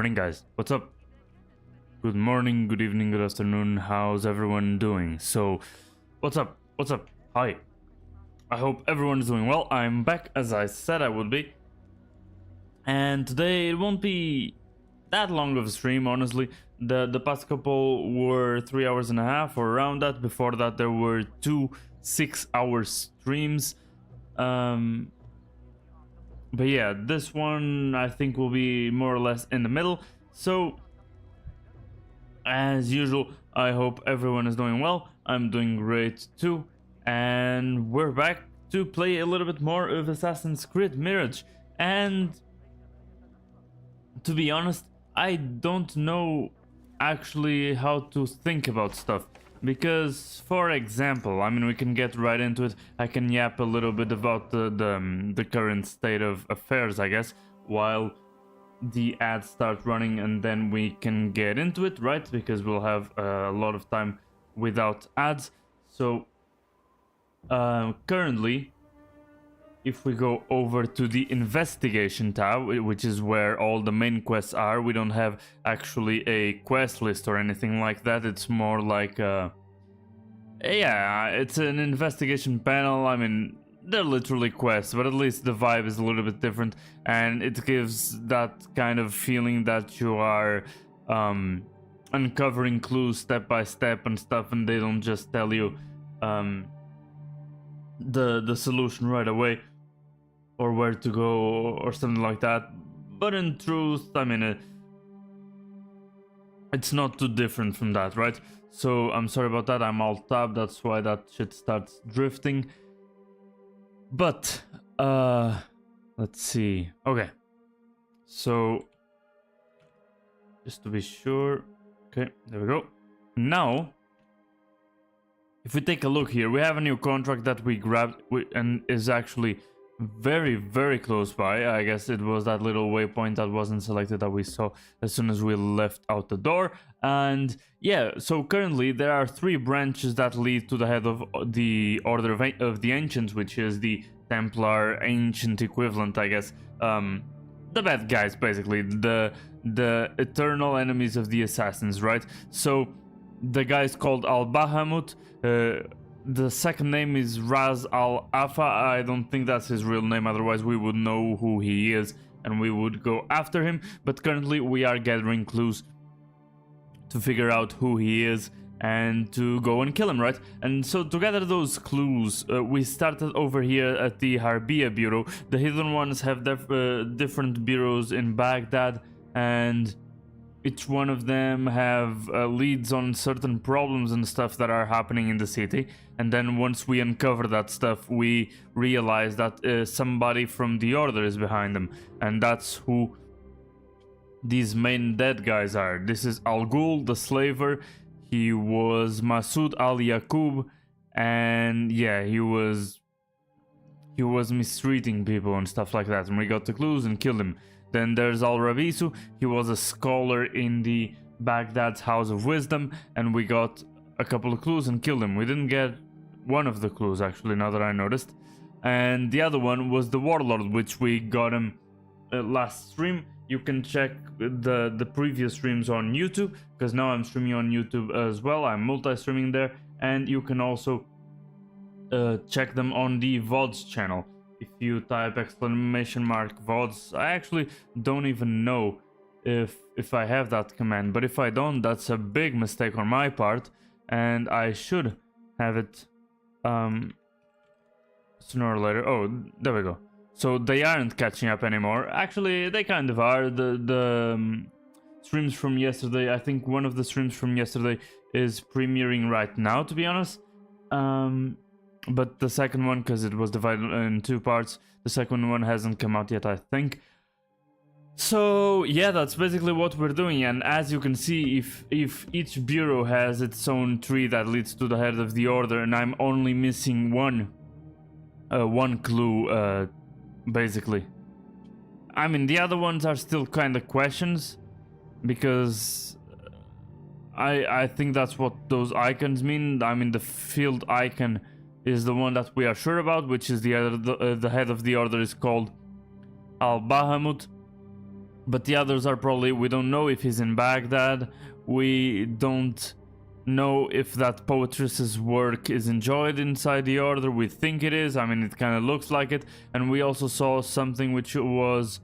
morning, guys. What's up? Good morning, good evening, good afternoon. How's everyone doing? So, what's up? What's up? Hi. I hope everyone is doing well. I'm back as I said I would be. And today it won't be that long of a stream, honestly. The past couple were 3 hours and a half or around that. Before that there were 2 6-hour streams. But yeah, this one I think will be more or less in the middle. So, as usual, I hope everyone is doing well. I'm doing great too. And we're back to play a little bit more of Assassin's Creed Mirage. And to be honest, I don't know actually how to think about stuff. Because, for example, I mean, we can get right into it. I can yap a little bit about the current state of affairs, I guess, while the ads start running, and then we can get into it, right? Because we'll have a lot of time without ads. So, currently, if we go over to the investigation tab, which is where all the main quests are, we don't have actually a quest list or anything like that. It's more like yeah, it's an investigation panel. I mean, they're literally quests, but at least the vibe is a little bit different, and it gives that kind of feeling that you are uncovering clues step by step and stuff, and they don't just tell you the solution right away, or where to go or something like that. But in truth, I mean, it's not too different from that, right? So I'm sorry about that, I'm alt tab, that's why that shit starts drifting. But let's see. Okay, so just to be sure, okay, there we go. Now if we take a look here, we have a new contract that we grabbed and is actually very, very close by. I guess it was that little waypoint that wasn't selected that we saw as soon as we left out the door. And yeah, so currently there are 3 branches that lead to the head of the Order of the Ancients, which is the Templar ancient equivalent, I guess. The bad guys, basically, the eternal enemies of the assassins, right? So the guy's called Al-Bahamut. The second name is Raz Al-Afa. I don't think that's his real name, otherwise we would know who he is and we would go after him. But currently we are gathering clues to figure out who he is and to go and kill him, right? And so to gather those clues, we started over here at the Harbia Bureau. The hidden ones have different bureaus in Baghdad, and each one of them have leads on certain problems and stuff that are happening in the city. And then once we uncover that stuff, we realize that somebody from the Order is behind them. And that's who these main dead guys are. This is Al Ghul, the slaver. He was Masoud al-Yaqub. And yeah, he was mistreating people and stuff like that. And we got the clues and killed him. Then there's Al-Rabisu. He was a scholar in the Baghdad's House of Wisdom, and we got a couple of clues and killed him. We didn't get one of the clues, actually, now that I noticed. And the other one was the Warlord, which we got him last stream. You can check the previous streams on YouTube, because now I'm streaming on YouTube as well. I'm multi-streaming there, and you can also check them on the VODs channel. If you type !VODs, I actually don't even know if I have that command, but if I don't, that's a big mistake on my part, and I should have it sooner or later. Oh, there we go. So they aren't catching up anymore. Actually, they kind of are. The streams from yesterday, I think one of the streams from yesterday is premiering right now, to be honest. But the second one, because it was divided in 2 parts, the second one hasn't come out yet, I think. So yeah, that's basically what we're doing. And as you can see, if each bureau has its own tree that leads to the head of the Order, and I'm only missing one clue, basically. I mean, the other ones are still kind of questions, because I think that's what those icons mean. I mean, the field icon is the one that we are sure about, which is the head of the Order is called Al-Bahamut. But the others are probably, we don't know if he's in Baghdad. We don't know if that poetress's work is enjoyed inside the order. We think it is. I mean, it kind of looks like it. And we also saw something which was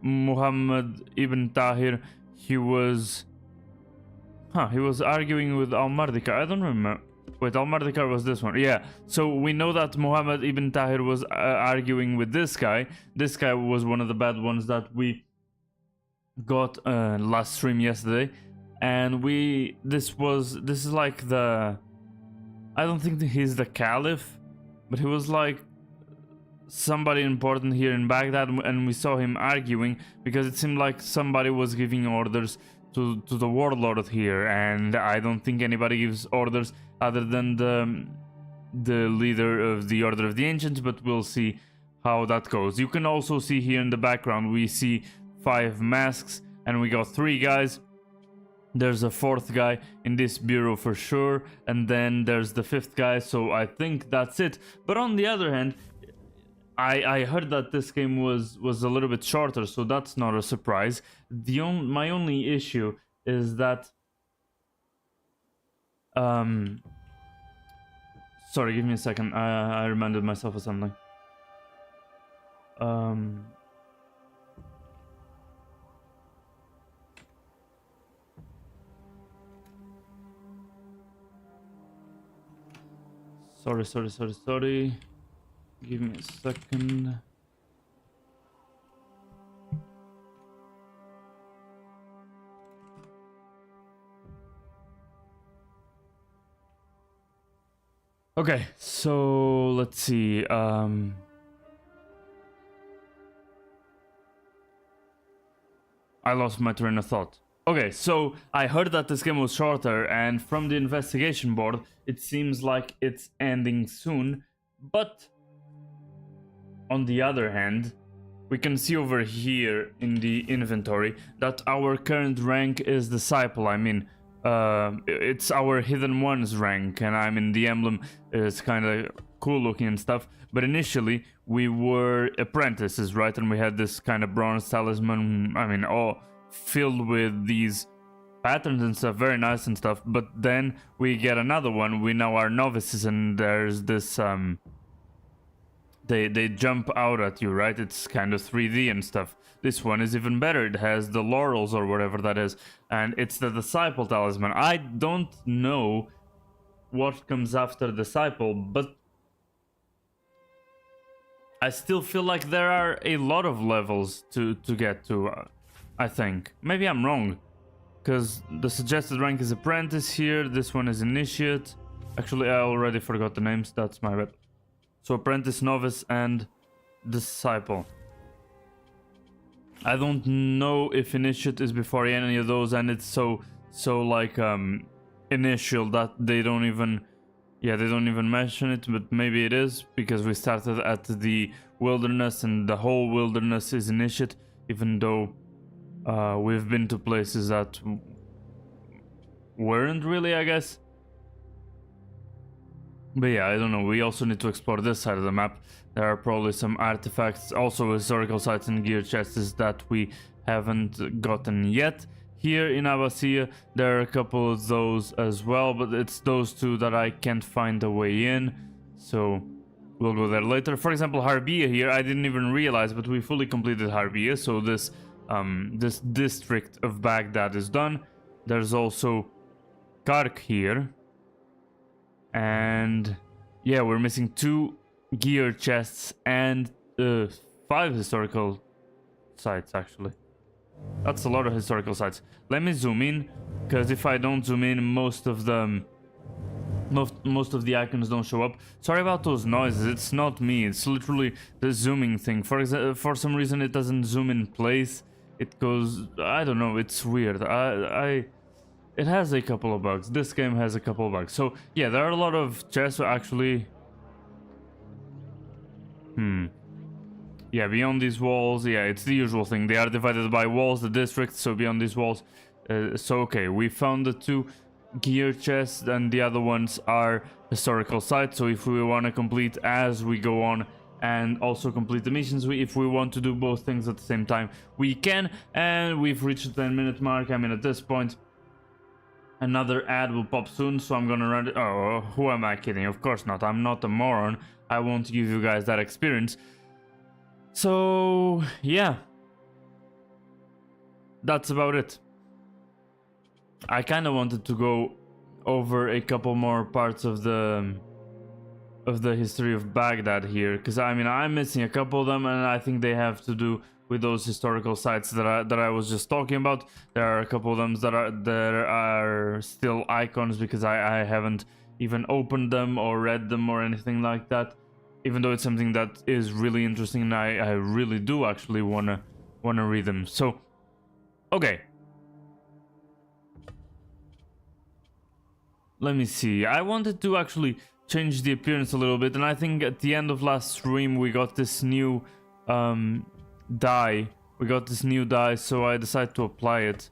Muhammad ibn Tahir. He was arguing with Al-Mardika. I don't remember. Wait, Al-Mardika was this one. Yeah, so we know that Muhammad ibn Tahir was arguing with this guy. This guy was one of the bad ones that we got last stream yesterday. And this is like the, I don't think that he's the caliph, but he was like somebody important here in Baghdad, and we saw him arguing because it seemed like somebody was giving orders to the warlord here, and I don't think anybody gives orders other than the leader of the Order of the Ancients, but we'll see how that goes. You can also see here in the background, we see 5 masks, and we got 3 guys. There's a 4th guy in this bureau for sure, and then there's the 5th guy, so I think that's it. But on the other hand, I heard that this game was a little bit shorter, so that's not a surprise. My only issue is that sorry, give me a second. I reminded myself of something. Sorry. Give me a second. Okay, so let's see. I lost my train of thought. Okay, so I heard that this game was shorter, and from the investigation board, it seems like it's ending soon. But on the other hand, we can see over here in the inventory that our current rank is Disciple. I mean, it's our Hidden Ones rank, and I mean, the emblem is kind of cool looking and stuff. But initially, we were apprentices, right? And we had this kind of bronze talisman, I mean, all filled with these patterns and stuff, very nice and stuff. But then we get another one. We now are novices, and there's this they jump out at you, right? It's kind of 3D and stuff. This one is even better. It has the laurels or whatever that is, and it's the Disciple talisman. I don't know what comes after Disciple, but I still feel like there are a lot of levels to get to, I think. Maybe I'm wrong, because the suggested rank is Apprentice here. This one is Initiate. Actually, I already forgot the names. That's my bad. So Apprentice, Novice, and Disciple. I don't know if Initiate is before any of those, and it's so like initial that they don't even mention it, but maybe it is because we started at the wilderness and the whole wilderness is Initiate, even though we've been to places that weren't really, I guess. But yeah, I don't know, we also need to explore this side of the map. There are probably some artifacts, also historical sites and gear chests that we haven't gotten yet. Here in Abbasia, there are a couple of those as well, but it's those 2 that I can't find a way in, so we'll go there later. For example, Harbia here, I didn't even realize, but we fully completed Harbia, so this district of Baghdad is done. There's also Kark here. And yeah, we're missing 2 gear chests and 5 historical sites, actually. That's a lot of historical sites. Let me zoom in, because if I don't zoom in, most of the icons don't show up. Sorry about those noises. It's not me. It's literally the zooming thing. For some reason, it doesn't zoom in place. It goes, I don't know. It's weird. It has a couple of bugs. This game has a couple of bugs. So, yeah, there are a lot of chests actually. Yeah, beyond these walls, yeah, it's the usual thing. They are divided by walls, the districts, so beyond these walls. So, okay, we found the 2 gear chests, and the other ones are historical sites. So if we want to complete as we go on and also complete the missions. If we want to do both things at the same time, we can. And we've reached the 10-minute mark. I mean, at this point, another ad will pop soon, so I'm gonna run it. Oh, who am I kidding? Of course not. I'm not a moron. I won't give you guys that experience. So, yeah. That's about it. I kind of wanted to go over a couple more parts of the history of Baghdad here, because I mean, I'm missing a couple of them, and I think they have to do with those historical sites that I was just talking about. There are a couple of them that are still icons, because I haven't even opened them or read them or anything like that, even though it's something that is really interesting, and I really do actually wanna read them. So, okay. Let me see. I wanted to actually change the appearance a little bit, and I think at the end of last stream we got this new dye. We got this new dye, so I decided to apply it.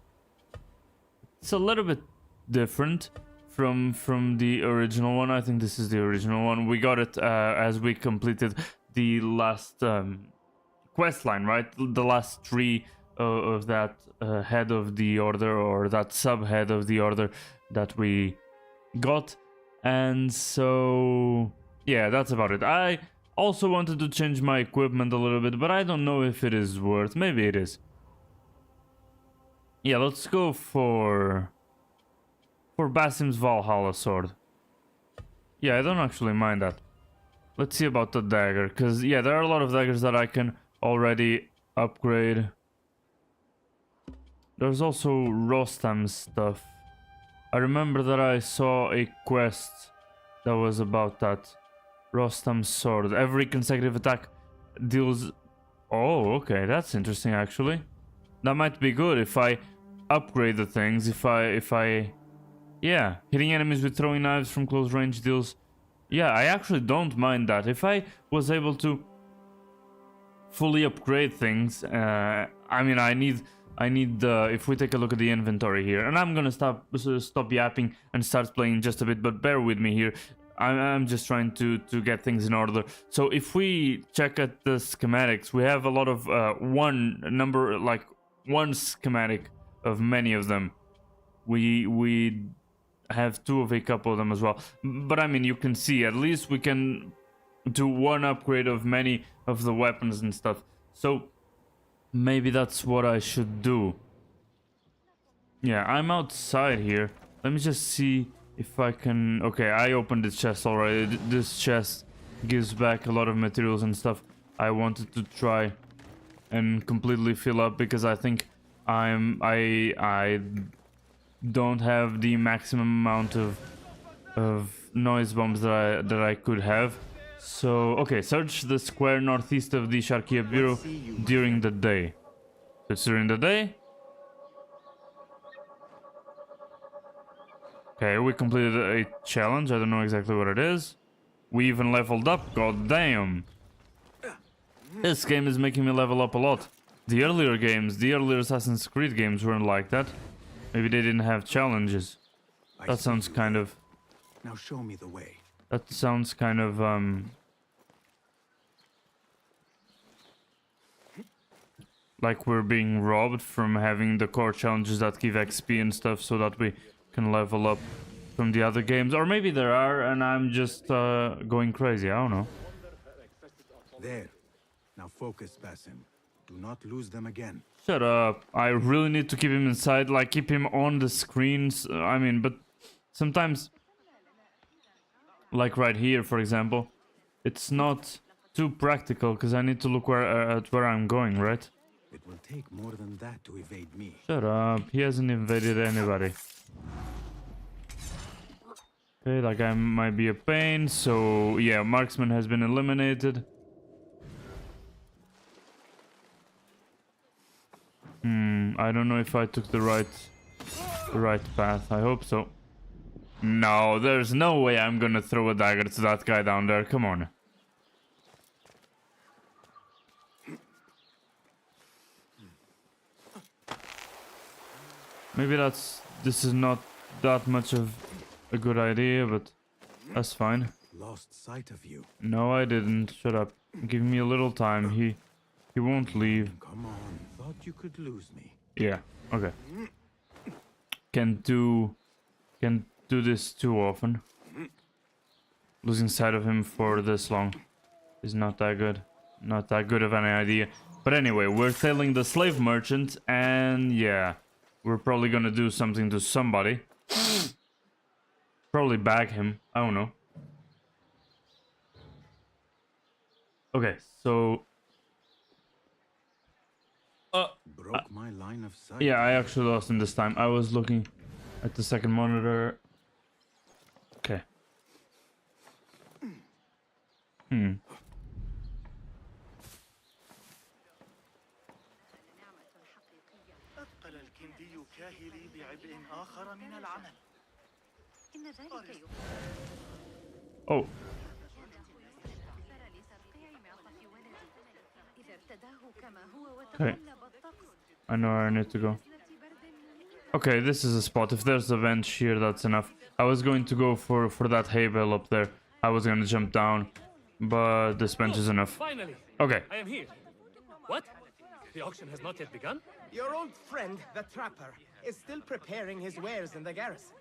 It's a little bit different from the original one. I think this is the original one. We got it as we completed the last quest line, right? The last 3 of that head of the order, or that subhead of the order that we got. And so yeah, that's about it. I also wanted to change my equipment a little bit, but I don't know if it is worth. Maybe it is. Yeah, let's go for Basim's Valhalla sword. Yeah, I don't actually mind that. Let's see about the dagger, because yeah, there are a lot of daggers that I can already upgrade. There's also Rostam's stuff. I remember that I saw a quest that was about that. Rostam's sword. Every consecutive attack deals... Oh, okay, that's interesting actually. That might be good if I upgrade the things. If I... Yeah, hitting enemies with throwing knives from close range deals... Yeah, I actually don't mind that. If I was able to fully upgrade things, I mean, I need if we take a look at the inventory here, and I'm gonna stop yapping and start playing just a bit, but bear with me here. I'm just trying to get things in order. So if we check at the schematics, we have a lot of one schematic of many of them. We have 2 of a couple of them as well. But I mean, you can see at least we can do 1 upgrade of many of the weapons and stuff. So maybe that's what I should do. Yeah, I'm outside here. Let me just see if I can... Okay, I opened this chest already. This chest gives back a lot of materials and stuff. I wanted to try and completely fill up, because I think I don't have the maximum amount of noise bombs that I could have. So, okay, search the square northeast of the Sharkia Bureau during the day. It's during the day? Okay, we completed a challenge. I don't know exactly what it is. We even leveled up, god damn. This game is making me level up a lot. The earlier games, the earlier Assassin's Creed games weren't like that. Maybe they didn't have challenges. That sounds kind of... Now show me the way. That sounds kind of, like we're being robbed from having the core challenges that give XP and stuff, so that we can level up from the other games. Or maybe there are, and I'm just going crazy. I don't know. There. Now focus, Basim. Do not lose them again. Shut up. I really need to keep him inside, like keep him on the screens. I mean, but sometimes, like right here, for example, it's not too practical, because I need to look at where I'm going, right? It will take more than that to evade me. Shut up. He hasn't invaded anybody. Okay, that guy might be a pain. So, yeah, marksman has been eliminated. I don't know if I took the right path. I hope so. No, there's no way I'm gonna throw a dagger to that guy down there. Come on. Maybe this is not that much of a good idea, but that's fine. lost sight of you. No, I didn't. Shut up. Give me a little time. He won't leave. Come on, thought you could lose me. Yeah. Okay. Can't do this too often. Losing sight of him for this long is not that good. Not that good of an idea. But anyway, we're tailing the slave merchant, and yeah, we're probably gonna do something to somebody. Probably bag him. I don't know. Okay, so Broke my line of sight. yeah, I actually lost him this time. I was looking at the second monitor. Okay. أثقل الكندي كاهلي بعبء آخر من العمل. إن ذلك Oh, إذا ارتداه كما هو okay. وتقلب الطقس. I know where I need to go. Okay, this is a spot. If there's a bench here, that's enough. I was going to go for that hay bale up there. I was gonna jump down, but this bench is enough. Finally, Okay. I am here. What? The auction has not yet begun? Your old friend, the trapper, is still preparing his wares in the garrison.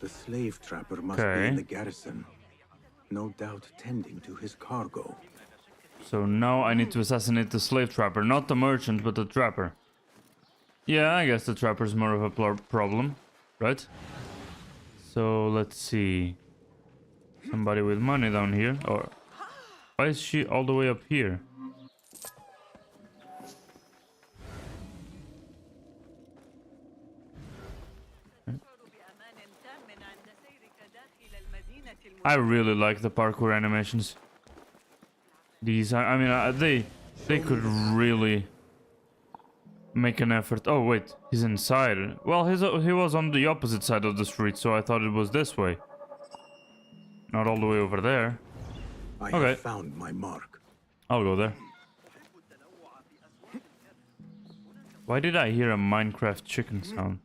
The slave trapper must be Okay. in the garrison. No doubt tending to his cargo. So now I need to assassinate the slave trapper. Not the merchant, but the trapper. Yeah, I guess the trapper's more of a problem, right? So let's see. Somebody with money down here. Or why is she all the way up here? I really like the parkour animations. These, I mean, they could really make an effort. Oh wait, he's inside. Well, he was on the opposite side of the street, so I thought it was this way. Not all the way over there. I Okay. have found my mark. I'll go there. Why did I hear a Minecraft chicken sound?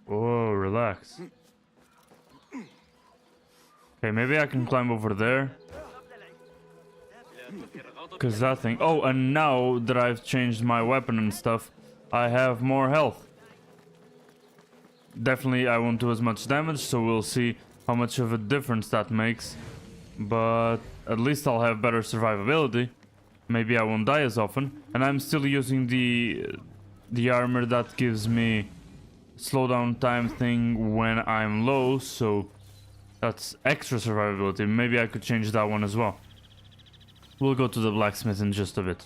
Whoa, relax. Okay, maybe I can climb over there. Cause that thing... Oh, and now that I've changed my weapon and stuff, I have more health. Definitely I won't do as much damage, so we'll see how much of a difference that makes. But at least I'll have better survivability. Maybe I won't die as often. And I'm still using the armor that gives me slowdown time thing when I'm low, so that's extra survivability. Maybe I could change that one as well. We'll go to the blacksmith in just a bit.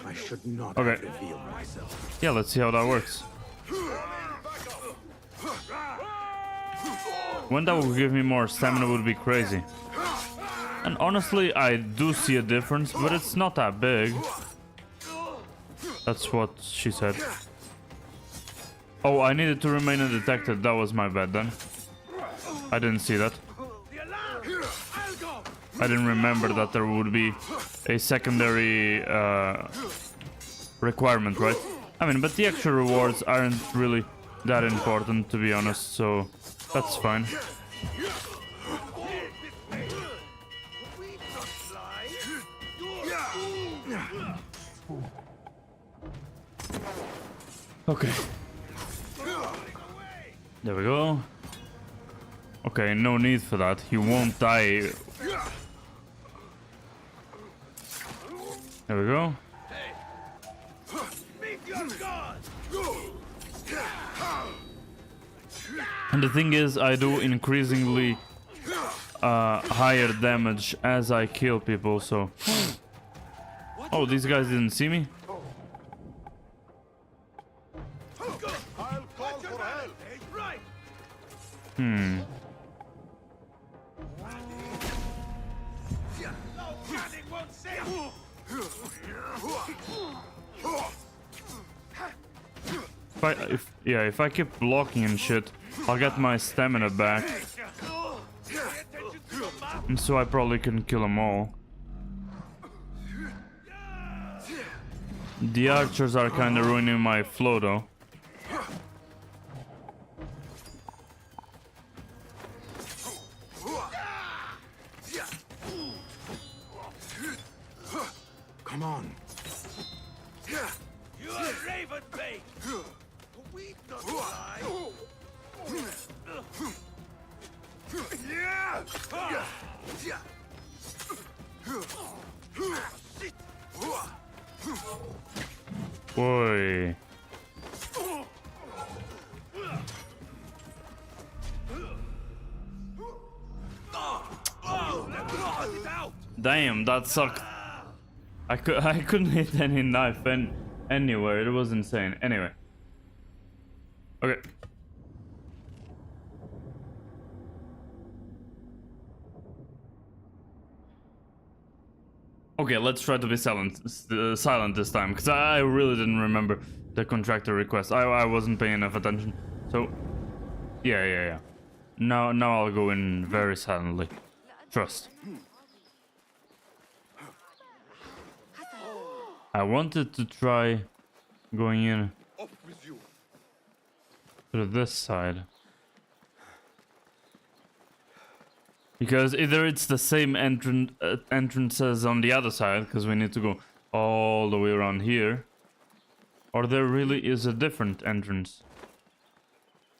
I should not Okay. have revealed myself. Yeah, let's see how that works. When that would give me more stamina would be crazy. And honestly, I do see a difference, but it's not that big. That's what she said. Oh, I needed to remain undetected. That was my bad then. I didn't see that. I didn't remember that there would be a secondary requirement, right? I mean, but the extra rewards aren't really that important, to be honest, so that's fine. Okay. There we go. Okay, no need for that. He won't die. There we go. And the thing is, I do increasingly higher damage as I kill people, so... Oh, these guys didn't see me? If I keep blocking and shit, I'll get my stamina back. And so I probably can kill them all. The archers are kind of ruining my flow though. Come on. You are raven bait. We don't lie. Boy. Damn, that sucked. I couldn't hit any knife anywhere. It was insane. Anyway. Okay. Okay, let's try to be silent this time, because I really didn't remember the contractor request. I wasn't paying enough attention. So, yeah. Now I'll go in very silently. Trust. I wanted to try going in through this side. Because either it's the same entrance as on the other side, because we need to go all the way around here, or there really is a different entrance.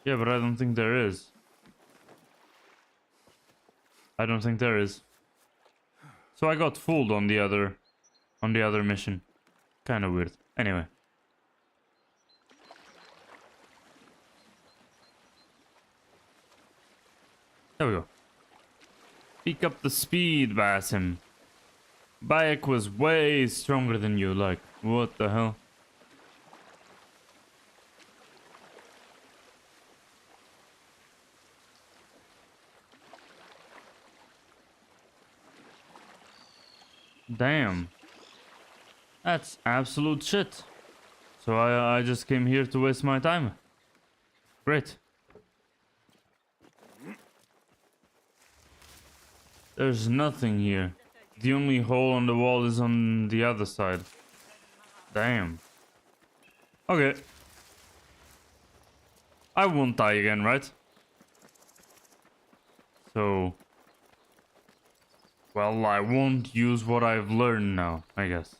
Yeah, but I don't think there is. I don't think there is. So I got fooled on the other mission. Kind of weird. Anyway. There we go. Pick up the speed, Basim. Bayek was way stronger than you, like, what the hell? Damn. That's absolute shit. So I just came here to waste my time. Great. There's nothing here. The only hole on the wall is on the other side. Damn. Okay. I won't die again, right? So... well, I won't use what I've learned now, I guess.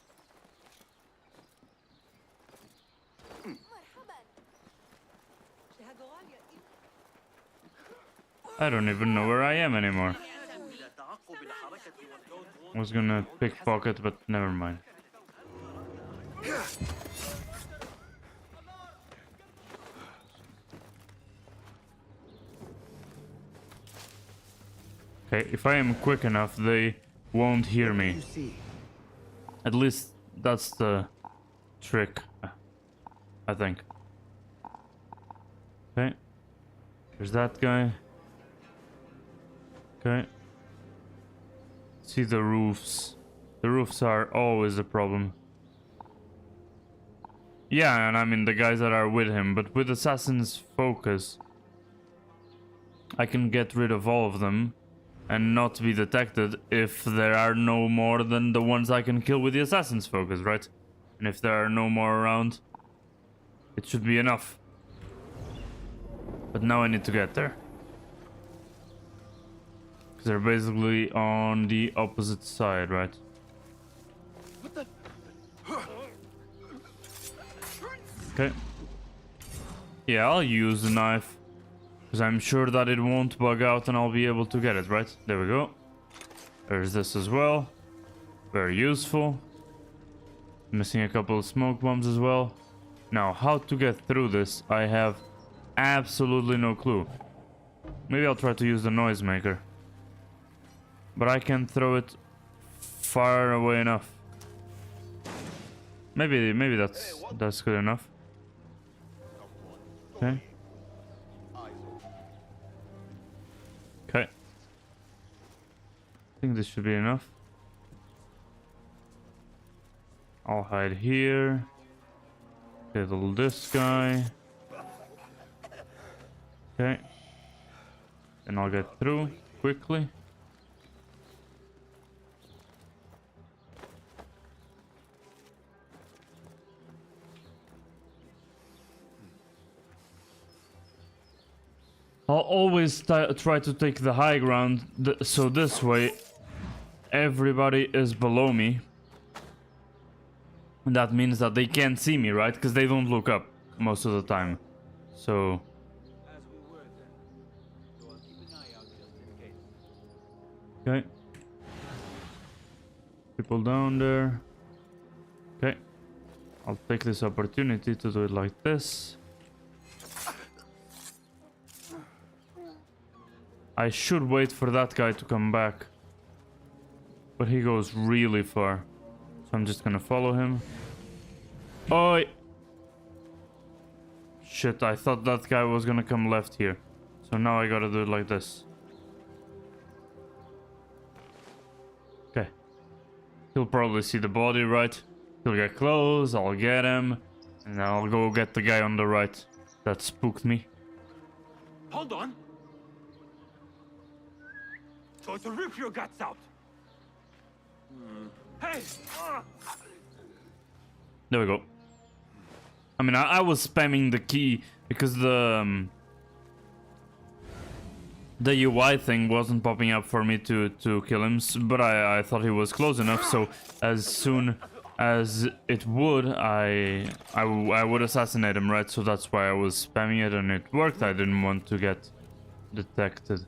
I don't even know where I am anymore. I was gonna pickpocket, but never mind. Okay, if I am quick enough, they won't hear me. At least that's the trick, I think. Okay, there's that guy. Okay. See the roofs. The roofs are always a problem. Yeah, and I mean the guys that are with him, but with Assassin's Focus, I can get rid of all of them and not be detected if there are no more than the ones I can kill with the Assassin's Focus, right? And if there are no more around, it should be enough. But now I need to get there. Because they're basically on the opposite side, right? Okay. Yeah, I'll use the knife. Because I'm sure that it won't bug out and I'll be able to get it, right? There we go. There's this as well. Very useful. Missing a couple of smoke bombs as well. Now, how to get through this, I have absolutely no clue. Maybe I'll try to use the noisemaker. But I can throw it far away enough. Maybe that's good enough. Okay. Okay. I think this should be enough. I'll hide here. Kill this guy. Okay. And I'll get through quickly. I'll always try to take the high ground, so this way everybody is below me. And that means that they can't see me, right? Because they don't look up most of the time. So... As we were then. So I'll keep an eye out just in case. Okay. People down there. Okay. I'll take this opportunity to do it like this. I should wait for that guy to come back. But he goes really far. So I'm just gonna follow him. Oi! Shit, I thought that guy was gonna come left here. So now I gotta do it like this. Okay. He'll probably see the body, right? He'll get close, I'll get him. And then I'll go get the guy on the right. That spooked me. Hold on. So to rip your guts out. Hey! There we go. I mean, I was spamming the key because the UI thing wasn't popping up for me to kill him, but I thought he was close enough, so as soon as it would, I would assassinate him, right? So that's why I was spamming it, and it worked. I didn't want to get detected.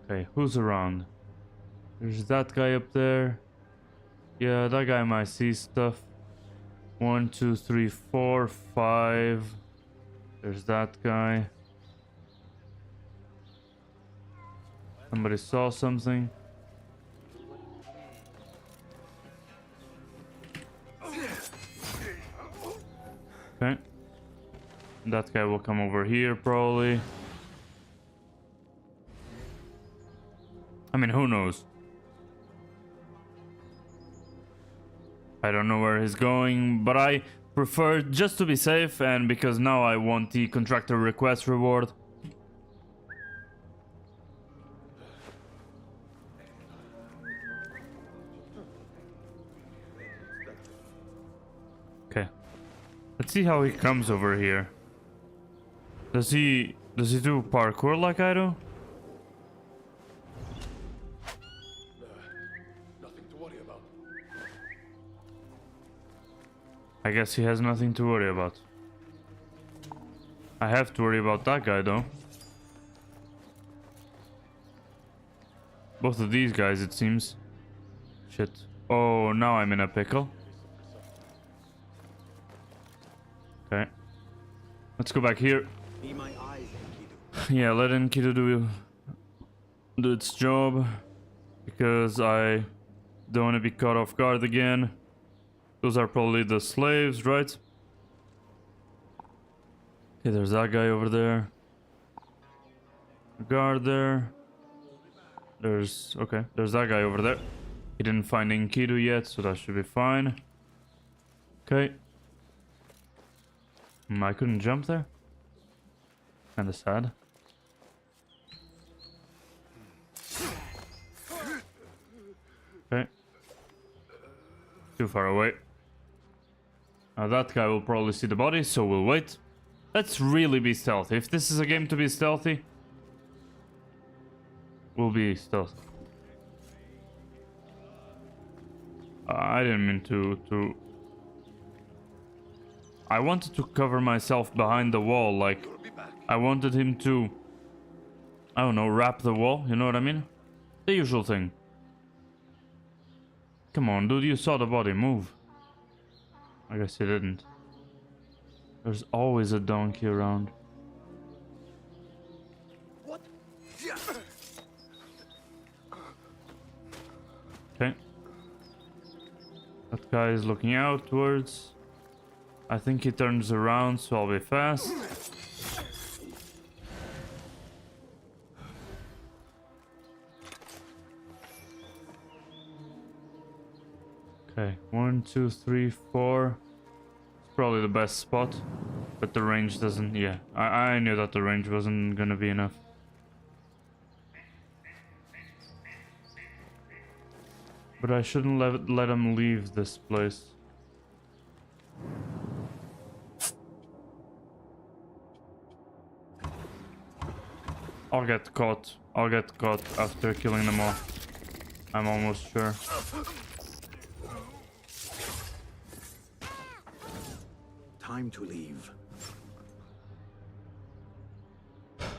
Okay, who's around? There's that guy up there. Yeah, that guy might see stuff. 1, 2, 3, 4, 5. There's that guy. Somebody saw something. Okay. That guy will come over here probably. I mean, who knows? I don't know where he's going, but I prefer just to be safe, and because now I want the contractor request reward. Okay. Let's see how he comes over here. Does he do parkour like I do? I guess he has nothing to worry about. I have to worry about that guy though. Both of these guys, it seems. Shit. Oh, now I'm in a pickle. Okay. Let's go back here. Be my eyes, Enkidu. Yeah, let Enkidu do its job. Because I don't want to be caught off guard again. Those are probably the slaves, right? Okay, there's that guy over there. A guard there. There's that guy over there. He didn't find Enkidu yet, so that should be fine. Okay. I couldn't jump there. Kinda sad. Okay. Too far away. Now that guy will probably see the body, so we'll wait. Let's really be stealthy. If this is a game to be stealthy, we'll be stealthy. I didn't mean to... I wanted to cover myself behind the wall, like... I wanted him to... I don't know, wrap the wall, you know what I mean? The usual thing. Come on, dude, you saw the body move. I guess he didn't. There's always a donkey around. What? Okay. That guy is looking outwards. I think he turns around, so I'll be fast. Okay, 1, 2, 3, 4. It's probably the best spot, but the range doesn't. Yeah, I knew that the range wasn't gonna be enough. But I shouldn't let him leave this place. I'll get caught. I'll get caught after killing them all. I'm almost sure. Time to leave.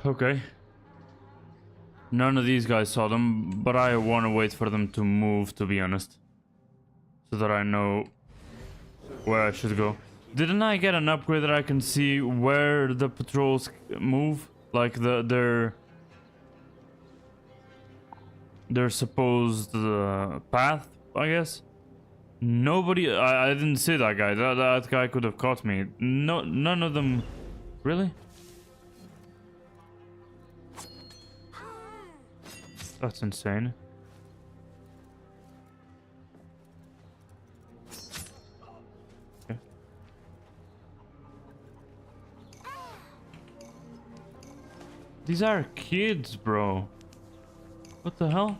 Okay. None of these guys saw them, but I want to wait for them to move, to be honest. So that I know where I should go. Didn't I get an upgrade that I can see where the patrols move? Like their supposed path, I guess? Nobody... I didn't see that guy. That guy could have caught me. No, none of them... Really? That's insane. Okay. These are kids, bro. What the hell?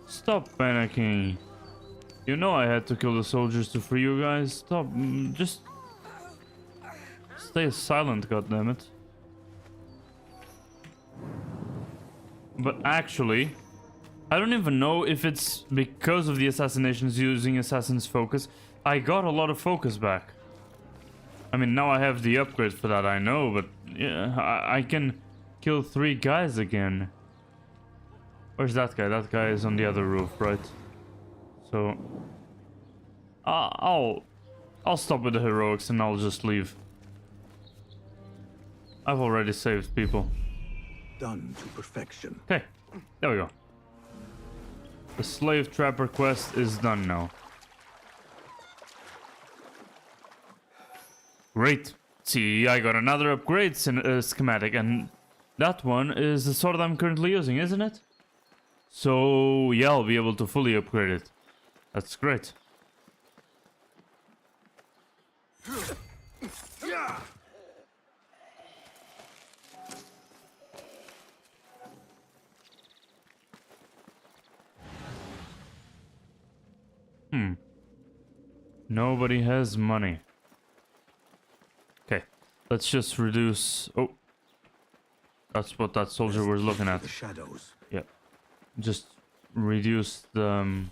Stop panicking. You know I had to kill the soldiers to free you guys. Stop. Just stay silent, goddammit. But actually, I don't even know if it's because of the assassinations using Assassin's Focus. I got a lot of focus back. I mean, now I have the upgrade for that, I know, but yeah, I can kill 3 guys again. Where's that guy? That guy is on the other roof, right? So I'll stop with the heroics and I'll just leave. I've already saved people. Done to perfection. Okay, there we go. The slave trapper quest is done now. Great. See, I got another upgrade schematic, and that one is the sword I'm currently using, isn't it? So yeah, I'll be able to fully upgrade it. That's great. Nobody has money. Okay, let's just reduce... Oh, that's what that soldier was looking at. The shadows. Yeah, just reduce the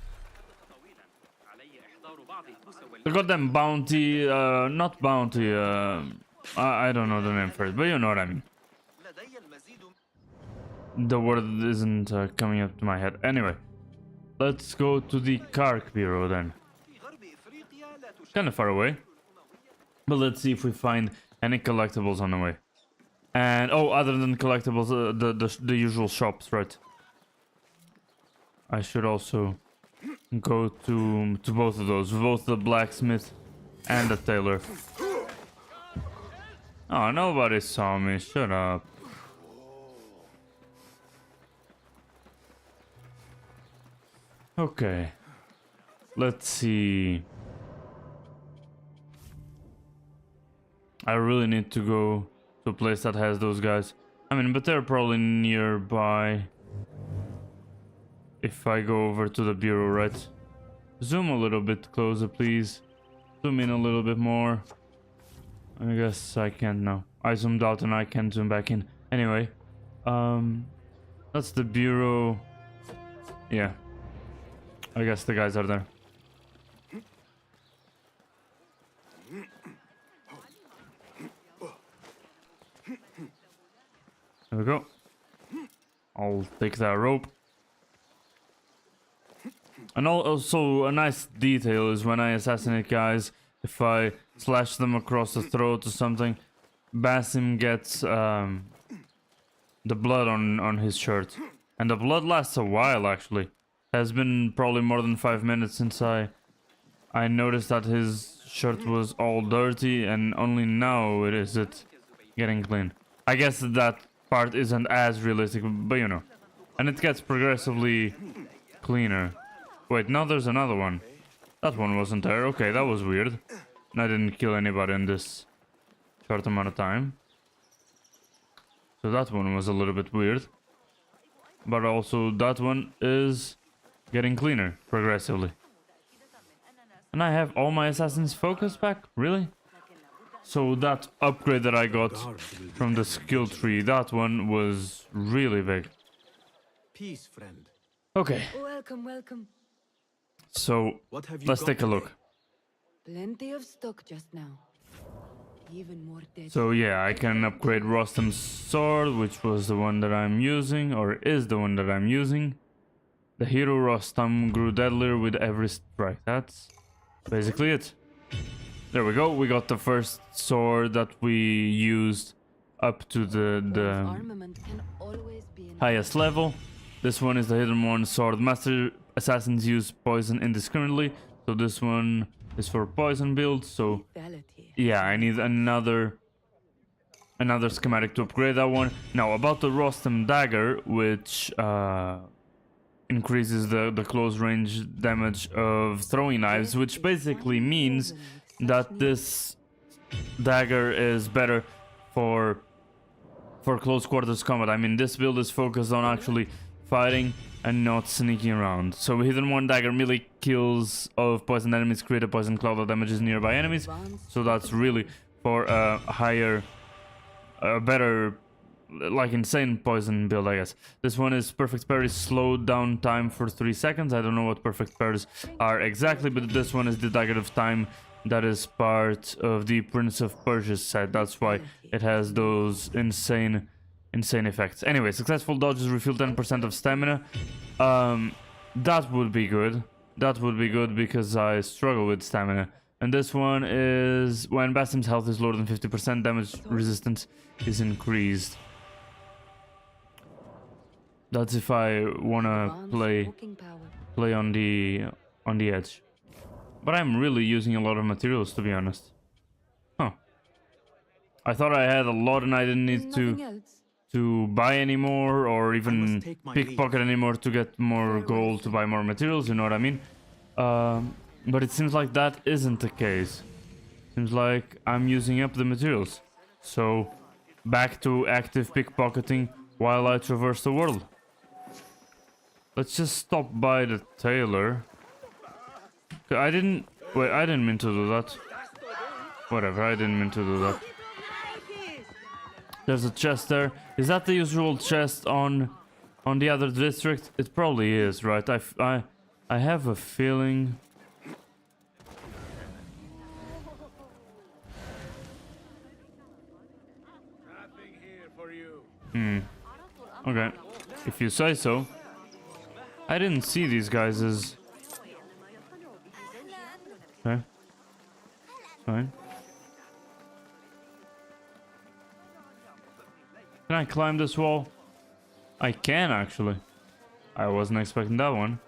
goddamn bounty, not bounty, I don't know the name for it, but you know what I mean. The word isn't coming up to my head. Anyway, let's go to the Kark Bureau then. Kind of far away, but let's see if we find any collectibles on the way. And oh, other than collectibles, the usual shops, right? I should also go to both of those, both the blacksmith and the tailor. Oh, nobody saw me. Shut up. Okay, let's see. I really need to go to a place that has those guys. I mean, but they're probably nearby. If I go over to the bureau, right? Zoom a little bit closer, please. Zoom in a little bit more. I guess I can't now. I zoomed out and I can't zoom back in. Anyway, that's the bureau. Yeah, I guess the guys are there. There we go. I'll take that rope. And also a nice detail is when I assassinate guys, if I slash them across the throat or something, Basim gets the blood on his shirt. And the blood lasts a while, actually. Has been probably more than 5 minutes since I noticed that his shirt was all dirty, and only now it getting clean. I guess that part isn't as realistic, but you know. And it gets progressively cleaner. Wait, now there's another one. That one wasn't there. Okay, that was weird. And I didn't kill anybody in this short amount of time. So that one was a little bit weird. But also that one is getting cleaner progressively. And I have all my Assassin's Focus back? Really? So that upgrade that I got Guards will be from the skill tree, that one was really big. Peace, friend. Okay, Welcome, welcome. so What have you let's got take a today? look. Plenty of stock just now. Even more dead. So yeah, I can upgrade Rostam's sword, which was the one that I'm using, or is the one that I'm using. The hero Rostam grew deadlier with every strike. That's basically it. There we go. We got the first sword that we used up to the Armament can always be an highest level. This one is the hidden one, sword master. Assassins use poison indiscriminately, so this one is for poison build. So lethality. yeah, I need another schematic to upgrade that one. Now about the Rostam dagger, which increases the close range damage of throwing knives, which basically means that this dagger is better for close quarters combat. I mean, this build is focused on actually fighting and not sneaking around. So hidden one dagger melee kills of poisoned enemies create a poison cloud that damages nearby enemies. So that's really for a higher, better, like insane poison build, I guess. This one is perfect parry, slowed down time for 3 seconds. I don't know what perfect parries are exactly, but this one is the dagger of time that is part of the Prince of Persia set. That's why it has those insane effects. Anyway, successful dodges refill 10% of stamina. That would be good. That would be good because I struggle with stamina. And this one is when Basim's health is lower than 50%, damage resistance is increased. That's if I wanna play on the edge. But I'm really using a lot of materials, to be honest. Huh. I thought I had a lot and I didn't need to buy anymore or even take my pickpocket anymore to get more gold to buy more materials, you know what I mean? But it seems like that isn't the case. Seems like I'm using up the materials. So, back to active pickpocketing while I traverse the world. Let's just stop by the tailor. I didn't mean to do that. Whatever, I didn't mean to do that. There's a chest there. Is that the usual chest on the other district? It probably is, right? I have a feeling. Okay. If you say so. I didn't see these guys as... Okay. Fine. Can I climb this wall? I can, actually. I wasn't expecting that one.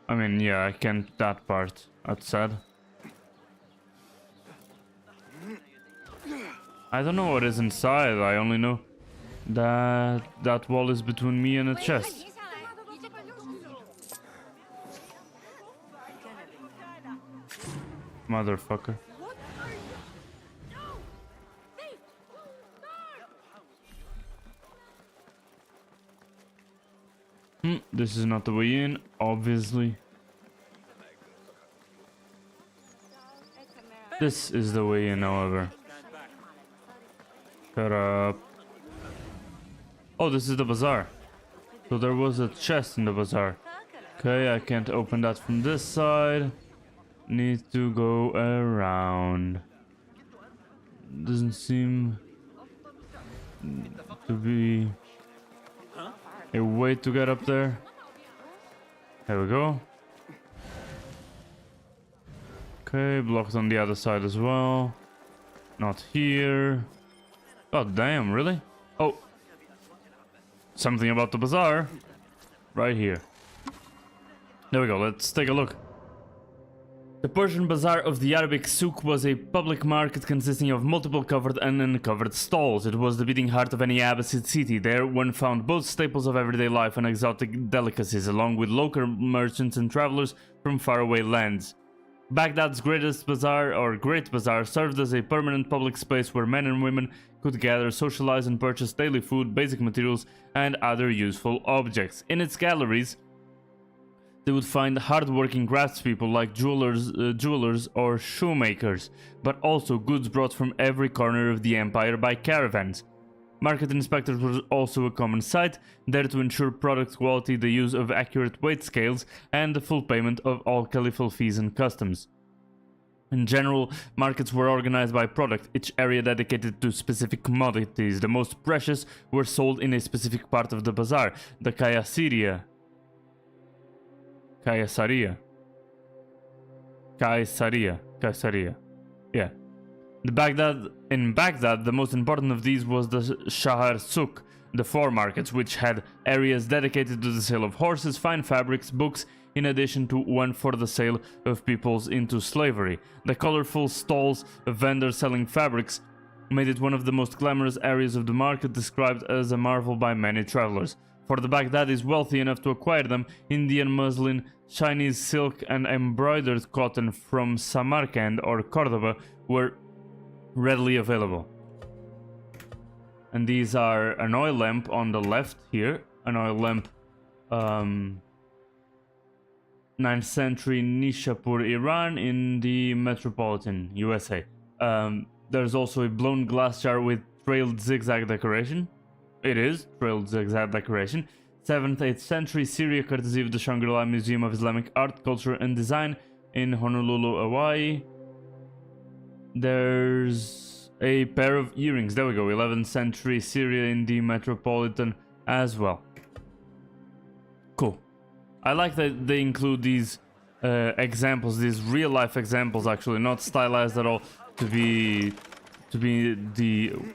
I mean, yeah, I can't that part. That's sad. I don't know what is inside. I only know that that wall is between me and a chest. Motherfucker. This is not the way in, obviously. This is the way in, however. Shut up. Oh, this is the bazaar. So there was a chest in the bazaar. Okay, I can't open that from this side. Need to go around. Doesn't seem to be a way to get up there. There we go. Okay, blocked on the other side as well. Not here. God damn, really? Oh. Something about the bazaar. Right here. There we go, let's take a look. The Persian Bazaar of the Arabic Souk was a public market consisting of multiple covered and uncovered stalls. It was the beating heart of any Abbasid city. There one found both staples of everyday life and exotic delicacies, along with local merchants and travelers from faraway lands. Baghdad's greatest bazaar, or Great Bazaar, served as a permanent public space where men and women could gather, socialize and purchase daily food, basic materials and other useful objects. In its galleries, they would find hard-working craftspeople like jewelers or shoemakers, but also goods brought from every corner of the empire by caravans. Market inspectors were also a common sight, there to ensure product quality, the use of accurate weight scales, and the full payment of all caliphal fees and customs. In general, markets were organized by product, each area dedicated to specific commodities. The most precious were sold in a specific part of the bazaar, the Caesaria. Yeah. In Baghdad, the most important of these was the Shahar Suk, the four markets, which had areas dedicated to the sale of horses, fine fabrics, books, in addition to one for the sale of peoples into slavery. The colorful stalls of vendors selling fabrics made it one of the most glamorous areas of the market, described as a marvel by many travelers. For the Baghdadis wealthy enough to acquire them, Indian muslin, Chinese silk, and embroidered cotton from Samarkand or Cordoba were readily available. And these are an oil lamp on the left here, an oil lamp 9th century Nishapur, Iran, in the metropolitan USA. There's also a blown glass jar with trailed zigzag decoration. It is trailed zigzag decoration. 7th, 8th century Syria, courtesy of the Shangri-La Museum of Islamic Art, Culture and Design in Honolulu, Hawaii. There's a pair of earrings, there we go, 11th century Syria in the metropolitan as well. Cool. I like that they include these examples, these real life examples actually, not stylized at all, to be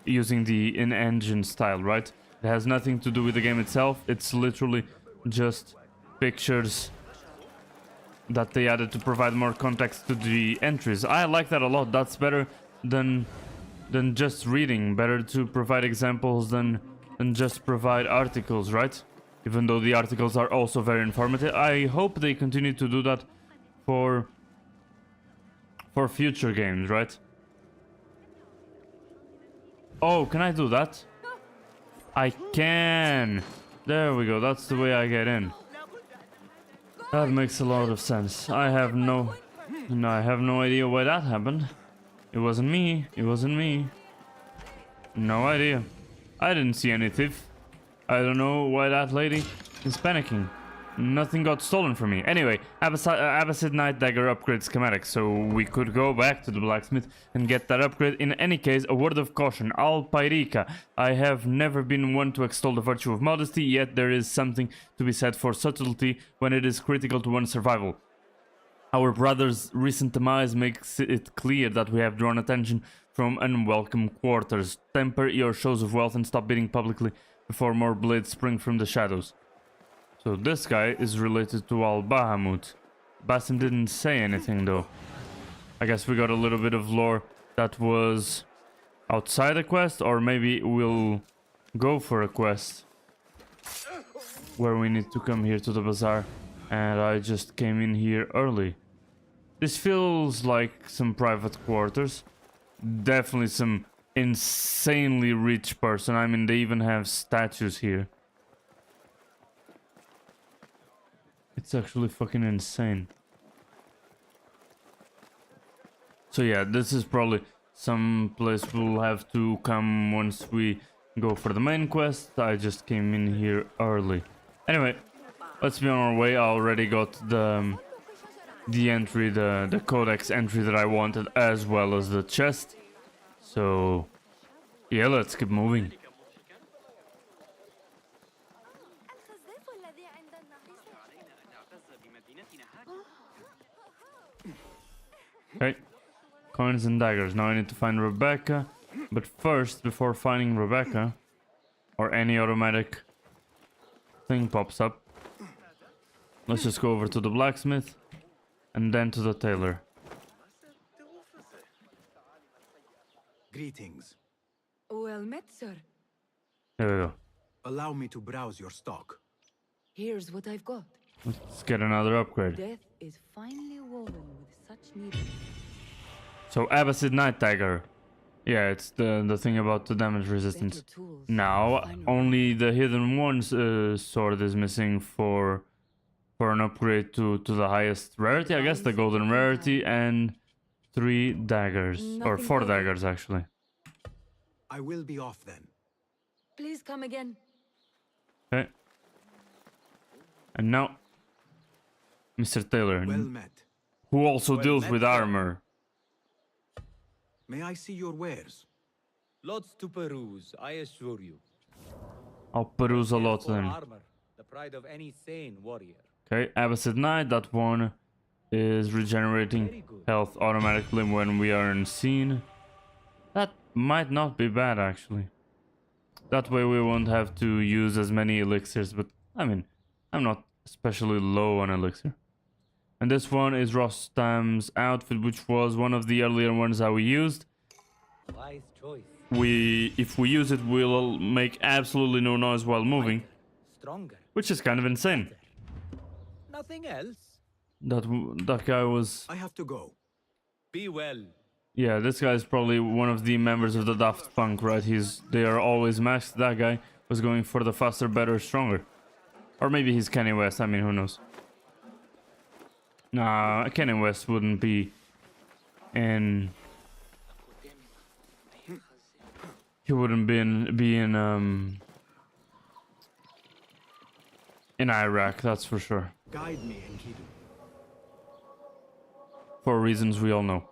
using the in-engine style, right? It has nothing to do with the game itself, it's literally just pictures that they added to provide more context to the entries. I like that a lot. That's better than just reading. Better to provide examples than just provide articles, right? Even though the articles are also very informative. I hope they continue to do that for future games, right? Oh, can I do that? I can. There we go. That's the way I get in. That makes a lot of sense. I have no idea why that happened. It wasn't me. It wasn't me. No idea. I didn't see any thief. I don't know why that lady is panicking. Nothing got stolen from me. Anyway, Abbasid Night Dagger upgrade schematic. So we could go back to the blacksmith and get that upgrade. In any case, a word of caution. Al-Pairika. I have never been one to extol the virtue of modesty, yet there is something to be said for subtlety when it is critical to one's survival. Our brother's recent demise makes it clear that we have drawn attention from unwelcome quarters. Temper your shows of wealth and stop bidding publicly before more blades spring from the shadows. So this guy is related to Al-Bahamut. Basim didn't say anything though. I guess we got a little bit of lore that was outside the quest, or maybe we'll go for a quest where we need to come here to the bazaar, and I just came in here early. This feels like some private quarters. Definitely some insanely rich person. I mean, they even have statues here. It's actually fucking insane. So yeah, this is probably some place we'll have to come once we go for the main quest. I just came in here early. Anyway, let's be on our way. I already got the entry, the codex entry that I wanted, as well as the chest. So yeah, let's keep moving. Okay, coins and daggers. Now I need to find Rebecca. But first, before finding Rebecca, or any automatic thing pops up, let's just go over to the blacksmith and then to the tailor. Greetings. Well met, sir. There we go. Allow me to browse your stock. Here's what I've got. Let's get another upgrade. Death is finely woven with such needles. So Abbasid Night Dagger. Yeah, it's the thing about the damage resistance. Better tools. Now, Finer only the Hidden One's sword is missing for for an upgrade to the highest rarity, I guess, the golden rarity, and 3 daggers, or 4 daggers actually. I will be off then. Please come again. Okay. And now, Mr. Taylor, Well met. who also Well deals met, with sir. armor. May I see your wares? Lots to peruse, I assure you. I'll peruse a lot For then. armor, the pride of any sane warrior. Okay, Abbasid Knight, that one is regenerating health automatically when we are in scene. That might not be bad actually. That way we won't have to use as many elixirs, but I mean, I'm not especially low on elixir. And this one is Rostam's outfit, which was one of the earlier ones that we used. Wise choice. If we use it, we'll make absolutely no noise while moving, Stronger. which is kind of insane. Nothing else. That guy was... I have to go. Be well. Yeah, this guy is probably one of the members of the Daft Punk, right? They are always maxed. That guy was going for the faster, better, stronger. Or maybe he's Kanye West, I mean, who knows? Nah, Kanye West wouldn't be in... He wouldn't be in Iraq, that's for sure. Guide me, Enkidu. For reasons we all know.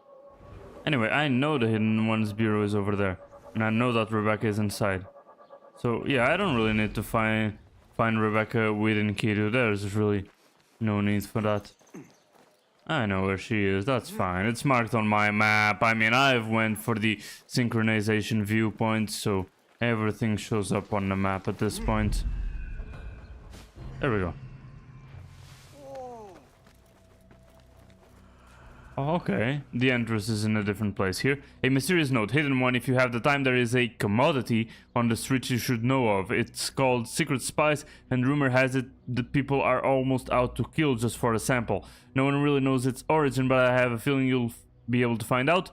Anyway, I know the Hidden One's bureau is over there. And I know that Rebecca is inside. So, yeah, I don't really need to find Rebecca with Enkidu. There's really no need for that. I know where she is, that's fine. It's marked on my map. I mean, I've went for the synchronization viewpoint, so everything shows up on the map at this point. There we go. Oh, okay. The entrance is in a different place here. A mysterious note. Hidden One, if you have the time, there is a commodity on the street you should know of. It's called Secret Spice, and rumor has it that people are almost out to kill just for a sample. No one really knows its origin, but I have a feeling you'll be able to find out.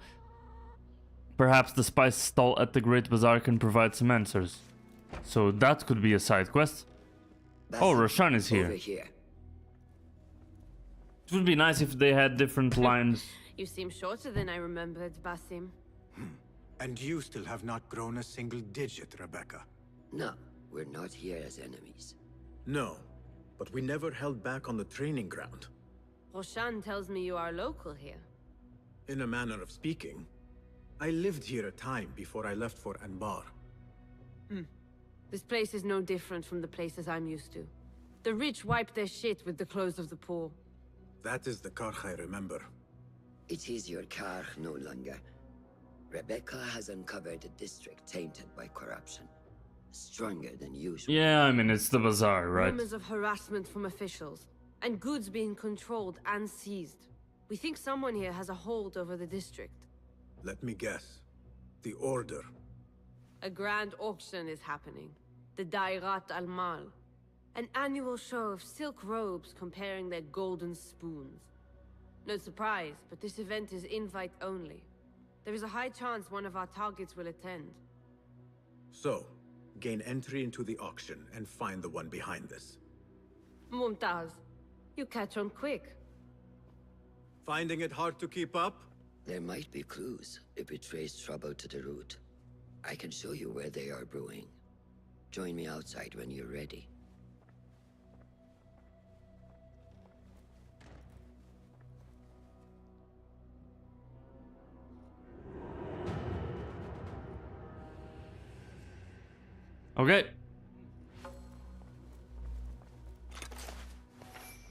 Perhaps the spice stall at the Great Bazaar can provide some answers. So that could be a side quest. Oh, Roshan is here. Over here. It would be nice if they had different lines. You seem shorter than I remembered, Basim. And you still have not grown a single digit, Rebecca. No, we're not here as enemies. No, but we never held back on the training ground. Roshan tells me you are local here. In a manner of speaking. I lived here a time before I left for Anbar. This place is no different from the places I'm used to. The rich wipe their shit with the clothes of the poor. That is the Karch I remember. It is your Karch no longer. Rebecca has uncovered a district tainted by corruption. Stronger than usual. Yeah, I mean, it's the bazaar, right? Rumors of harassment from officials, and goods being controlled and seized. We think someone here has a hold over the district. Let me guess. The Order. A grand auction is happening. The Dairat al-Mal. An annual show of silk robes comparing their golden spoons. No surprise, but this event is invite only. There is a high chance one of our targets will attend. So, gain entry into the auction and find the one behind this. Mumtaz, you catch on quick. Finding it hard to keep up? There might be clues if we trace trouble to the root. I can show you where they are brewing. Join me outside when you're ready. Okay.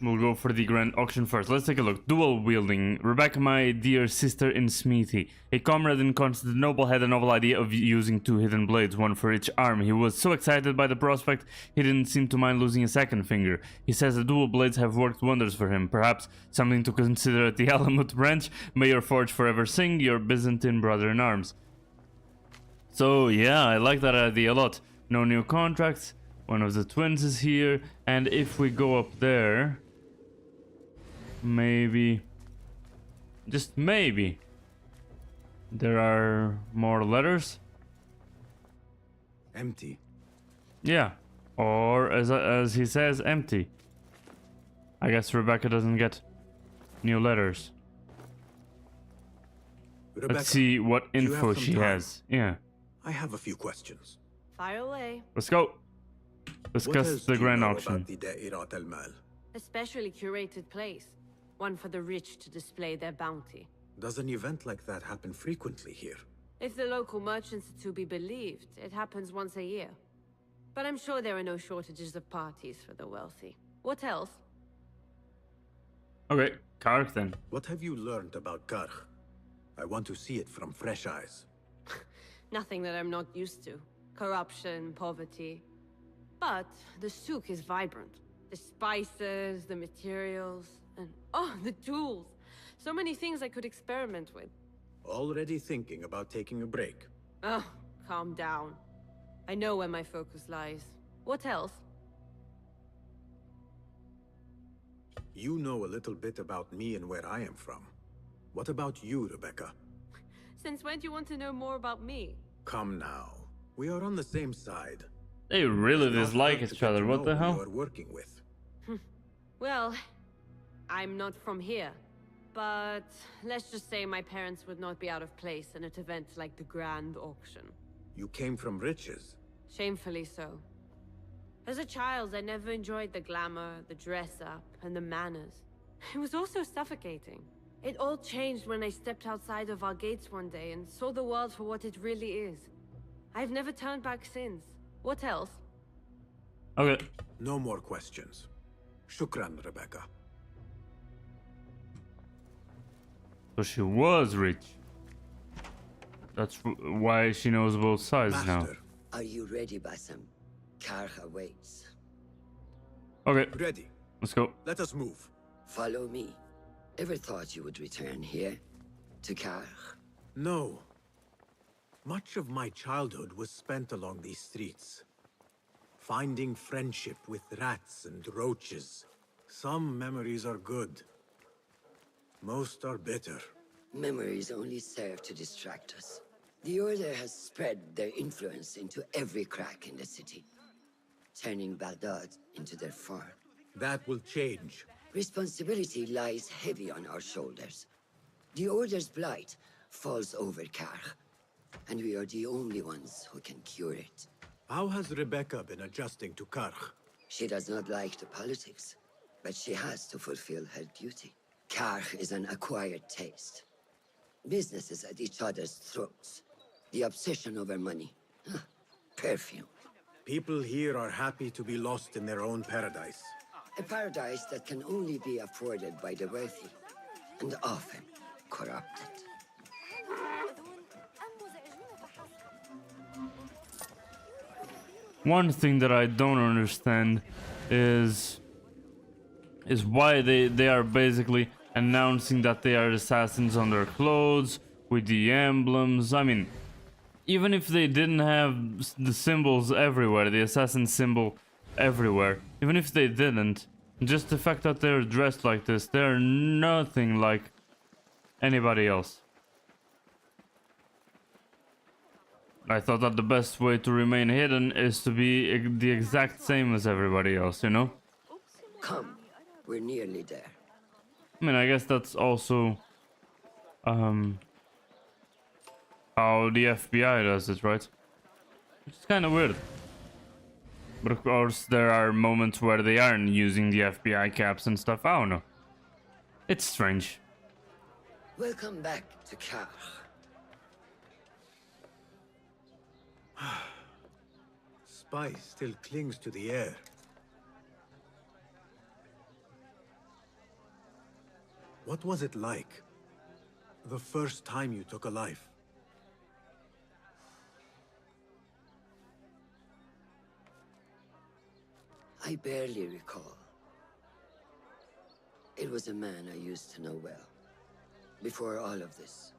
We'll go for the grand auction first. Let's take a look. Dual wielding. Rebecca, my dear sister in Smithy. A comrade in Constantinople had a novel idea of using 2 hidden blades, one for each arm. He was so excited by the prospect, he didn't seem to mind losing a second finger. He says the dual blades have worked wonders for him. Perhaps something to consider at the Alamut branch. May your forge forever sing, your Byzantine brother in arms. So yeah, I like that idea a lot. No new contracts. One of the twins is here. And if we go up there... maybe, just maybe, there are more letters. Empty. Yeah, or as he says, empty. I guess Rebecca doesn't get new letters. Rebecca, Let's see what do you info have some she time? has. Yeah. I have a few questions. Fire away. Let's go. What Discuss else the do you grand know auction. about the Da'irat al-Mal? A specially curated place. One for the rich to display their bounty. Does an event like that happen frequently here? If the local merchants are to be believed, it happens once a year. But I'm sure there are no shortages of parties for the wealthy. What else? Okay, Kark then. What have you learned about Karkh? I want to see it from fresh eyes. Nothing that I'm not used to. Corruption, poverty. But the souk is vibrant. The spices, the materials, and oh, the tools. So many things I could experiment with. Already thinking about taking a break. Oh, calm down. I know where my focus lies. What else? You know a little bit about me and where I am from. What about you, Rebecca? Since when do you want to know more about me? Come now. We are on the same side. They really It's not dislike hard to each get other. to What know the who hell? you are working with. Well, I'm not from here. But let's just say my parents would not be out of place in an event like the Grand Auction. You came from riches. Shamefully so. As a child, I never enjoyed the glamour, the dress-up, and the manners. It was also suffocating. It all changed when I stepped outside of our gates one day and saw the world for what it really is. I've never turned back since. What else? Okay. No more questions. Shukran, Rebecca. So she was rich. That's why she knows both sides now. Master, Are you ready, Basim? Karkh awaits. Okay, ready. let's go. Let us move. Follow me. Ever thought you would return here? To Karkh? No. Much of my childhood was spent along these streets. Finding friendship with rats and roaches. Some memories are good. Most are bitter. Memories only serve to distract us. The Order has spread their influence into every crack in the city, turning Baghdad into their farm. That will change. Responsibility lies heavy on our shoulders. The Order's blight falls over Karkh, and we are the only ones who can cure it. How has Rebecca been adjusting to Karkh? She does not like the politics, but she has to fulfill her duty. Karkh is an acquired taste. Businesses at each other's throats. The obsession over money. Perfume. People here are happy to be lost in their own paradise. A paradise that can only be afforded by the wealthy, and often corrupted. One thing that I don't understand is why they are basically announcing that they are assassins on their clothes with the emblems. I mean, even if they didn't have the symbols everywhere, the assassin symbol everywhere, even if they didn't, just the fact that they're dressed like this, they're nothing like anybody else. I thought that the best way to remain hidden is to be the exact same as everybody else, you know? Come, we're nearly there. I mean, I guess that's also how the FBI does it, right? It's kind of weird. But of course, there are moments where they aren't using the FBI caps and stuff. I don't know. It's strange. Welcome back to Karkh. Spice still clings to the air. What was it like? The first time you took a life? I barely recall. It was a man I used to know well. Before all of this.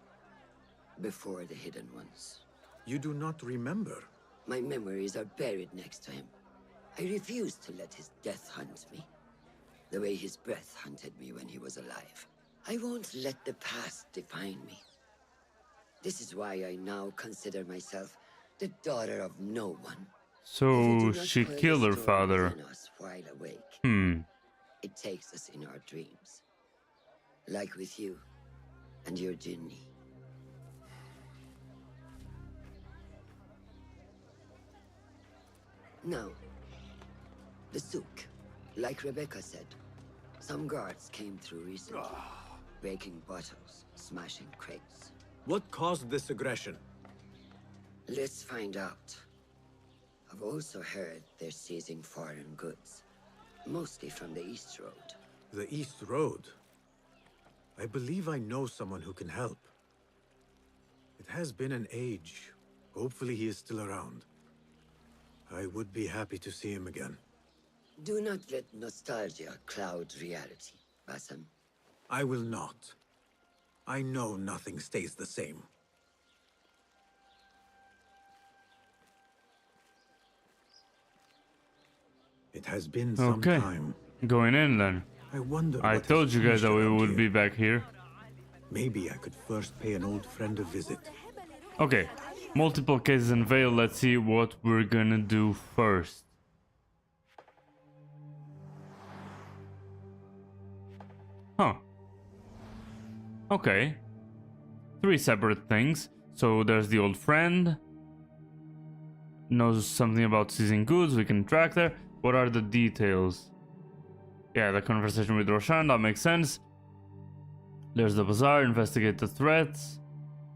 Before the Hidden Ones. You do not remember? My memories are buried next to him. I refuse to let his death hunt me. The way his breath hunted me when he was alive. I won't let the past define me. This is why I now consider myself the daughter of no one. So she killed her father. It takes us in our dreams. Like with you and your Jinni. Now, the souk. Like Rebecca said, some guards came through recently, breaking bottles, smashing crates. What caused this aggression? Let's find out. I've also heard they're seizing foreign goods, mostly from the East Road. The East Road? I believe I know someone who can help. It has been an age. Hopefully he is still around. I would be happy to see him again. Do not let nostalgia cloud reality, Bassam. I will not. I know nothing stays the same. It has been some Okay. time. Going in then. I wonder I what told has you guys changed that we around would here. be back here. Maybe I could first pay an old friend a visit. Okay. Multiple cases unveiled. Let's see what we're gonna do first. Huh. Okay. 3 separate things. So there's the old friend. Knows something about seizing goods. We can track there. What are the details? Yeah, the conversation with Roshan. That makes sense. There's the bazaar. Investigate the threats.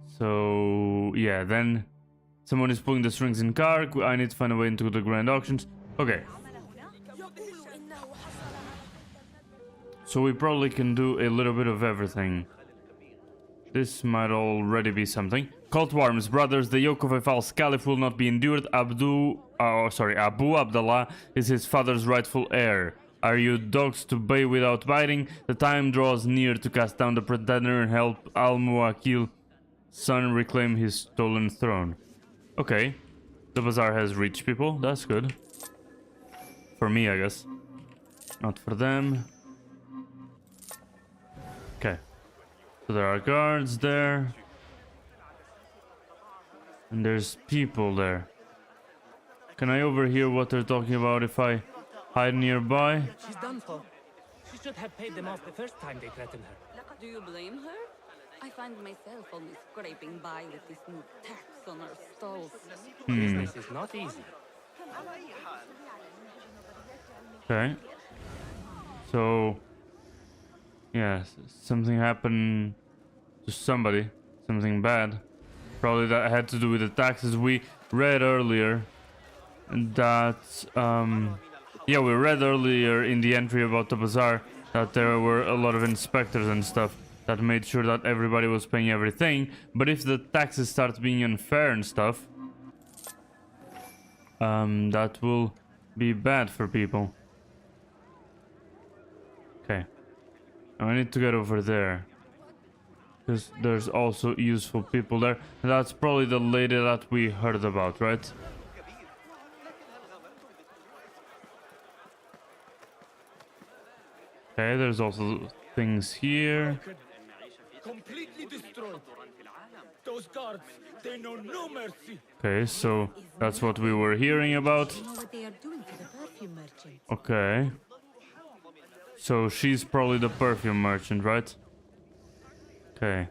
So yeah, then someone is pulling the strings in car. I need to find a way into the grand auctions. Okay. So we probably can do a little bit of everything. This might already be something. Cult Worms, brothers, the yoke of a false caliph will not be endured. Abu Abdallah is his father's rightful heir. Are you dogs to bay without biting? The time draws near to cast down the pretender and help Al-Muwakil's son reclaim his stolen throne. Okay. The bazaar has rich people. That's good. For me, I guess. Not for them. Okay. So there are guards there. And there's people there. Can I overhear what they're talking about if I hide nearby? She's done for. She should have paid them off the first time they threatened her. Do you blame her? I find myself only scraping by with this new tax on our stalls. Business is not easy. Okay. So, yeah, something happened to somebody. Something bad. Probably that had to do with the taxes. We read earlier that, yeah, we read earlier in the entry about the bazaar that there were a lot of inspectors and stuff that made sure that everybody was paying everything. But if the taxes start being unfair and stuff, that will be bad for people. Okay. Now I need to get over there. Because there's also useful people there. That's probably the lady that we heard about, right? Okay, there's also things here. Completely destroyed. Those guards, they know no mercy. Okay, so that's what we were hearing about. You know what they are doing to the perfume merchant? Okay. So she's probably the perfume merchant, right? Okay.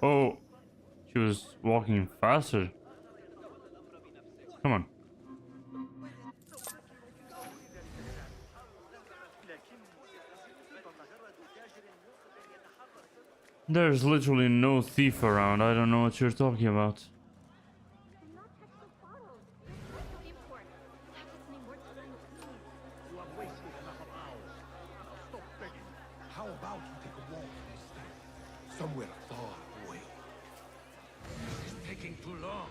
Oh, she was walking faster. Come on. There's literally no thief around. I don't know what you're talking about. How about you take a walk instead? Somewhere far away. It's taking too long.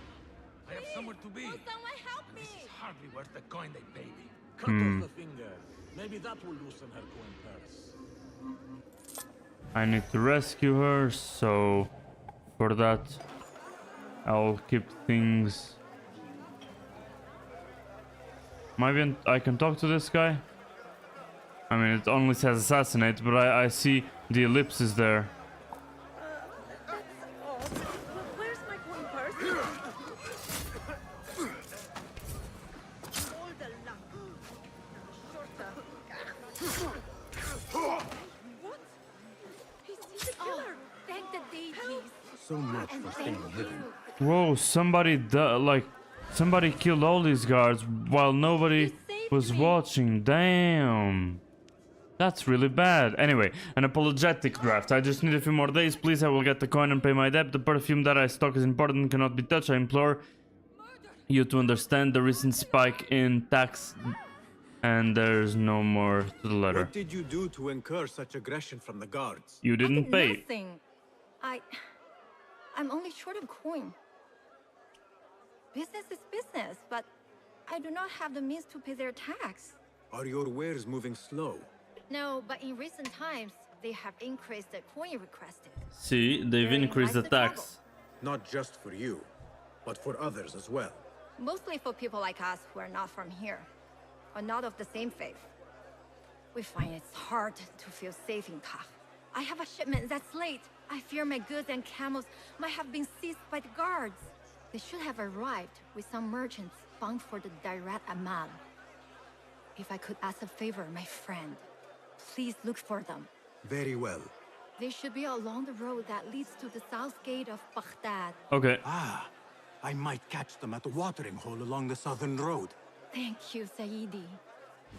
I have somewhere to be. Someone help me! This is hardly worth the coin they pay me. Cut off the finger. Maybe that will loosen her coin purse. I need to rescue her, so for that I'll keep things. Maybe I can talk to this guy. I mean, it only says assassinate, but I see the ellipsis there. Where's my coin purse? All the luck. So much for staying hidden. Whoa, somebody killed all these guards while nobody was watching. Damn. That's really bad. Anyway, an apologetic draft. I just need a few more days, please. I will get the coin and pay my debt. The perfume that I stock is important, cannot be touched. I implore you to understand the recent spike in tax, and there's no more to the letter. What did you do to incur such aggression from the guards? You didn't pay. Nothing. I'm only short of coin. Business is business, but I do not have the means to pay their tax. Are your wares moving slow? No, but in recent times, they have increased the coin requested. See, they've increased the tax. Not just for you, but for others as well. Mostly for people like us who are not from here, or not of the same faith. We find it's hard to feel safe in Kah. I have a shipment that's late. I fear my goods and camels might have been seized by the guards. They should have arrived with some merchants bound for the Dairat Amal. If I could ask a favor, my friend, please look for them. Very well. They should be along the road that leads to the south gate of Baghdad. Okay. Ah, I might catch them at the watering hole along the southern road. Thank you, Saidi.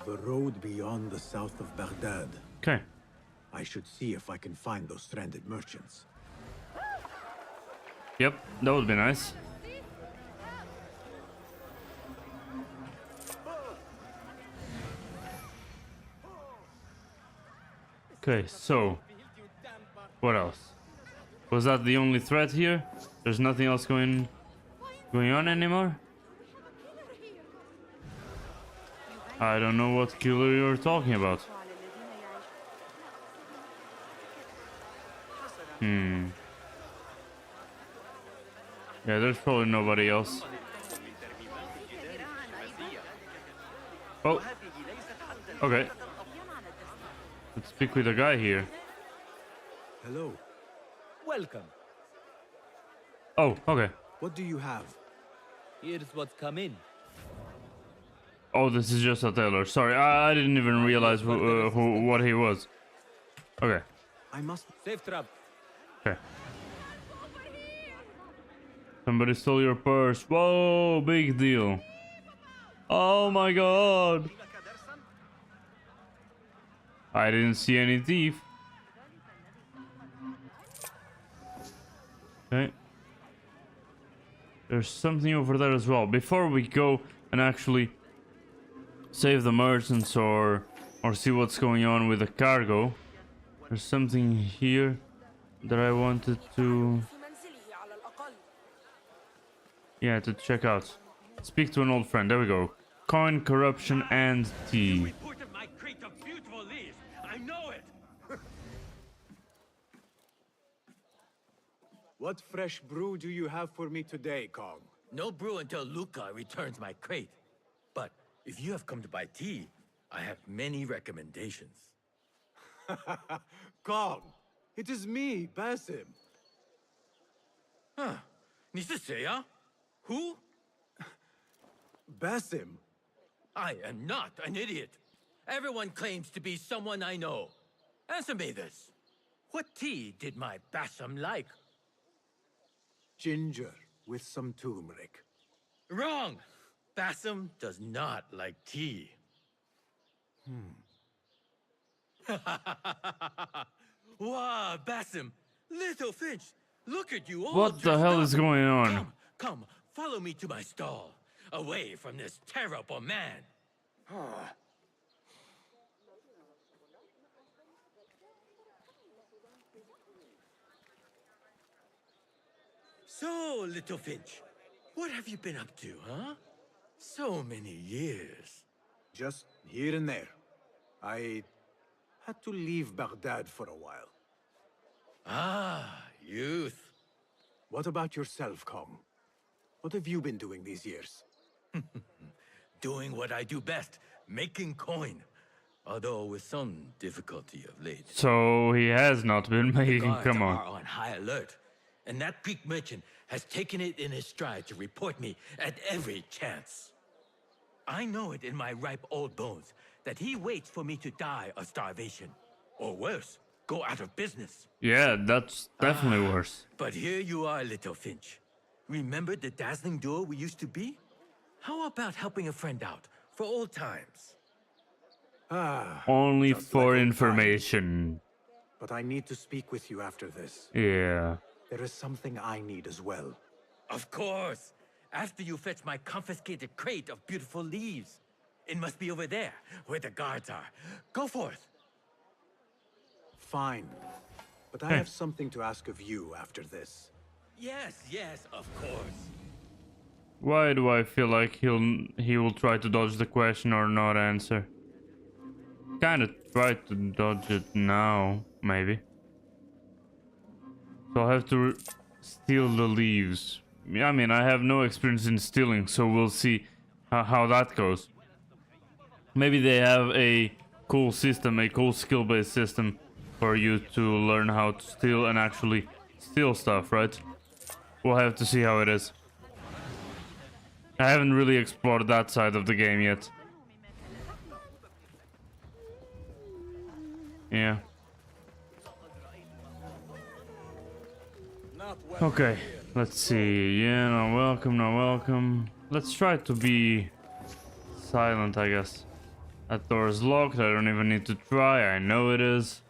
The road beyond the south of Baghdad. Okay. I should see if I can find those stranded merchants. Yep, that would be nice. Okay, so what else? Was that the only threat here? There's nothing else going on anymore? I don't know what killer you're talking about. Yeah, there's probably nobody else. Oh. Okay. Let's speak with the guy here. Hello. Welcome. Oh, okay. What do you have? Here's what's come in. Oh, this is just a tailor. Sorry, I didn't even realize what he was. Okay. I must... Safe trap. Okay. Somebody stole your purse. Whoa, big deal. Oh my god. I didn't see any thief. Okay. There's something over there as well. Before we go and actually save the merchants or see what's going on with the cargo, there's something here that I wanted to to check out. Speak to an old friend. There we go. Coin, corruption, and tea. I know it. What fresh brew do you have for me today, Kong? No brew until Luca returns my crate. But if you have come to buy tea, I have many recommendations. Kong, it is me, Basim. Huh? 你是谁啊? Who? Basim. I am not an idiot. Everyone claims to be someone I know. Answer me this. What tea did my Basim like? Ginger with some turmeric. Wrong! Basim does not like tea. Wow, Basim! Little Finch! Look at you all What the hell is going on? Come, follow me to my stall. Away from this terrible man. So, Little Finch, what have you been up to, huh? So many years. Just here and there. I had to leave Baghdad for a while. Ah, youth. What about yourself, Kong? What have you been doing these years? Doing what I do best, making coin. Although with some difficulty of late. So he has not been making, Guards come are on. on high alert. And that Greek merchant has taken it in his stride to report me at every chance. I know it in my ripe old bones that he waits for me to die of starvation. Or worse, go out of business. Yeah, that's definitely worse. But here you are, little Finch. Remember the dazzling duo we used to be? How about helping a friend out for old times? Only just for like old information. But I need to speak with you after this. Yeah. There is something I need as well. Of course. After you fetch my confiscated crate of beautiful leaves. It must be over there, where the guards are. Go forth. Fine. But I have something to ask of you after this. Yes, yes, of course. Why do I feel like he will try to dodge the question or not answer? Kinda try to dodge it now, maybe. So I'll have to steal the leaves. I mean, I have no experience in stealing, so we'll see how that goes. Maybe they have a cool system, a cool skill-based system for you to learn how to steal and actually steal stuff, right? We'll have to see how it is. I haven't really explored that side of the game yet. Yeah. Okay, let's see. Yeah, no welcome, no welcome. Let's try to be silent, I guess. That door is locked. I don't even need to try. I know it is.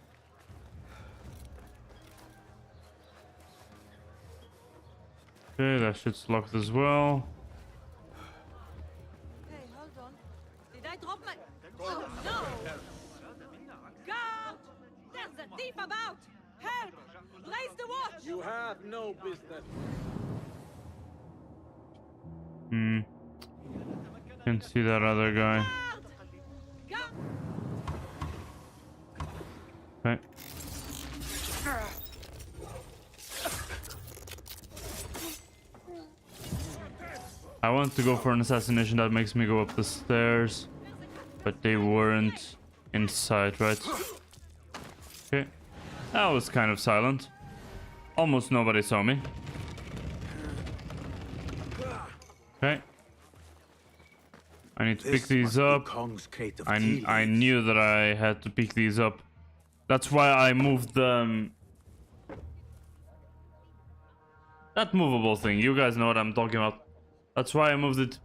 Okay, that shit's locked as well. Hey, hold on. Did I drop my... Oh, no! Guard! There's a thief about! Help! Raise the watch! You have no business. Can't see that other guy. Okay. I want to go for an assassination that makes me go up the stairs, but they weren't in sight, right? Okay. That was kind of silent. Almost nobody saw me. Okay. I need to pick these up. I knew that I had to pick these up. That's why I moved the... that movable thing. You guys know what I'm talking about. That's why I moved it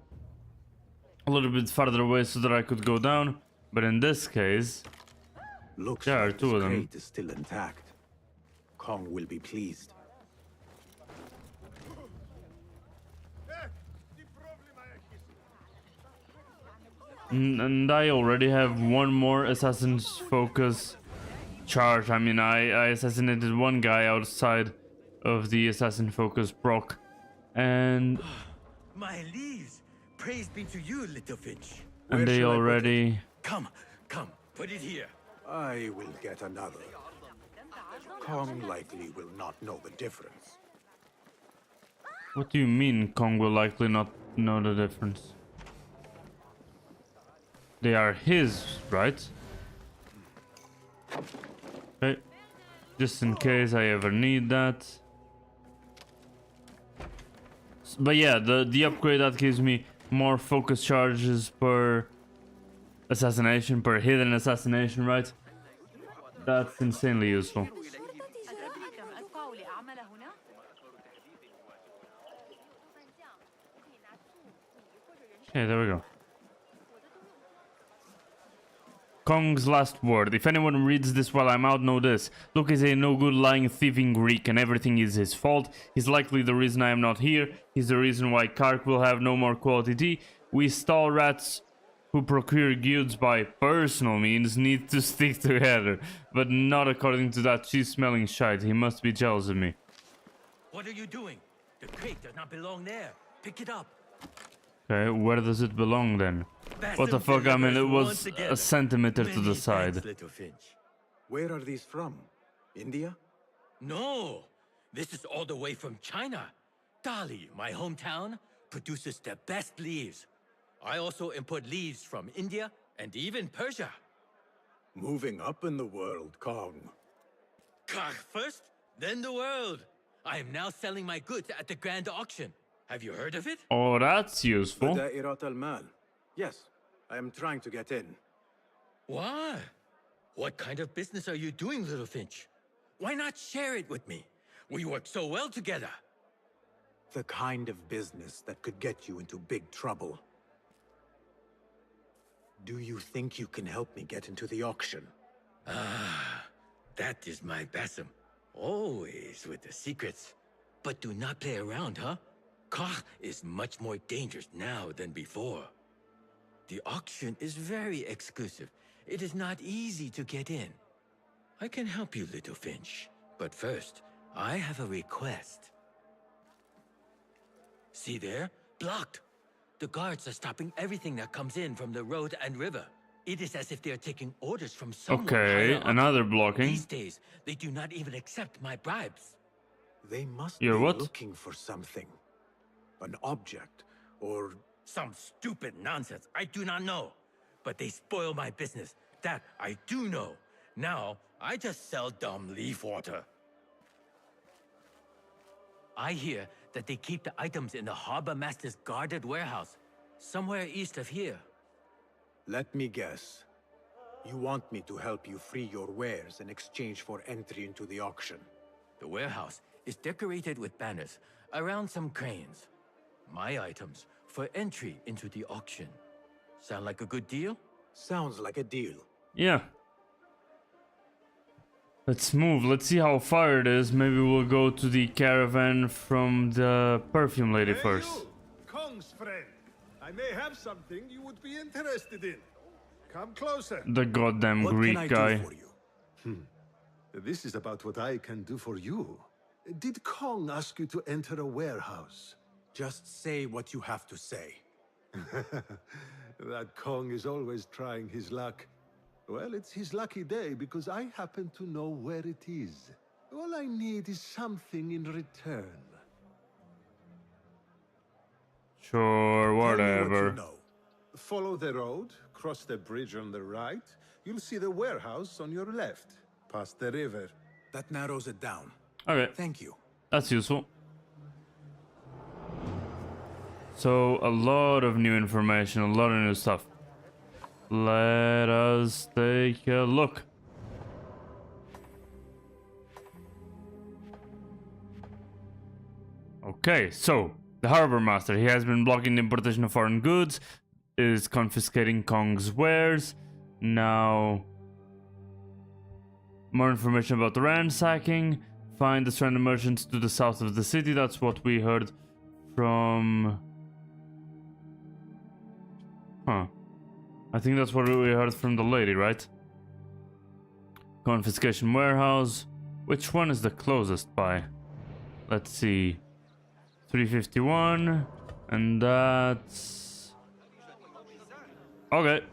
a little bit farther away so that I could go down. But in this case, there are two of them. Crate is still intact. Kong will be pleased. And I already have one more assassin's focus charge. I mean, I assassinated one guy outside of the assassin focus proc, and My leaves! Praise be to you, little Finch. and they already... Come, put it here. I will get another. Kong likely will not know the difference. What do you mean Kong will likely not know the difference? They are his, right? Okay. Just in case I ever need that. But yeah, the upgrade that gives me more focus charges per assassination, per hidden assassination, right? That's insanely useful. Okay, there we go. Kong's last word. If anyone reads this while I'm out, know this. Luke is a no-good, lying, thieving Greek, and everything is his fault. He's likely the reason I am not here. He's the reason why Kark will have no more quality tea. We stall rats who procure goods by personal means need to stick together. But not according to that cheese-smelling shite. He must be jealous of me. What are you doing? The crate does not belong there. Pick it up. Okay, where does it belong then? What the fuck? I mean, it was a centimeter to the side. Where are these from? India? No, this is all the way from China. Dali, my hometown, produces the best leaves. I also import leaves from India and even Persia. Moving up in the world, Kong. First, then the world. I am now selling my goods at the grand auction. Have you heard of it? Oh, that's useful. Da'irat al-Mal. Yes, I am trying to get in. Why? What kind of business are you doing, little Finch? Why not share it with me? We work so well together. The kind of business that could get you into big trouble. Do you think you can help me get into the auction? Ah, that is my Basim. Always with the secrets. But do not play around, huh? Koch is much more dangerous now than before. The auction is very exclusive. It is not easy to get in. I can help you, little Finch. But first, I have a request. See there? Blocked. The guards are stopping everything that comes in from the road and river. It is as if they are taking orders from someone Okay, higher up. another blocking. These days, they do not even accept my bribes. They must You're be what? looking for something. An object, or... Some stupid nonsense. I do not know. But they spoil my business. That I do know. Now, I just sell dumb leaf water. I hear that they keep the items in the harbor master's guarded warehouse, somewhere east of here. Let me guess. You want me to help you free your wares in exchange for entry into the auction. The warehouse is decorated with banners around some cranes. My items for entry into the auction. Sound like a good deal? Sounds like a deal. Yeah. Let's move. Let's see how far it is. Maybe we'll go to the caravan from the perfume lady first. You, Kong's friend. I may have something you would be interested in. Come closer. The goddamn Greek guy. This is about what I can do for you. Did Kong ask you to enter a warehouse? Just say what you have to say. That Kong is always trying his luck. Well, it's his lucky day because I happen to know where it is. All I need is something in return. Sure, whatever. You know. Follow the road, cross the bridge on the right. You'll see the warehouse on your left, past the river. That narrows it down. Okay. Thank you. That's useful. So, a lot of new information, a lot of new stuff. Let us take a look. Okay, so the harbor master, he has been blocking the importation of foreign goods, is confiscating Kong's wares. Now, more information about the ransacking. Find the stranded merchants to the south of the city. That's what we heard from... Huh. I think that's what we heard from the lady, right? Confiscation warehouse. Which one is the closest by? Let's see. 351. And that's... Okay.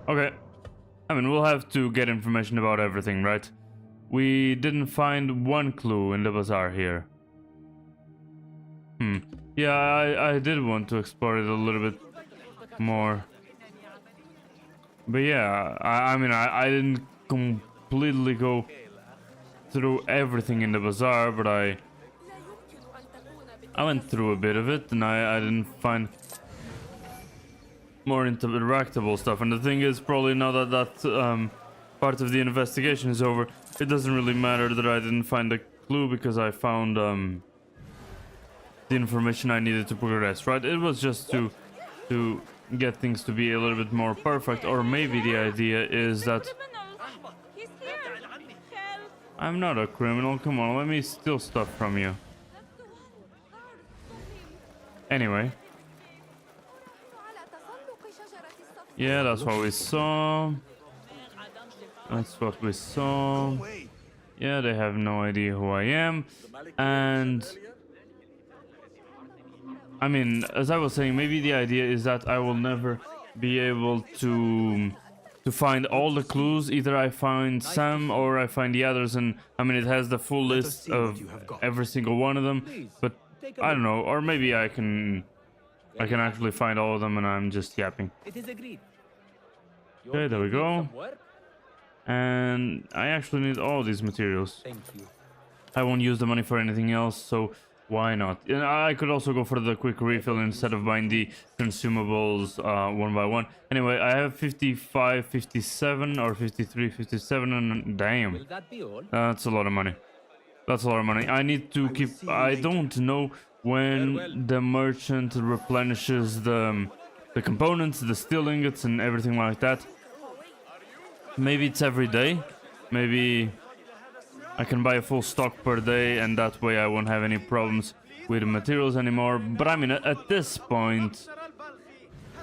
Okay. I mean, we'll have to get information about everything, right? We didn't find one clue in the bazaar here. Yeah, I did want to explore it a little bit more. But yeah, I mean, I didn't completely go through everything in the bazaar, but I went through a bit of it, and I didn't find more interactable stuff. And the thing is, probably now that that part of the investigation is over, it doesn't really matter that I didn't find a clue, because I found the information I needed to progress, right? It was just to get things to be a little bit more perfect, or maybe the idea is that I'm not a criminal. Come on, let me steal stuff from you. Anyway. Yeah, that's what we saw. That's what we saw. Yeah, they have no idea who I am. And I mean, as I was saying, maybe the idea is that I will never be able to find all the clues. Either I find some or I find the others, and I mean, it has the full list of every single one of them, but I don't know, or maybe I can actually find all of them and I'm just yapping. It is agreed. Okay, there we go. And I actually need all these materials. Thank you. I won't use the money for anything else, so Why not? And I could also go for the quick refill instead of buying the consumables one by one. Anyway, I have 55, 57, or 53, 57, and damn. Will that be all? That's a lot of money. That's a lot of money. I need to keep... I don't know when the merchant replenishes the components, the steel ingots, and everything like that. Maybe it's every day. Maybe I can buy a full stock per day, and that way I won't have any problems with the materials anymore. But I mean, at this point,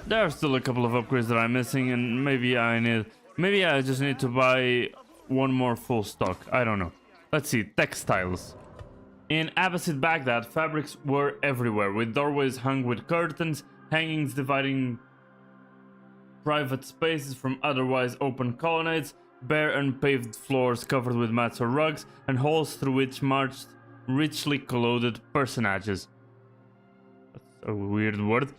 there are still a couple of upgrades that I'm missing, and maybe I just need to buy one more full stock. I don't know. Let's see, textiles. In Abbasid Baghdad, fabrics were everywhere, with doorways hung with curtains, hangings dividing private spaces from otherwise open colonnades, bare unpaved floors covered with mats or rugs, and halls through which marched richly clothed personages. That's a weird word.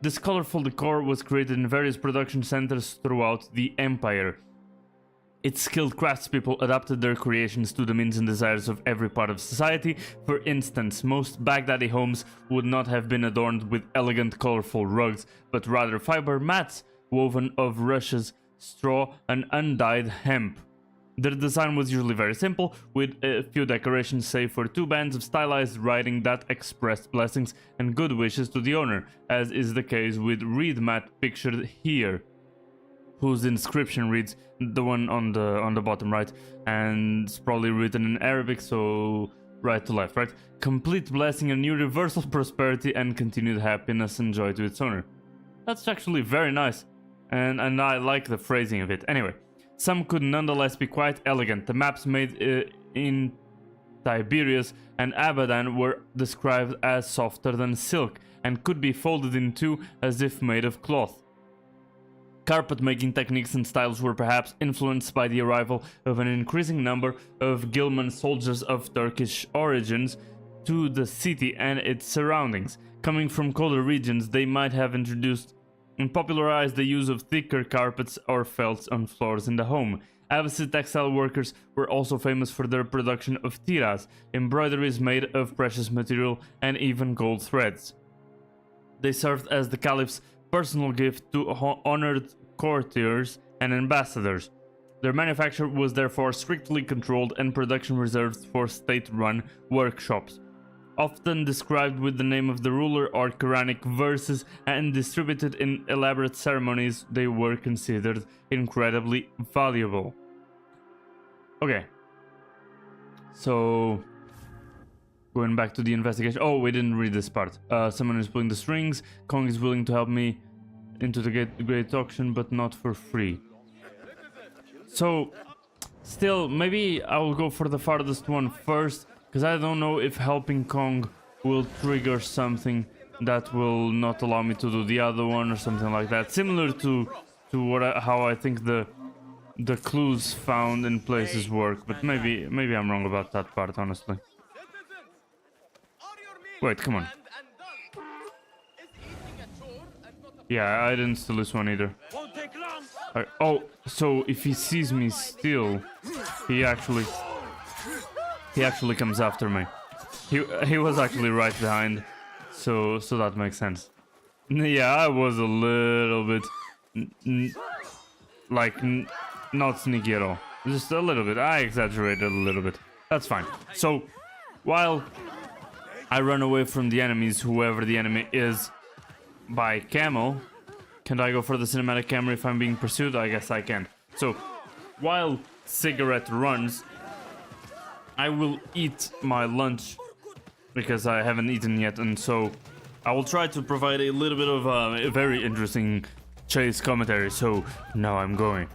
This colorful decor was created in various production centers throughout the empire. Its skilled craftspeople adapted their creations to the means and desires of every part of society. For instance, most Baghdadi homes would not have been adorned with elegant, colorful rugs, but rather fiber mats woven of rushes, straw, and undyed hemp. Their design was usually very simple, with a few decorations save for two bands of stylized writing that expressed blessings and good wishes to the owner, as is the case with reed mat pictured here, whose inscription reads, the one on the bottom right, and it's probably written in Arabic, so right to left, right? Complete blessing and universal prosperity and continued happiness and joy to its owner. That's actually very nice, and I like the phrasing of it. Anyway, some could nonetheless be quite elegant. The maps made in Tiberias and Abadan were described as softer than silk and could be folded in two as if made of cloth. Carpet making techniques and styles were perhaps influenced by the arrival of an increasing number of Gilman soldiers of Turkish origins to the city and its surroundings. Coming from colder regions, they might have introduced and popularized the use of thicker carpets or felts on floors in the home. Abbasid textile workers were also famous for their production of tiras, embroideries made of precious material, and even gold threads. They served as the caliph's personal gift to honored courtiers and ambassadors. Their manufacture was therefore strictly controlled and production reserved for state-run workshops. Often described with the name of the ruler or Quranic verses and distributed in elaborate ceremonies, they were considered incredibly valuable. Okay. So, going back to the investigation. Oh, we didn't read this part. Someone is pulling the strings. Kong is willing to help me into the great auction, but not for free. So, still, maybe I will go for the farthest one first, because I don't know if helping Kong will trigger something that will not allow me to do the other one or something like that. Similar to how I think the clues found in places work, but maybe I'm wrong about that part, honestly. Wait, come on. Yeah, I didn't steal this one either. Oh, so if he sees me steal, he actually comes after me. He was actually right behind, so that makes sense. Yeah, I was a little bit not sneaky at all. Just a little bit. I exaggerated a little bit. That's fine. So while I run away from the enemies, whoever the enemy is, by camel, can I go for the cinematic camera if I'm being pursued? I guess I can. So while Cigarette runs, I will eat my lunch because I haven't eaten yet, and so I will try to provide a little bit of a very interesting chase commentary. So now I'm going,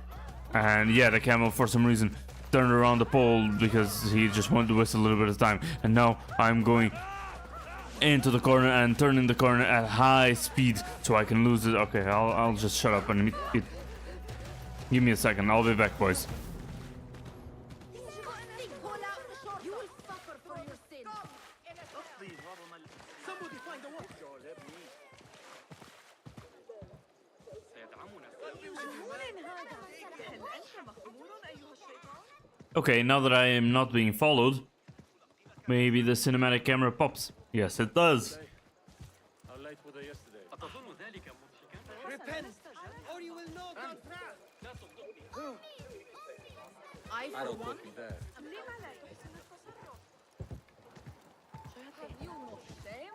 and yeah, the camel for some reason turned around the pole because he just wanted to waste a little bit of time, and now I'm going into the corner and turning the corner at high speed so I can lose it. Okay, I'll just shut up and eat. Give me a second, I'll be back, boys. Okay, now that I am not being followed, maybe the cinematic camera pops. Yes, it does. How late were they yesterday? Repent, or you will know God's wrath. I don't put me there. Have you no shame?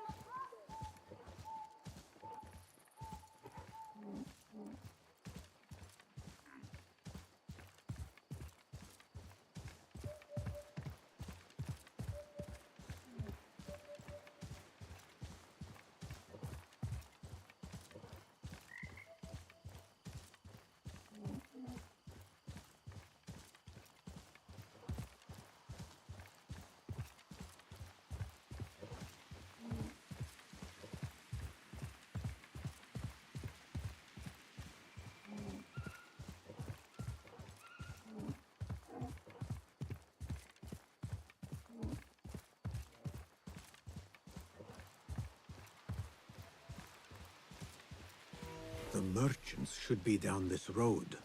The merchants should be down this road.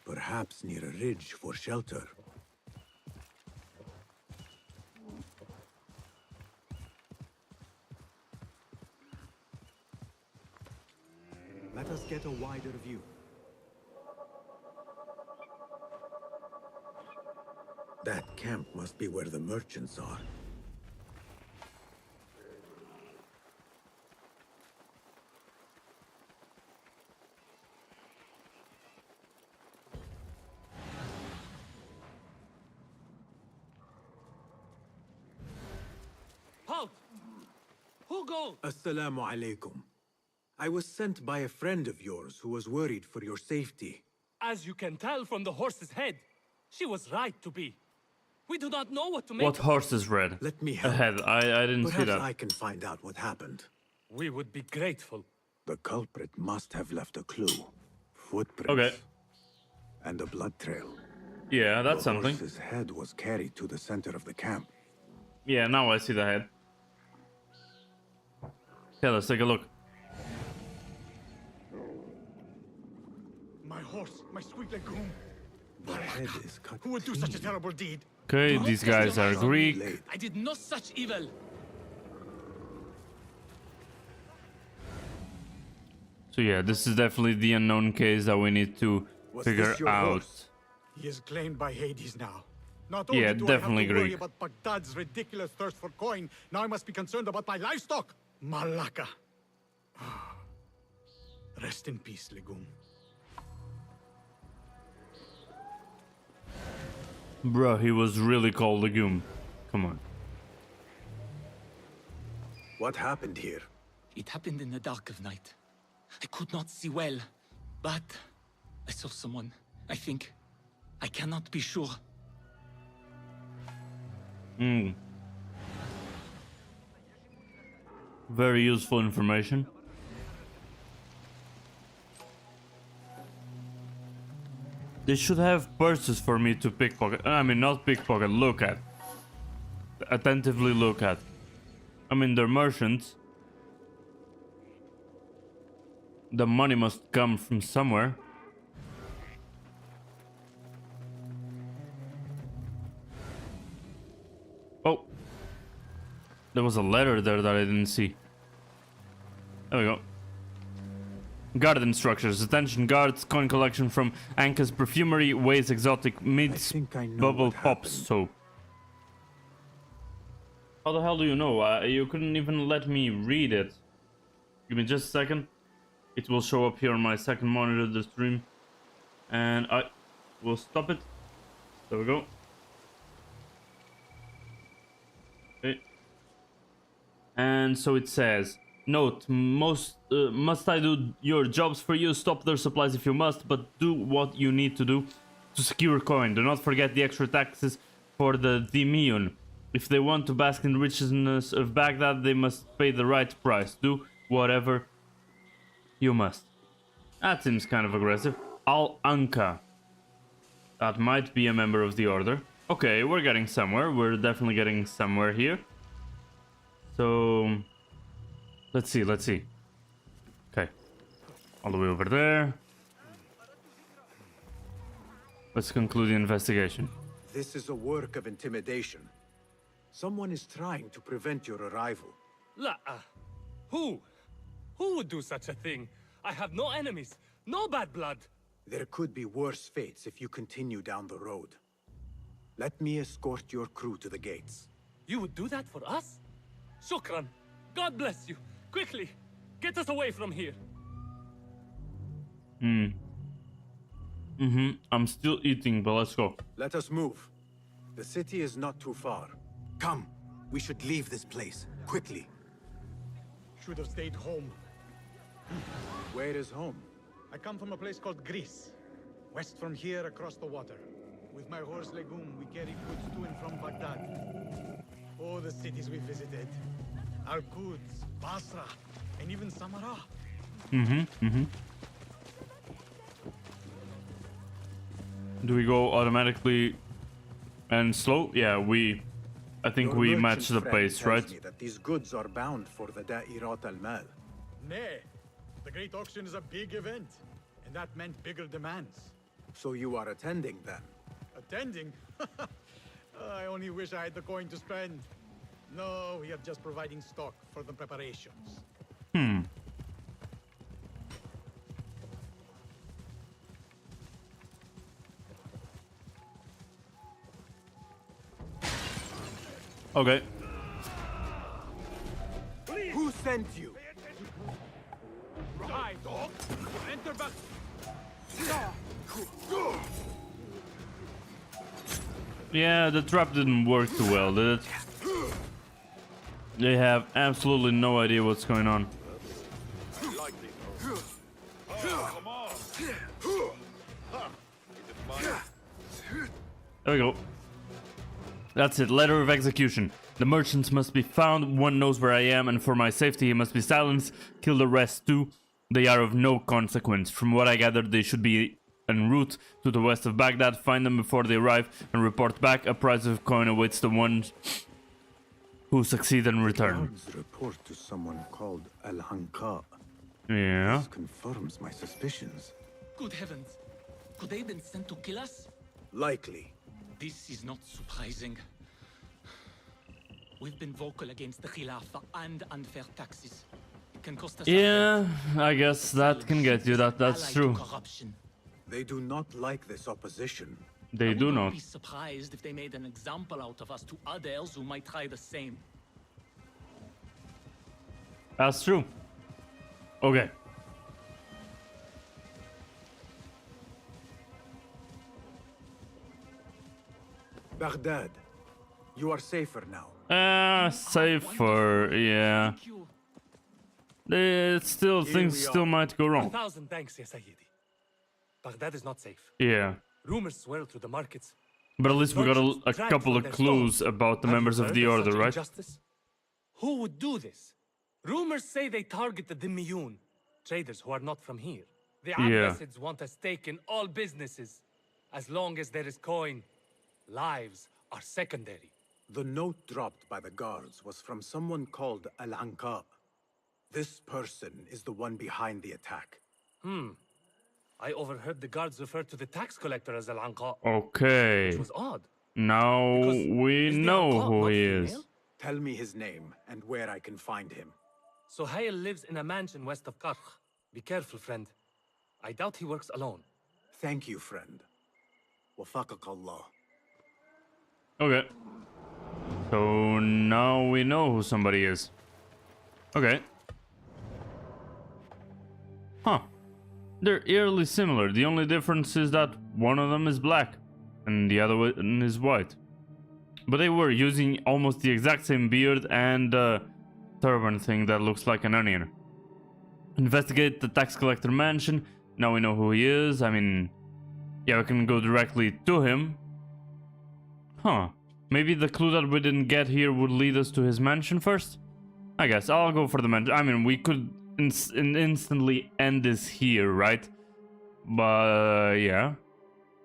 Perhaps near a ridge for shelter. Let us get a wider view. That camp must be where the merchants are. Halt! Who goes? Assalamu alaikum. I was sent by a friend of yours who was worried for your safety. As you can tell from the horse's head, she was right to be. We do not know what to make What of horse is red? Let me help. Ahead. I didn't see Perhaps that. I can find out what happened. We would be grateful. The culprit must have left a clue. Footprints. Okay. And a blood trail. Yeah, that's The something. horse's head was carried to the center of the camp. Yeah, now I see the head. Okay, let's take a look. My horse, my sweet legume. The head is cut. Who would do such a terrible deed? Okay, these guys are Greek. I did no such evil. So yeah, this is definitely the unknown case that we need to Was figure this your out. horse? He is claimed by Hades now. Not only Yeah, do definitely I have to worry Greek. about Baghdad's ridiculous thirst for coin, now I must be concerned about my livestock. Malaka. Rest in peace, legume. Bro, he was really called Legume. Come on. What happened here? It happened in the dark of night. I could not see well, but I saw someone. I think. I cannot be sure. Very useful information. They should have purses for me to pickpocket. I mean, not pickpocket, look at. Attentively look at. I mean, they're merchants. The money must come from somewhere. Oh. There was a letter there that I didn't see. There we go. Garden structures. Attention guards. Coin collection from Anka's Perfumery. Weighs exotic meats. Bubble pops soap. How the hell do you know? You couldn't even let me read it. Give me just a second. It will show up here on my second monitor, the stream. And I will stop it. There we go. Okay. And so it says, note, must I do your jobs for you? Stop their supplies if you must, but do what you need to do to secure coin. Do not forget the extra taxes for the Dimion. If they want to bask in richness of Baghdad, they must pay the right price. Do whatever you must. That seems kind of aggressive. Al-Anka. That might be a member of the order. Okay, we're getting somewhere. We're definitely getting somewhere here. So, let's see, let's see. Okay. All the way over there. Let's conclude the investigation. This is a work of intimidation. Someone is trying to prevent your arrival. Who? Who would do such a thing? I have no enemies, no bad blood. There could be worse fates if you continue down the road. Let me escort your crew to the gates. You would do that for us? Shukran. God bless you. Quickly, get us away from here. I'm still eating, but let's go. Let us move. The city is not too far. Come, we should leave this place, quickly. Should have stayed home. Where is home? I come from a place called Greece. West from here, across the water. With my horse Legume, we carry goods to and from Baghdad. Oh, the cities we visited. Al-Quds, Basra, and even Samarra. Do we go automatically and slow? Yeah, I think Your we merchant match the friend pace, tells right? me that these goods are bound for the Da'irat al-Mal. Nay, the Great Auction is a big event, and that meant bigger demands. So you are attending then? Attending? I only wish I had the coin to spend. No, we are just providing stock for the preparations. Okay. Who sent you? Right, dog. Enter back. Yeah, the trap didn't work too well, did it? They have absolutely no idea what's going on. There we go. That's it, letter of execution. The merchants must be found, one knows where I am, and for my safety he must be silenced. Kill the rest too. They are of no consequence. From what I gathered, they should be en route to the west of Baghdad. Find them before they arrive and report back. A prize of coin awaits the ones who succeed and return. Guards report to someone called Al-Hanqa. Yeah. This confirms my suspicions. Good heavens. Could they have been sent to kill us? Likely. This is not surprising. We've been vocal against the Khilafah and unfair taxes. It can cost us. Yeah, I guess that can get you. That's true. They do not like this opposition. They do I would not. be surprised if they made an example out of us to others who might try the same. That's true. Okay. Baghdad. You are safer now. Safer, yeah. Things still might go wrong. 1,000 thanks, Ya Sayyidi. Baghdad is not safe. Yeah. Rumors swirl through the markets. But at least we got a couple of clues about the members of the Order, right? Who would do this? Rumors say they target the Dhimmiyun, traders who are not from here. The Abbasids want a stake in all businesses. As long as there is coin, lives are secondary. The note dropped by the guards was from someone called Al-Hanqa. This person is the one behind the attack. I overheard the guards refer to the tax collector as Al-Anqa. Okay. Which was odd. Now we know who he is. Tell me his name and where I can find him. Suhail lives in a mansion west of Karkh. Be careful, friend. I doubt he works alone. Thank you, friend. Wafaqak Allah. Okay. So now we know who somebody is. Okay. Huh. They're eerily similar. The only difference is that one of them is black and the other one is white. But they were using almost the exact same beard and turban thing that looks like an onion. Investigate the tax collector mansion. Now we know who he is. I mean, yeah, we can go directly to him. Huh. Maybe the clue that we didn't get here would lead us to his mansion first? I guess I'll go for the mansion. I mean, we could instantly end this here, right? But yeah.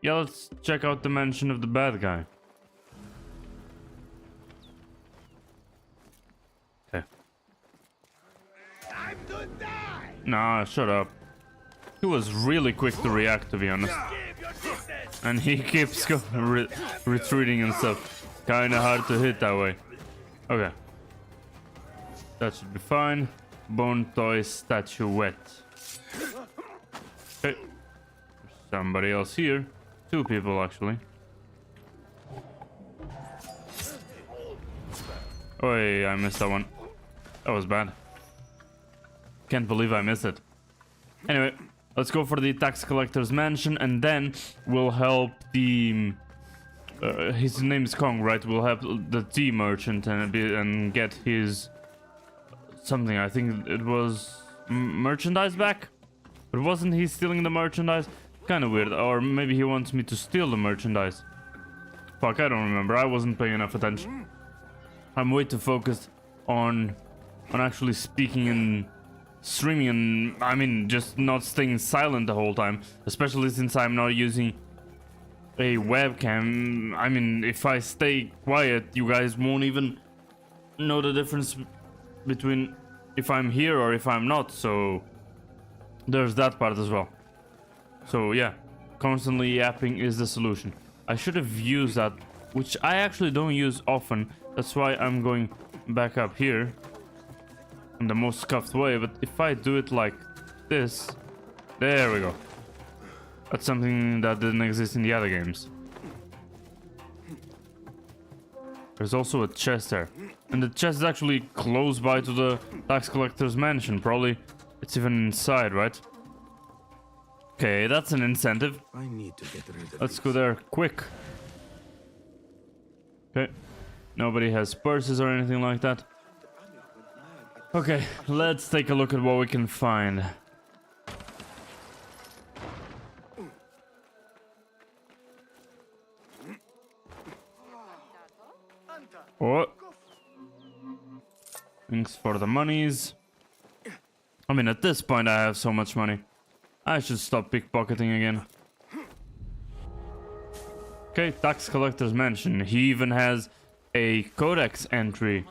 Yeah, let's check out the mansion of the bad guy. Okay. Time to die! Nah, shut up. He was really quick to react, to be honest. And he keeps retreating and stuff. Kinda hard to hit that way. Okay. That should be fine. Bone toy statuette. Okay. Somebody else here. Two people, actually. Oh, I missed that one. That was bad. Can't believe I missed it. Anyway, let's go for the tax collector's mansion, and then we'll help the... his name's Kong, right? We'll help the tea merchant and get his... something. I think it was merchandise back? But wasn't he stealing the merchandise? Kind of weird. Or maybe he wants me to steal the merchandise. Fuck, I don't remember. I wasn't paying enough attention. I'm way too focused on actually speaking and streaming, and I mean just not staying silent the whole time, especially since I'm not using a webcam. I mean, if I stay quiet, you guys won't even know the difference between if I'm here or if I'm not, so there's that part as well. So yeah, constantly yapping is the solution. I should have used that, which I actually don't use often. That's why I'm going back up here in the most scuffed way. But if I do it like this, there we go. That's something that didn't exist in the other games. There's also a chest there, and the chest is actually close by to the tax collector's mansion. Probably it's even inside, right? Okay, that's an incentive. I need to get rid of Let's go there quick. Okay, nobody has purses or anything like that. Okay, let's take a look at what we can find. Oh, thanks for the monies. I mean, at this point I have so much money. I should stop pickpocketing again. Okay, tax collector's mansion. He even has a codex entry,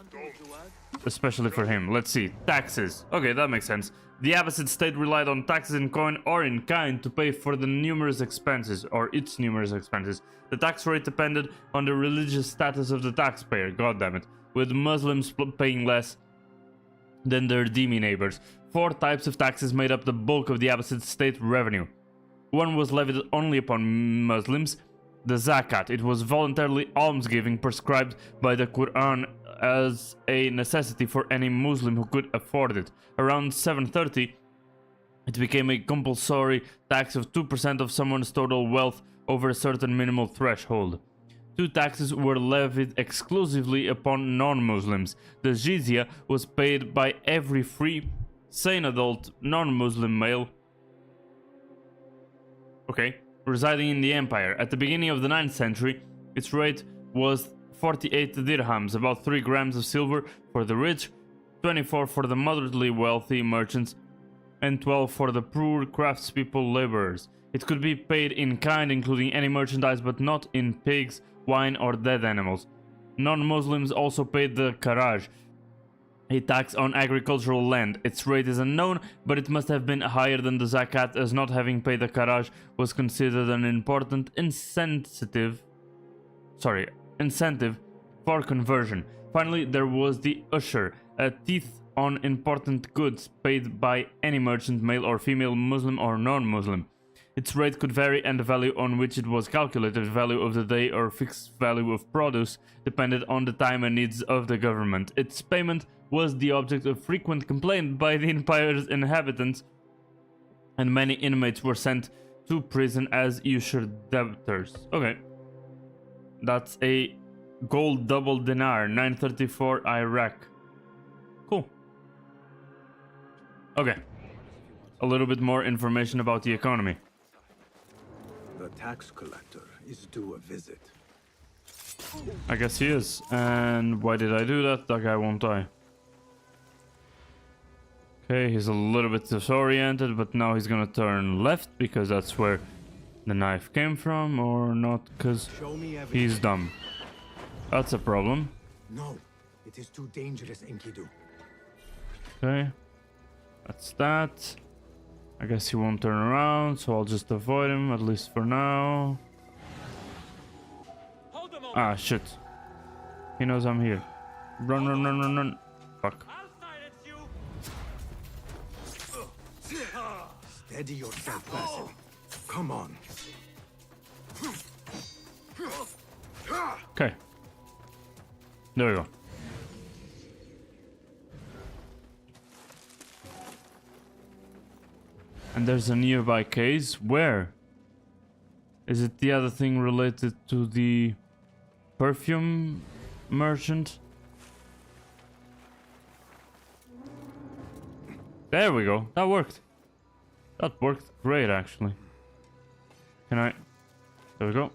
especially for him. Let's see. Taxes. Okay, that makes sense. The Abbasid state relied on taxes in coin or in kind to pay for the numerous expenses, or its numerous expenses. The tax rate depended on the religious status of the taxpayer, goddammit, with Muslims paying less than their dhimmi neighbors. 4 types of taxes made up the bulk of the Abbasid state revenue. One was levied only upon Muslims, the zakat. It was voluntarily almsgiving prescribed by the Quran as a necessity for any Muslim who could afford it. Around 730, it became a compulsory tax of 2% of someone's total wealth over a certain minimal threshold. 2 taxes were levied exclusively upon non-Muslims. The jizya was paid by every free, sane adult, non-Muslim male residing in the empire. At the beginning of the 9th century, its rate was 48 dirhams, about 3 grams of silver for the rich, 24 for the moderately wealthy merchants, and 12 for the poor craftspeople laborers. It could be paid in kind, including any merchandise, but not in pigs, wine, or dead animals. Non-Muslims also paid the kharaj, a tax on agricultural land. Its rate is unknown, but it must have been higher than the zakat, as not having paid the kharaj was considered an important incentive for conversion. Finally, there was the usher, a tithe on important goods paid by any merchant, male or female, Muslim or non-Muslim. Its rate could vary, and the value on which it was calculated, value of the day or fixed value of produce, depended on the time and needs of the government. Its payment was the object of frequent complaint by the empire's inhabitants, and many inmates were sent to prison as usured debtors. Okay. That's a gold double dinar, 934 Iraq. Cool. Okay. A little bit more information about the economy. The tax collector is due a visit. I guess he is. And why did I do that? That guy won't die. Okay, he's a little bit disoriented, but now he's gonna turn left because that's where the knife came from, or not because he's dumb. That's a problem. No, it is too dangerous, Enkidu. Okay, that's that. I guess he won't turn around, so I'll just avoid him, at least for now. Ah, shit. He knows I'm here. Run, run, run, run, run. Fuck. Steady yourself, Basim. Come on. Okay. There we go. And there's a nearby case. Where? Is it the other thing related to the perfume merchant? There we go. That worked. That worked great, actually. Can I? There we go.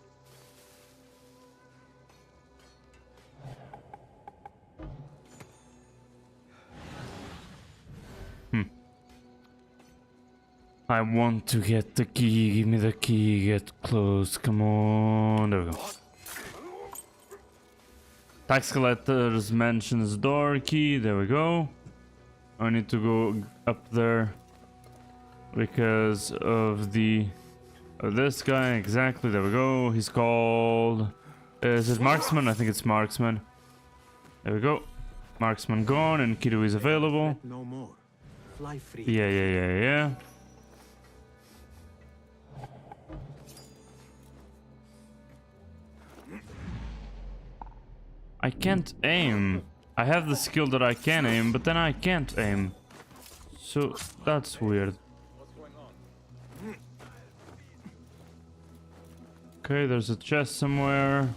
I want to get the key. Give me the key. Get close. Come on. There we go. Tax collector's mansion's door key. There we go. I need to go up there because of this guy. Exactly. There we go. He's called. Is it Marksman? I think it's Marksman. There we go. Marksman gone and Kiru is available. No more. Fly free. Yeah. I can't aim. I have the skill that I can aim, but then I can't aim. So that's weird. Okay, there's a chest somewhere.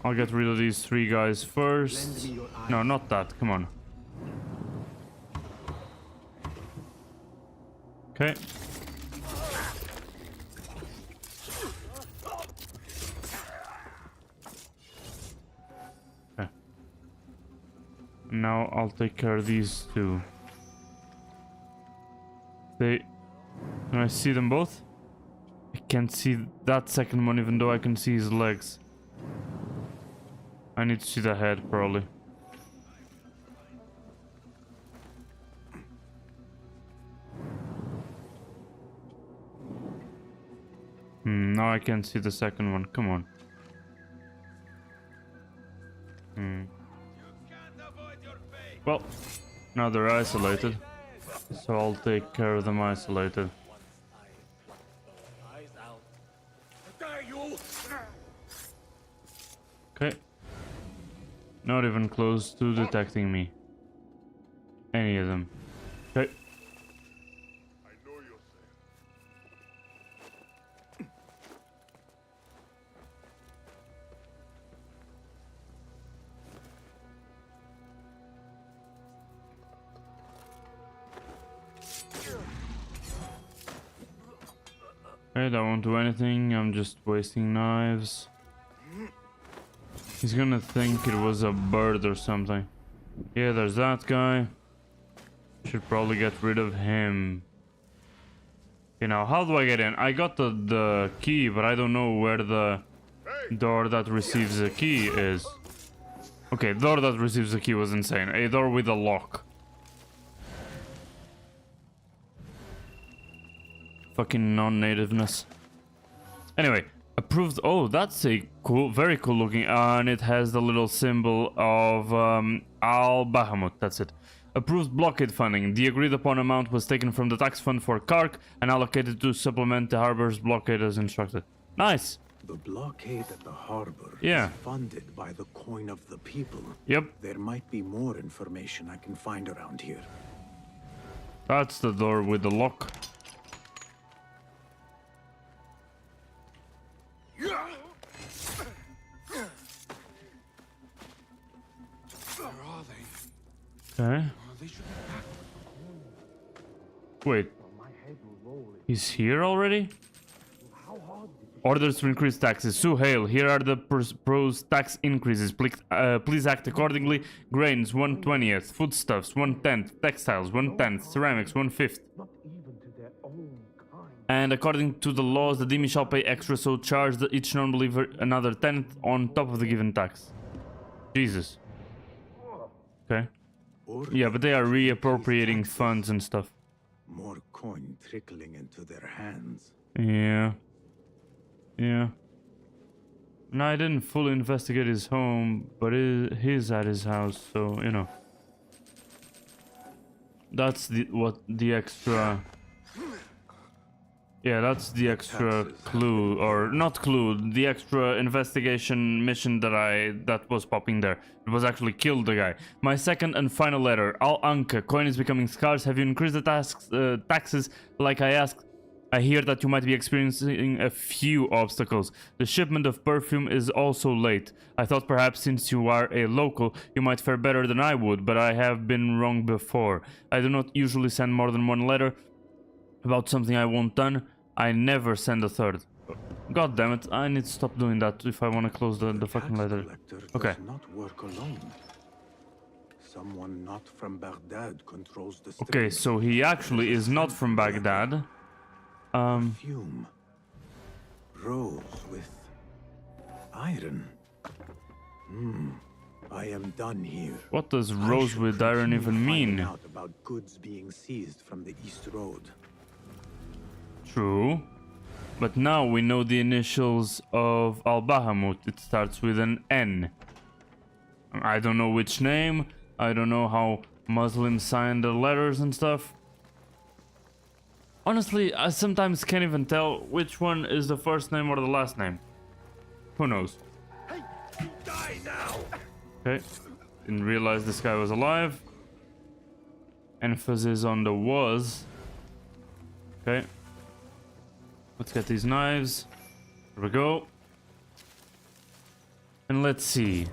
I'll get rid of these 3 guys first. No, not that. Come on. Okay. Now I'll take care of these 2. Can I see them both? I can't see that second one even though I can see his legs. I need to see the head probably. Now I can't see the second one. Come on. Well, now they're isolated, so I'll take care of them isolated. Okay. Not even close to detecting me. Any of them. Okay. Okay, that won't do anything. I'm just wasting knives. He's gonna think it was a bird or something. Yeah, there's that guy. Should probably get rid of him. You know, how do I get in? I got the key, but I don't know where the door that receives the key is. Okay, door that receives the key was insane. A door with a lock. Fucking non-nativeness. Anyway, approved. Oh, that's a cool, very cool looking. And it has the little symbol of Al-Bahamut. That's it. Approved blockade funding. The agreed upon amount was taken from the tax fund for Kark and allocated to supplement the harbor's blockade as instructed. Nice. The blockade at the harbor is funded by the coin of the people. Yep. There might be more information I can find around here. That's the door with the lock. Okay. Wait. He's here already? Orders to increase taxes. Sue Hale, here are the proposed tax increases. Please act accordingly. Grains, 1/20th. Foodstuffs, 1/10th. Textiles, 1/10th. Ceramics, 1/5th. And according to the laws, the Demi shall pay extra, so charge each non-believer another 10th on top of the given tax. Jesus. Okay. Yeah, but they are reappropriating funds and stuff. More coin trickling into their hands. Yeah. Yeah. No, I didn't fully investigate his home, but he's at his house, so, you know. That's the extra... Yeah, that's the extra clue, or not clue, the extra investigation mission that was popping there. It was actually killed the guy. My second and final letter. Al Anka, coin is becoming scarce. Have you increased the taxes like I asked? I hear that you might be experiencing a few obstacles. The shipment of perfume is also late. I thought perhaps since you are a local, you might fare better than I would, but I have been wrong before. I do not usually send more than one letter about something I want done. I never send a third. God damn it, I need to stop doing that if I want to close the fucking letter. Okay. Does not work alone. Someone not from Baghdad controls the stream. Okay, so he actually is not from Baghdad. Perfume. Rose with iron. I am done here. What does rose with iron even mean? Out about goods being seized from the East Road. True. But now we know the initials of Al-Bahamut. It starts with an N. I don't know which name. I don't know how Muslims sign their letters and stuff. Honestly, I sometimes can't even tell which one is the first name or the last name. Who knows? Hey, you die now. Okay. Didn't realize this guy was alive. Emphasis on the was. Okay. Let's get these knives. Here we go. And let's see.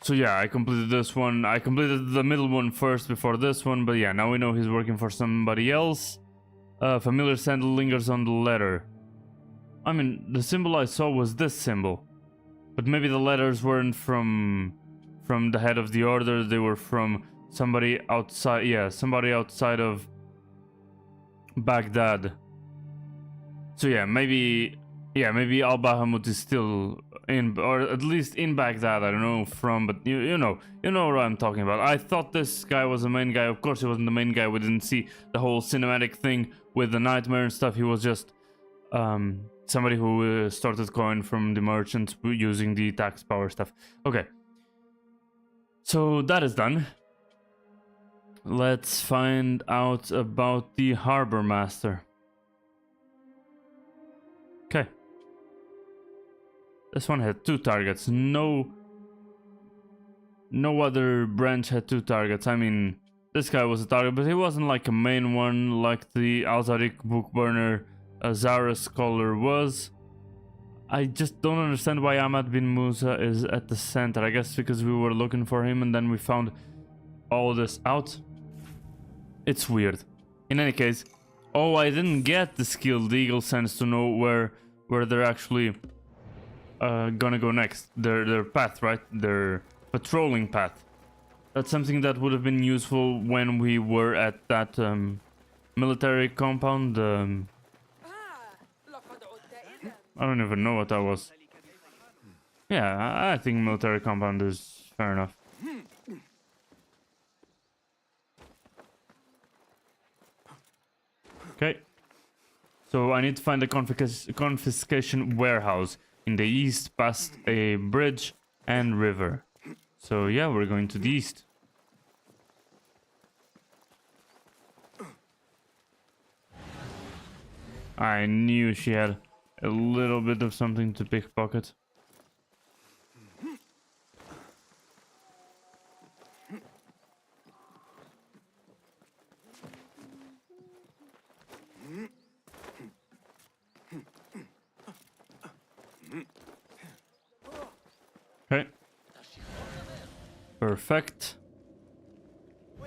So yeah, I completed this one. I completed the middle one first before this one, but yeah, now we know he's working for somebody else. Familiar sandal lingers on the letter. I mean, the symbol I saw was this symbol. But maybe the letters weren't from the head of the order, they were from somebody outside, yeah, somebody outside of Baghdad. So yeah, maybe Al-Bahamut is still in, or at least in Baghdad, I don't know from, but you know what I'm talking about. I thought this guy was the main guy. Of course he wasn't the main guy. We didn't see the whole cinematic thing with the nightmare and stuff. He was just somebody who started coin from the merchants using the tax power stuff. Okay, so that is done. Let's find out about the harbor master. Okay. This one had 2 targets. No other branch had 2 targets. I mean, this guy was a target, but he wasn't like a main one like the Al-Tariq bookburner Zara scholar was. I just don't understand why Ahmad bin Musa is at the center. I guess because we were looking for him and then we found all this out. It's weird. In any case, oh, I didn't get the skilled eagle sense to know where they're actually gonna go next. Their path, right? Their patrolling path. That's something that would have been useful when we were at that military compound. I don't even know what that was. Yeah, I think military compound is fair enough. Okay. So I need to find the confiscation warehouse in the east past a bridge and river. So yeah, we're going to the east. I knew she had a little bit of something to pickpocket. Okay. Perfect.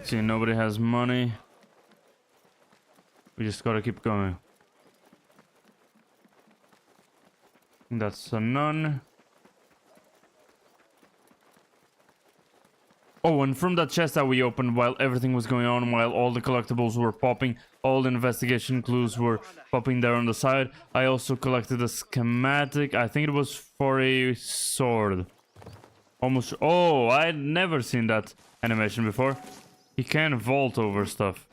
See, nobody has money. We just gotta keep going. That's a none. Oh, and from that chest that we opened while everything was going on, while all the collectibles were popping, all the investigation clues were popping there on the side, I also collected a schematic. I think it was for a sword. Almost. Oh, I'd never seen that animation before. He can vault over stuff.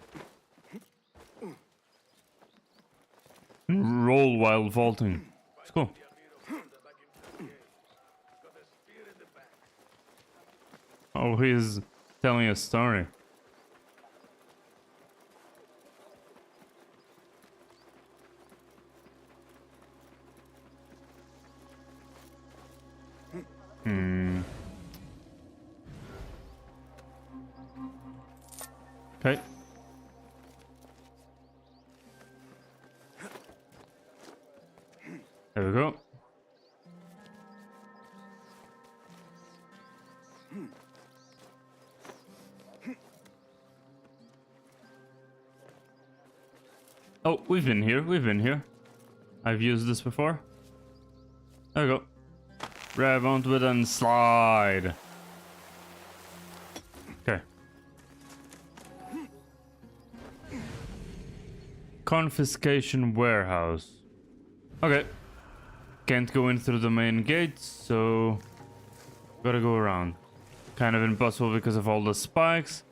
Roll while vaulting. It's cool. Oh, he's telling a story. Okay. There we go. Oh, we've been here. I've used this before. There we go. Grab onto it and slide. Okay. Confiscation warehouse. Okay. Can't go in through the main gates, so gotta go around. Kind of impossible because of all the spikes,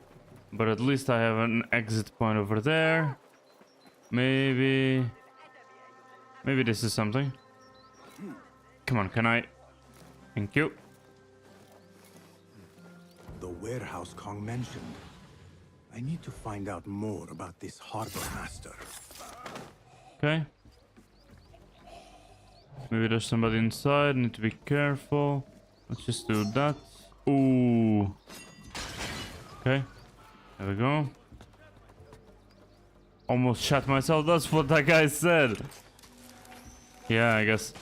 but at least I have an exit point over there. Maybe this is something. Come on, can I? Thank you. The warehouse Kong mentioned. I need to find out more about this harbor master. Okay. Maybe there's somebody inside. Need to be careful. Let's just do that. Ooh. Okay. There we go. Almost shot myself. That's what that guy said. Yeah, I guess.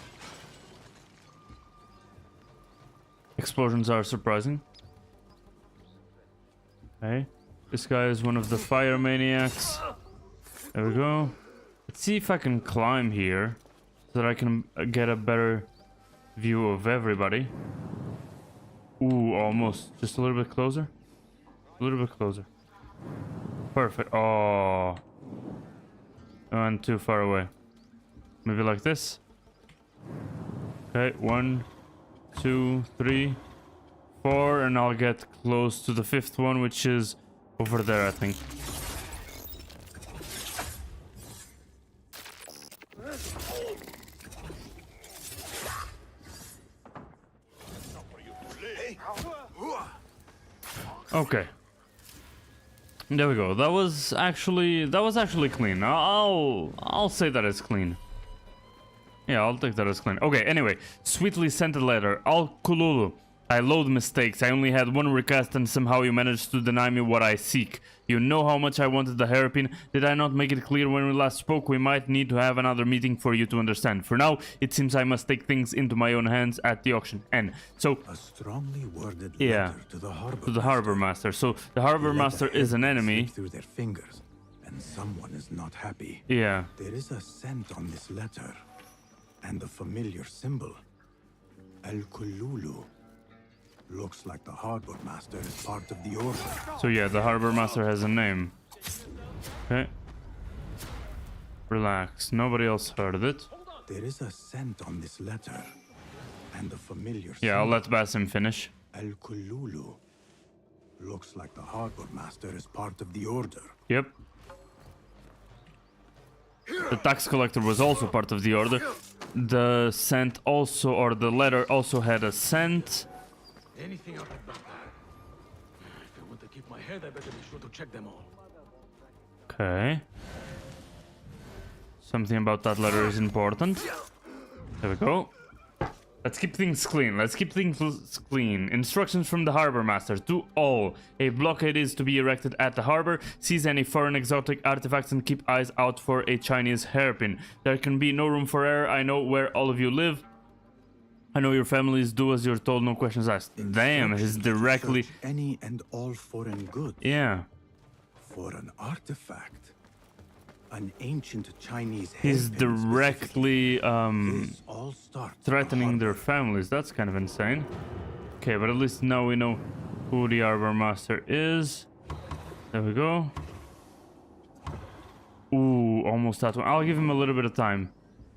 Explosions are surprising. Okay. This guy is one of the fire maniacs. There we go. Let's see if I can climb here so that I can get a better view of everybody. Ooh, almost. Just a little bit closer. A little bit closer. Perfect. Oh. I went too far away. Maybe like this. Okay, 1, 2, 3, 4, and I'll get close to the 5th one, which is over there, I think. Okay. There we go. That was actually clean. I'll say that it's clean. Yeah, I'll take that as clean. Okay, anyway. Sweetly scented letter. Al Kululu. I loathe mistakes. I only had one request and somehow you managed to deny me what I seek. You know how much I wanted the hairpin. Did I not make it clear when we last spoke? We might need to have another meeting for you to understand. For now, it seems I must take things into my own hands at the auction. And so... A strongly worded yeah, letter to the harbor master. So the harbor master is an enemy. Through their fingers, and someone is not happy. Yeah. There is a scent on this letter, and a familiar symbol. Al-Kululu. Looks like the harbor master is part of the order. So yeah, the harbor master has a name. Okay. Relax. Nobody else heard of it. There is a scent on this letter, and a familiar yeah, I'll symbol. let Basim finish. Al-Kululu. Looks like the harbor master is part of the order. Yep. The tax collector was also part of the order. The scent also, or the letter also had a scent. Anything out like that? If I want to keep my head, I better be sure to check them all. Okay. Something about that letter is important. There we go. Let's keep things clean. Let's keep things clean. Instructions from the harbor master to all. A blockade is to be erected at the harbor. Seize any foreign exotic artifacts and keep eyes out for a Chinese hairpin. There can be no room for error. I know where all of you live. I know your families. Do as you're told, no questions asked. Damn, he's directly... Any and all foreign goods. Yeah. For an artifact. An ancient Chinese he's directly threatening their families. That's kind of insane. Okay, but at least now we know who the harbor master is. There we go. Ooh, almost that one. I'll give him a little bit of time,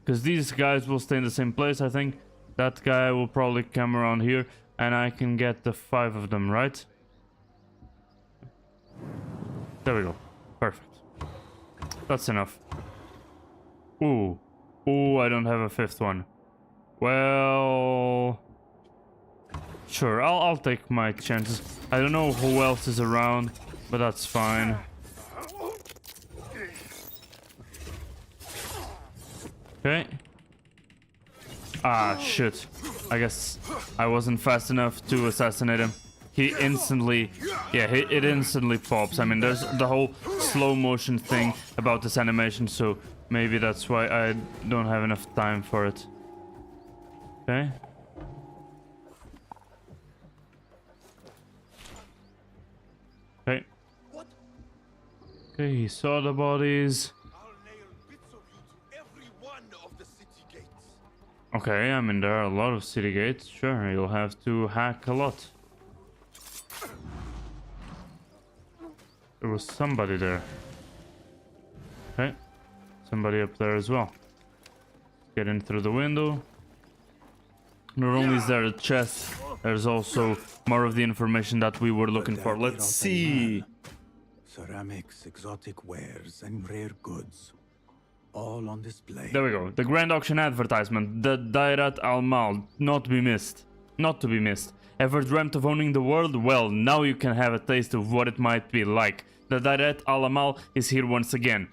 because these guys will stay in the same place, I think. That guy will probably come around here, and I can get the 5 of them, right? There we go. Perfect. That's enough. Ooh. Ooh, I don't have a 5th one. Well... Sure, I'll take my chances. I don't know who else is around, but that's fine. Okay. Ah, shit. I guess I wasn't fast enough to assassinate him. He instantly... Yeah, it instantly pops. I mean, there's the whole slow motion thing about this animation, so maybe that's why I don't have enough time for it. Okay. Okay. Okay, he saw the bodies. Okay, I mean, there are a lot of city gates. Sure, you'll have to hack a lot. There was somebody there. Okay. Somebody up there as well. Get in through the window. Not only is there a chest, there's also more of the information that we were looking for. Let's see. Ceramics, exotic wares, and rare goods. All on display. There we go. The Grand Auction advertisement. The Dairat al-Mal. Not to be missed. Not to be missed. Ever dreamt of owning the world? Well, now you can have a taste of what it might be like. The Dairat al-Mal is here once again.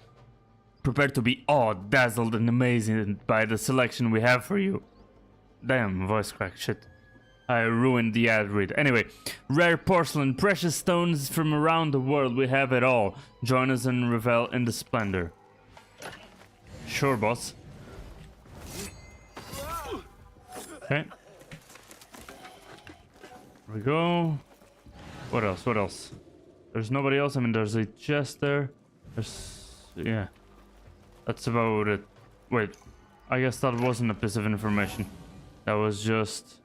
Prepare to be awed, dazzled, and amazed by the selection we have for you. Damn, voice crack, shit. I ruined the ad read. Anyway, rare porcelain, precious stones from around the world, we have it all. Join us and revel in the splendor. Sure, boss. Okay. There we go. What else? What else? There's nobody else. I mean, there's a chest there. There's... yeah. That's about it. Wait. I guess that wasn't a piece of information. That was just...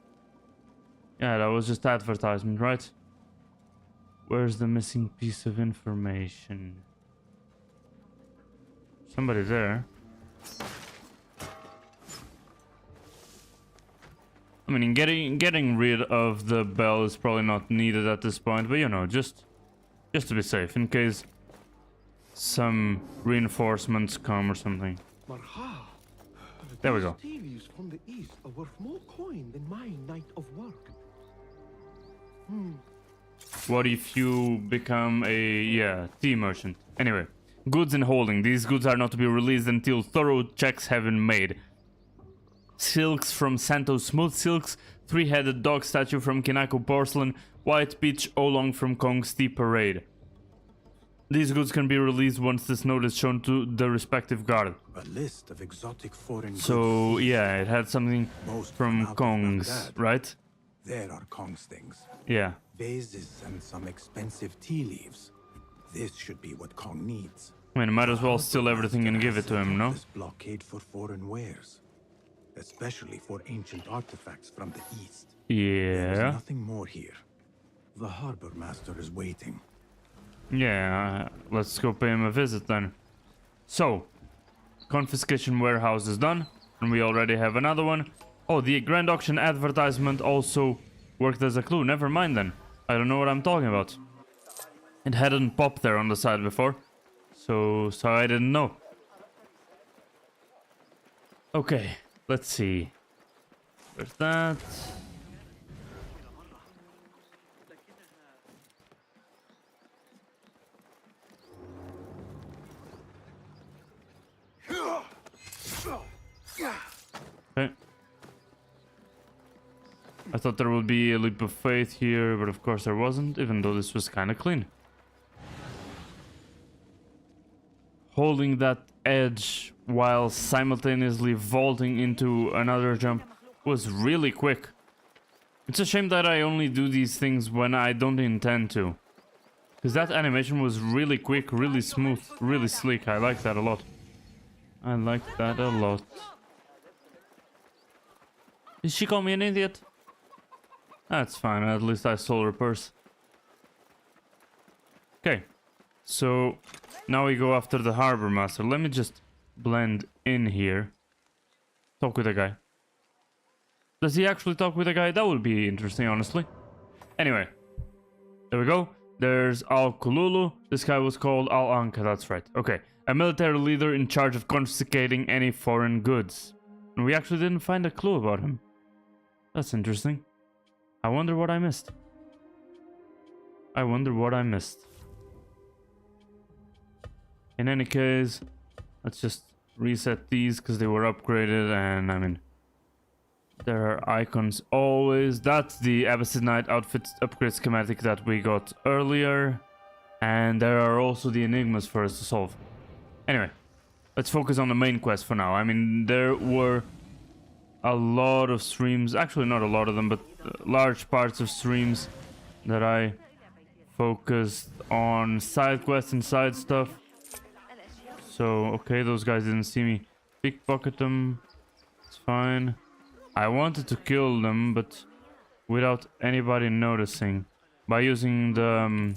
yeah, that was just advertisement, right? Where's the missing piece of information? Somebody there. I mean, getting rid of the bell is probably not needed at this point, but you know, just to be safe, in case some reinforcements come or something. There we go. Tea leaves from the east are worth more coin than my night of work. What if you become a, tea merchant? Anyway, goods in holding. These goods are not to be released until thorough checks have been made. Silks from Santo Smooth Silks, three-headed dog statue from Kinako Porcelain, white peach oolong from Kong's Tea Parade. These goods can be released once this note is shown to the respective guard. A list of exotic foreign goods. So, yeah, it had something from Kong's, right? There are Kong's things. Yeah. Vases and some expensive tea leaves. This should be what Kong needs. I mean, might as well steal everything and give it to him, no? This blockade for foreign wares. Especially for ancient artifacts from the east. Yeah. There's nothing more here. The harbor master is waiting. Yeah, let's go pay him a visit then. So, confiscation warehouse is done, and we already have another one. Oh, the Grand Auction advertisement also worked as a clue. Never mind then. I don't know what I'm talking about. It hadn't popped there on the side before, so I didn't know. Okay, let's see. There's that. Okay. I thought there would be a leap of faith here, but of course there wasn't, even though this was kind of clean. Holding that edge while simultaneously vaulting into another jump was really quick. It's a shame that I only do these things when I don't intend to. Because that animation was really quick, really smooth, really sleek. I like that a lot. I like that a lot. Did she call me an idiot? That's fine, at least I stole her purse. Okay, so now we go after the harbor master. Let me just blend in here. Talk with the guy. Does he actually talk with the guy? That would be interesting, honestly. Anyway, there we go. There's Al-Kululu. This guy was called Al-Anka, that's right. Okay, a military leader in charge of confiscating any foreign goods. And we actually didn't find a clue about him. That's interesting. I wonder what I missed. I wonder what I missed. In any case, let's just reset these because they were upgraded, and I mean, there are icons always. That's the Abbasid Knight outfit upgrade schematic that we got earlier, and there are also the enigmas for us to solve. Anyway, let's focus on the main quest for now. I mean, there were a lot of streams, actually not a lot of them, but large parts of streams that I focused on side quests and side stuff. So, okay, those guys didn't see me pickpocket them. It's fine. I wanted to kill them, but without anybody noticing. By using the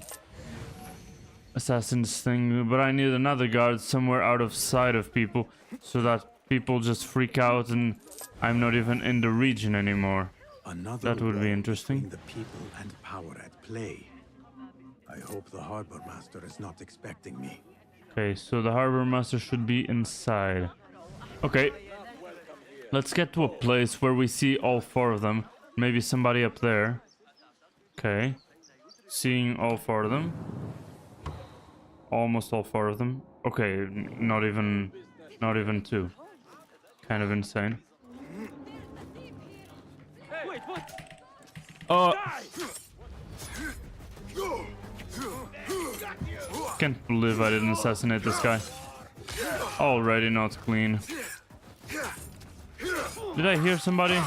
assassin's thing. But I need another guard somewhere out of sight of people, so that people just freak out and I'm not even in the region anymore. That would be interesting. The people and power at play. I hope the harbor master is not expecting me. Okay, so the harbor master should be inside. Okay, let's get to a place where we see all four of them. Maybe somebody up there. Okay, seeing all four of them. Almost all four of them. Okay, not even two. Kind of insane. Can't believe I didn't assassinate this guy. Already not clean. Did I hear somebody?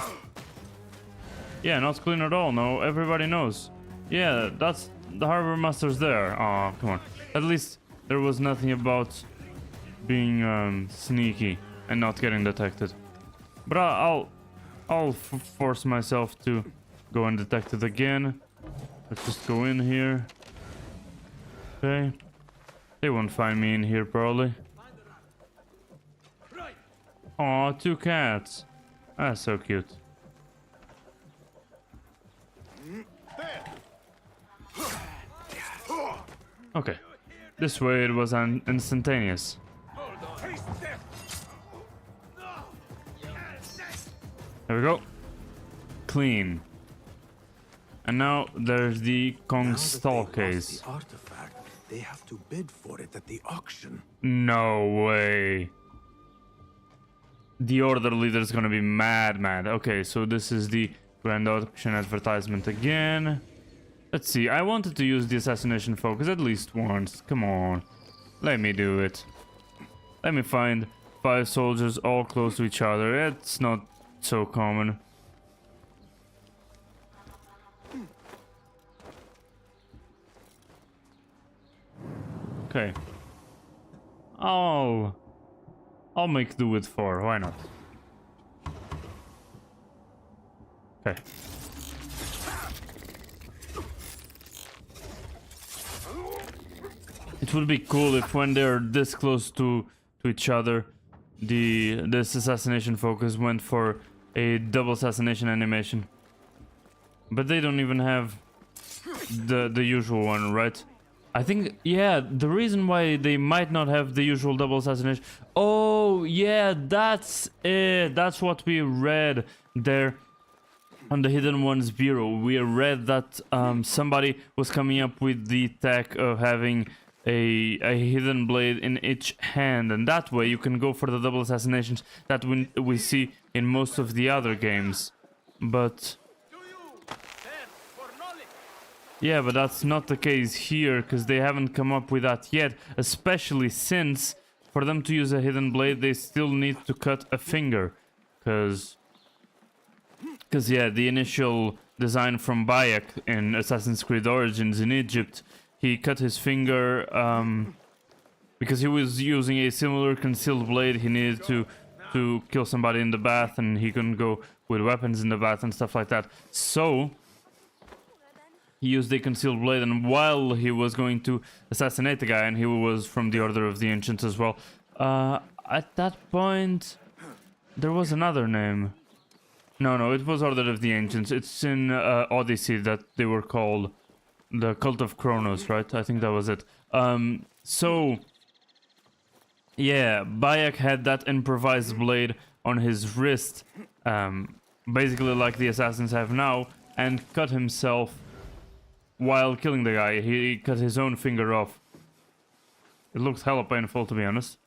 Yeah, not clean at all. No, everybody knows. Yeah, that's the harbor master's there. Aw, come on. At least there was nothing about being sneaky and not getting detected. But I'll force myself to go undetected again. Let's just go in here. Okay. They won't find me in here probably. Aw, two cats. That's so cute. Okay. This way it was instantaneous. There we go. Clean. And now there's the Kong Stall case. The artifact, they have to bid for it at the auction. No way. The order leader's gonna be mad. Okay, so this is the grand auction advertisement again. Let's see, I wanted to use the assassination focus at least once. Come on. Let me do it. Let me find 5 soldiers all close to each other. It's not so common. Okay. I'll make do with 4. Why not? Okay. It would be cool if when they're this close to each other, this assassination focus went for a double assassination animation. But they don't even have the usual one, right? I think, yeah, the reason why they might not have the usual double assassination... Oh, yeah, that's it. That's what we read there on the Hidden Ones Bureau. We read that somebody was coming up with the tech of having a hidden blade in each hand, and that way you can go for the double assassinations that we see in most of the other games. But yeah, but that's not the case here, because they haven't come up with that yet, especially since for them to use a hidden blade they still need to cut a finger, because yeah, the initial design from Bayek in Assassin's Creed Origins in Egypt, he cut his finger because he was using a similar concealed blade. He needed to kill somebody in the bath, and he couldn't go with weapons in the bath and stuff like that. So he used a concealed blade, and while he was going to assassinate the guy, and he was from the Order of the Ancients as well, at that point there was another name. No, it was Order of the Ancients. It's in Odyssey that they were called the Cult of Kronos, right? I think that was it. So yeah, Bayek had that improvised blade on his wrist, basically like the assassins have now, and cut himself while killing the guy. He cut his own finger off. It looks hella painful, to be honest.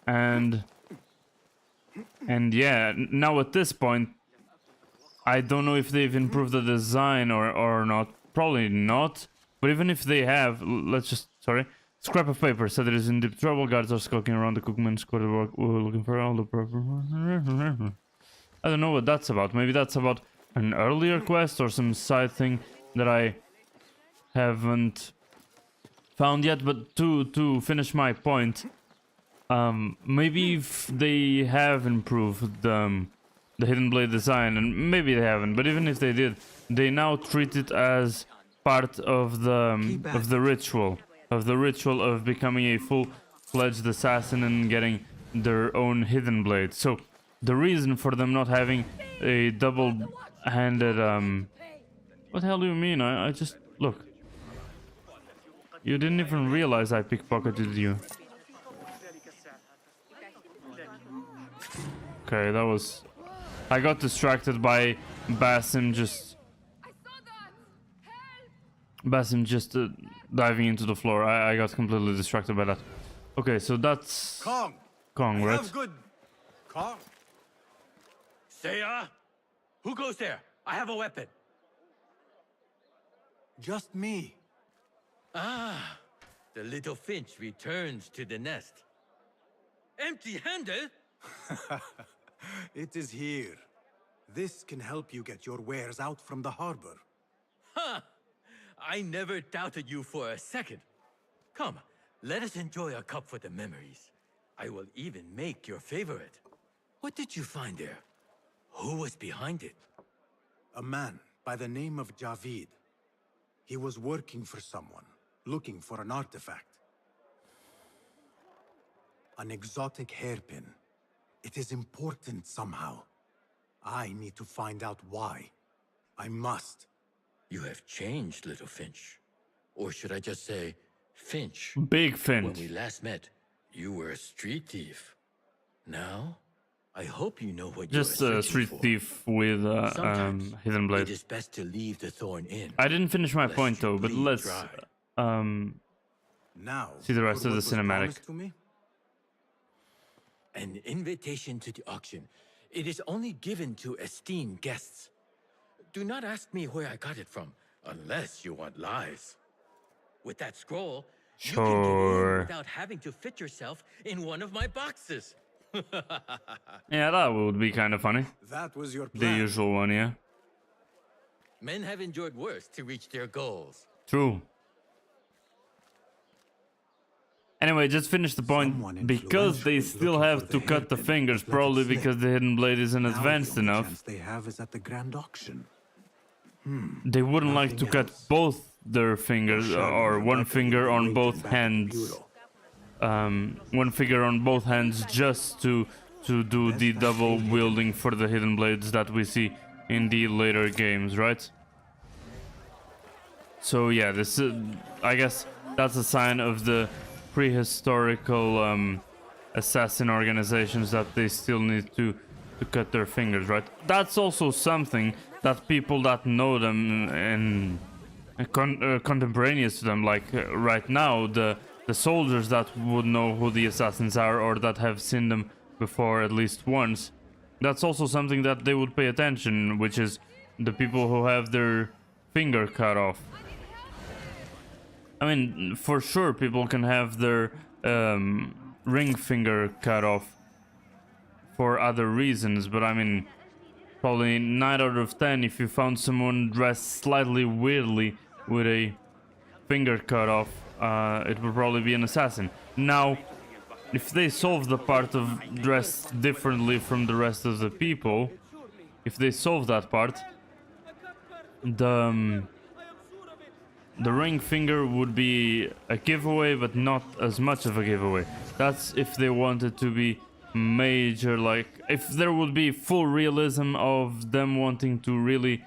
And yeah, now at this point, I don't know if they've improved the design or not. Probably not. But even if they have, let's just, sorry. Scrap of paper said it is in deep trouble. Guards are skulking around the cookman's quarter looking for all the proper... I don't know what that's about. Maybe that's about an earlier quest or some side thing that I haven't found yet. But to finish my point, maybe if they have improved the Hidden Blade design, and maybe they haven't, but even if they did, they now treat it as part of the ritual. Of the ritual of becoming a full-fledged assassin and getting their own hidden blade. So the reason for them not having a double-handed what the hell do you mean? I just look. You didn't even realize I pickpocketed you. Okay, that was... I got distracted by Basim just diving into the floor. I got completely distracted by that. Okay, so that's Kong, right? have good Kong. Seiya? Who goes there? I have a weapon. Just me. Ah, the little finch returns to the nest. Empty-handed? It is here. This can help you get your wares out from the harbor. Ha! I never doubted you for a second. Come, let us enjoy a cup for the memories. I will even make your favorite. What did you find there? Who was behind it? A man by the name of Javid. He was working for someone, looking for an artifact. An exotic hairpin. It is important somehow. I need to find out why. I must. You have changed, little Finch. Or should I just say, Finch? Big Finch. When we last met, you were a street thief. Now, I hope you know what just you're a street thief with hidden blade. It is best to leave the thorn in. I didn't finish my point though, but let's now see the rest of the cinematic. An invitation to the auction. It is only given to esteemed guests. Do not ask me where I got it from, unless you want lies. With that scroll, you can get in without having to fit yourself in one of my boxes. Yeah, that would be kind of funny. That was your plan. The usual one, yeah. Men have endured worse to reach their goals. True. Anyway, just finish the point. Because they still have to cut the fingers, probably because the hidden blade isn't advanced enough. They have is at the grand auction. They wouldn't like to cut both their fingers, or one finger on both hands. One finger on both hands, just to do the double wielding for the hidden blades that we see in the later games, right? So yeah, this I guess that's a sign of the prehistorical assassin organizations that they still need to cut their fingers, right? That's also something that people that know them and contemporaneous to them, like right now, the soldiers that would know who the assassins are or that have seen them before at least once, that's also something that they would pay attention, which is the people who have their finger cut off. I mean, for sure, people can have their ring finger cut off for other reasons, but I mean, probably 9 out of 10, if you found someone dressed slightly weirdly with a finger cut off, it would probably be an assassin. Now, if they solve the part of dressed differently from the rest of the people, if they solve that part, the ring finger would be a giveaway, but not as much of a giveaway. That's if they wanted to be major, like if there would be full realism of them wanting to really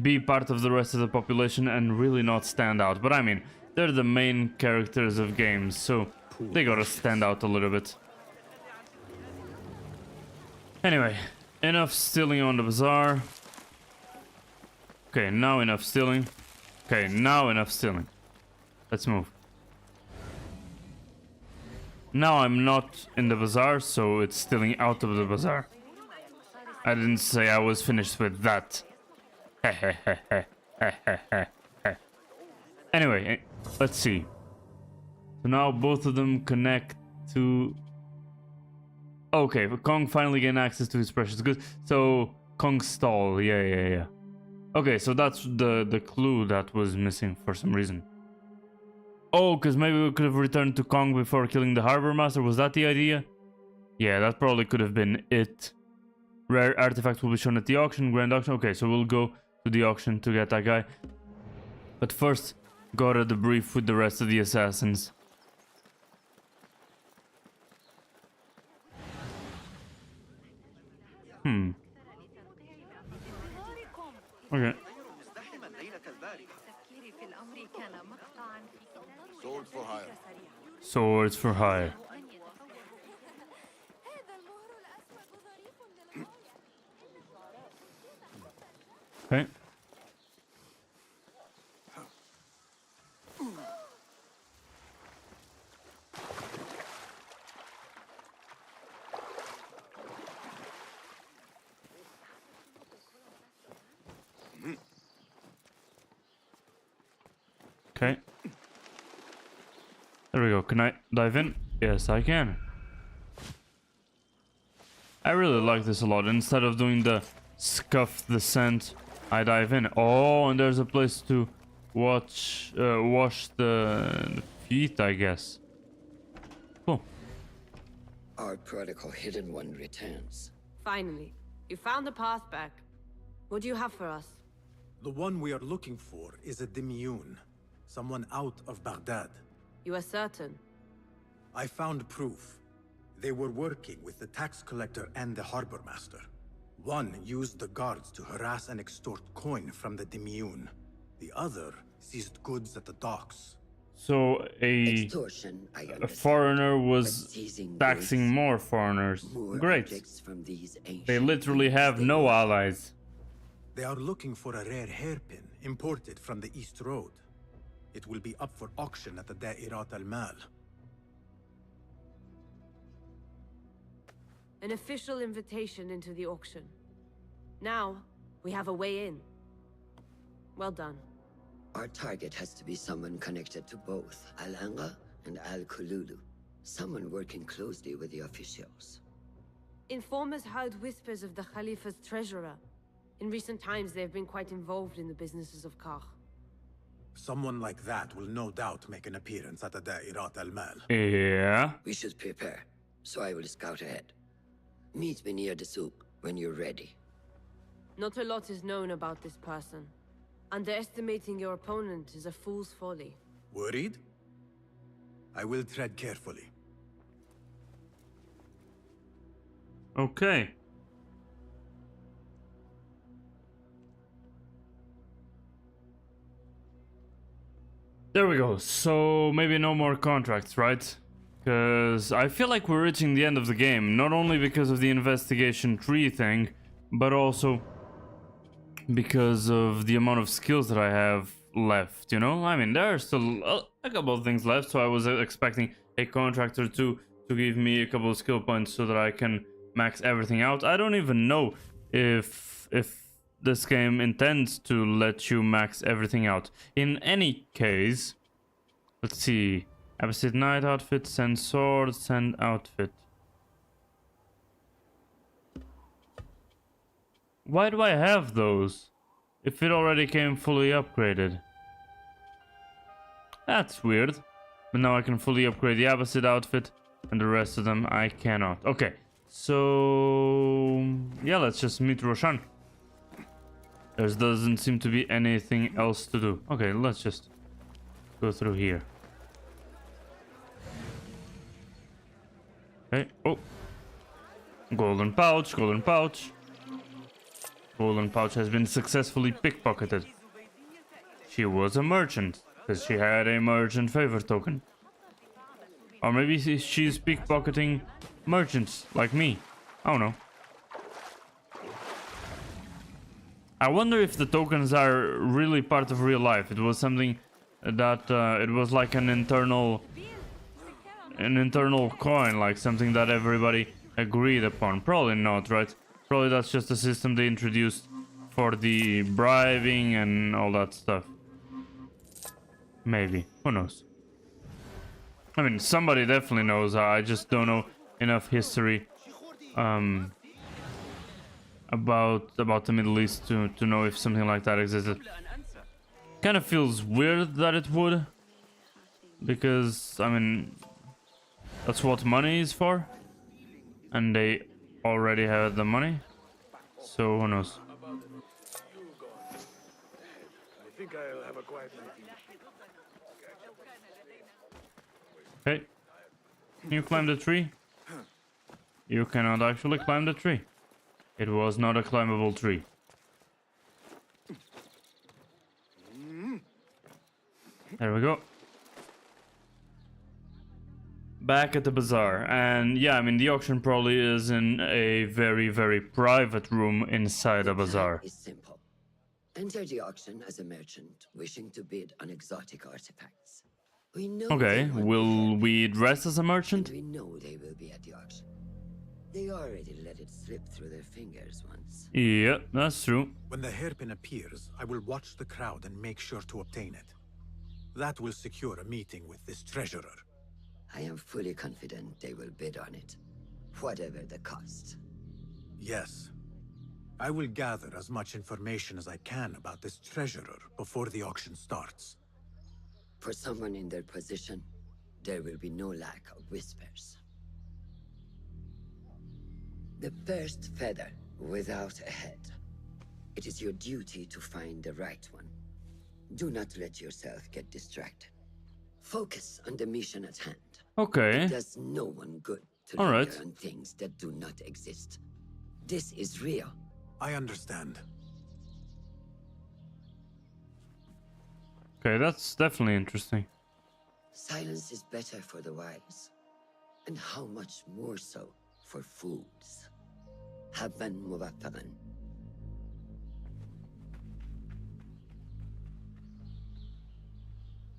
be part of the rest of the population and really not stand out. But I mean, they're the main characters of games, so they gotta stand out a little bit. Anyway, enough stealing on the bazaar. Okay, now enough stealing. Okay, now enough stealing. Let's move. Now I'm not in the bazaar, so it's stealing out of the bazaar. I didn't say I was finished with that. Anyway, let's see. So now both of them connect to... Okay, Kong finally gained access to his precious goods. So, Kong's stall, yeah. Okay, so that's the clue that was missing for some reason. Oh, because maybe we could have returned to Kong before killing the Harbor Master. Was that the idea? Yeah, that probably could have been it. Rare artifact will be shown at the auction, grand auction. Okay, so we'll go to the auction to get that guy. But first, gotta debrief with the rest of the assassins. Okay. Swords for hire. Okay. Okay. There we go. Can I dive in? Yes, I can. I really like this a lot. Instead of doing the scuff the scent, I dive in. Oh, and there's a place to wash the feet, I guess. Cool. Our prodigal hidden one returns. Finally, you found the path back. What do you have for us? The one we are looking for is a Dimiyun. Someone out of Baghdad. You are certain? I found proof. They were working with the tax collector and the harbor master. One used the guards to harass and extort coin from the Dimiyun. The other seized goods at the docks. So a foreigner was taxing more foreigners. Great. They literally have no allies. They are looking for a rare hairpin imported from the East Road. It will be up for auction at the Da'irat al-Mal. An official invitation into the auction. Now, we have a way in. Well done. Our target has to be someone connected to both Al-Anga and Al-Kululu. Someone working closely with the officials. Informers heard whispers of the Khalifa's treasurer. In recent times, they have been quite involved in the businesses of Kar. Someone like that will no doubt make an appearance at the Da'irat al-Mal. Yeah. We should prepare, so I will scout ahead. Meet me near the souk when you're ready. Not a lot is known about this person. Underestimating your opponent is a fool's folly. Worried? I will tread carefully. Okay. There we go. So maybe no more contracts, right? Because I feel like we're reaching the end of the game. Not only because of the investigation tree thing, but also because of the amount of skills that I have left, you know? I mean, there are still a couple of things left, so I was expecting a contract or two to give me a couple of skill points so that I can max everything out. I don't even know if this game intends to let you max everything out. In any case, let's see. Abbasid Knight outfit, send sword, send outfit. Why do I have those if it already came fully upgraded? That's weird. But now I can fully upgrade the Abbasid outfit and the rest of them I cannot. Okay, so yeah, let's just meet Roshan. There doesn't seem to be anything else to do. Okay, let's just go through here. Okay, oh. Golden pouch, golden pouch. Golden pouch has been successfully pickpocketed. She was a merchant, because she had a merchant favor token. Or maybe she's pickpocketing merchants like me. I don't know. I wonder if the tokens are really part of real life. It was something that it was like an internal coin, like something that everybody agreed upon. Probably not, right? Probably that's just a system they introduced for the bribing and all that stuff. Maybe. Who knows? I mean, somebody definitely knows. I just don't know enough history about the Middle East to know if something like that existed. Kind of feels weird that it would, because I mean that's what money is for, and they already have the money, so who knows. I think I'll have a quiet night. Okay, can you climb the tree? You cannot actually climb the tree. It was not a climbable tree. There we go. Back at the bazaar, and yeah, I mean the auction probably is in a very, very private room inside the bazaar. It's simple. Enter the auction as a merchant wishing to bid on exotic artifacts. We know. Okay, will we dress as a merchant? We know they will be at the auction. They already let it slip through their fingers once. Yeah, that's true. When the hairpin appears, I will watch the crowd and make sure to obtain it. That will secure a meeting with this treasurer. I am fully confident they will bid on it, whatever the cost. Yes. I will gather as much information as I can about this treasurer before the auction starts. For someone in their position, there will be no lack of whispers. The first feather without a head. It is your duty to find the right one. Do not let yourself get distracted. Focus on the mission at hand. Okay. It does no one good to All linger right. on things that do not exist. This is real. I understand. Okay, that's definitely interesting. Silence is better for the wise. And how much more so for fools. Habban muwaffaqan.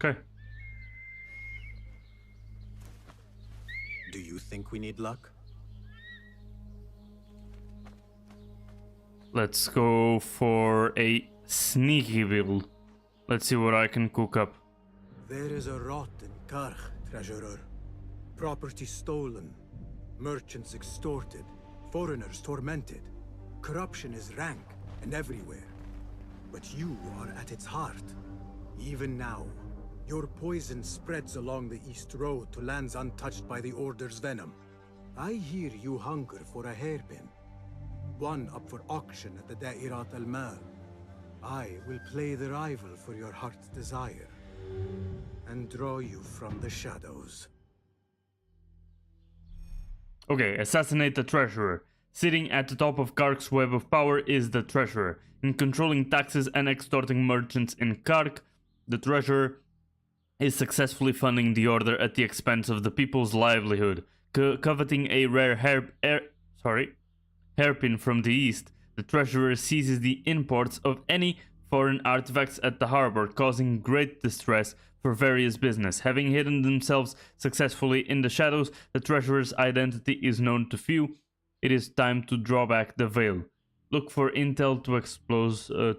Okay. Do you think we need luck? Let's go for a sneaky build. Let's see what I can cook up. There is a rot in Karch, treasurer. Property stolen, merchants extorted, foreigners tormented. Corruption is rank and everywhere. But you are at its heart. Even now, your poison spreads along the East Road to lands untouched by the Order's venom. I hear you hunger for a hairpin. One up for auction at the Da'irat al-Mal. I will play the rival for your heart's desire and draw you from the shadows. Okay, assassinate the treasurer. Sitting at the top of Kark's web of power is the treasurer. In controlling taxes and extorting merchants in Kark, the treasurer is successfully funding the order at the expense of the people's livelihood. Coveting a rare hairpin from the east, the treasurer seizes the imports of any foreign artifacts at the harbor, causing great distress for various business. Having hidden themselves successfully in the shadows, the treasurer's identity is known to few. It is time to draw back the veil. Look for intel to expose the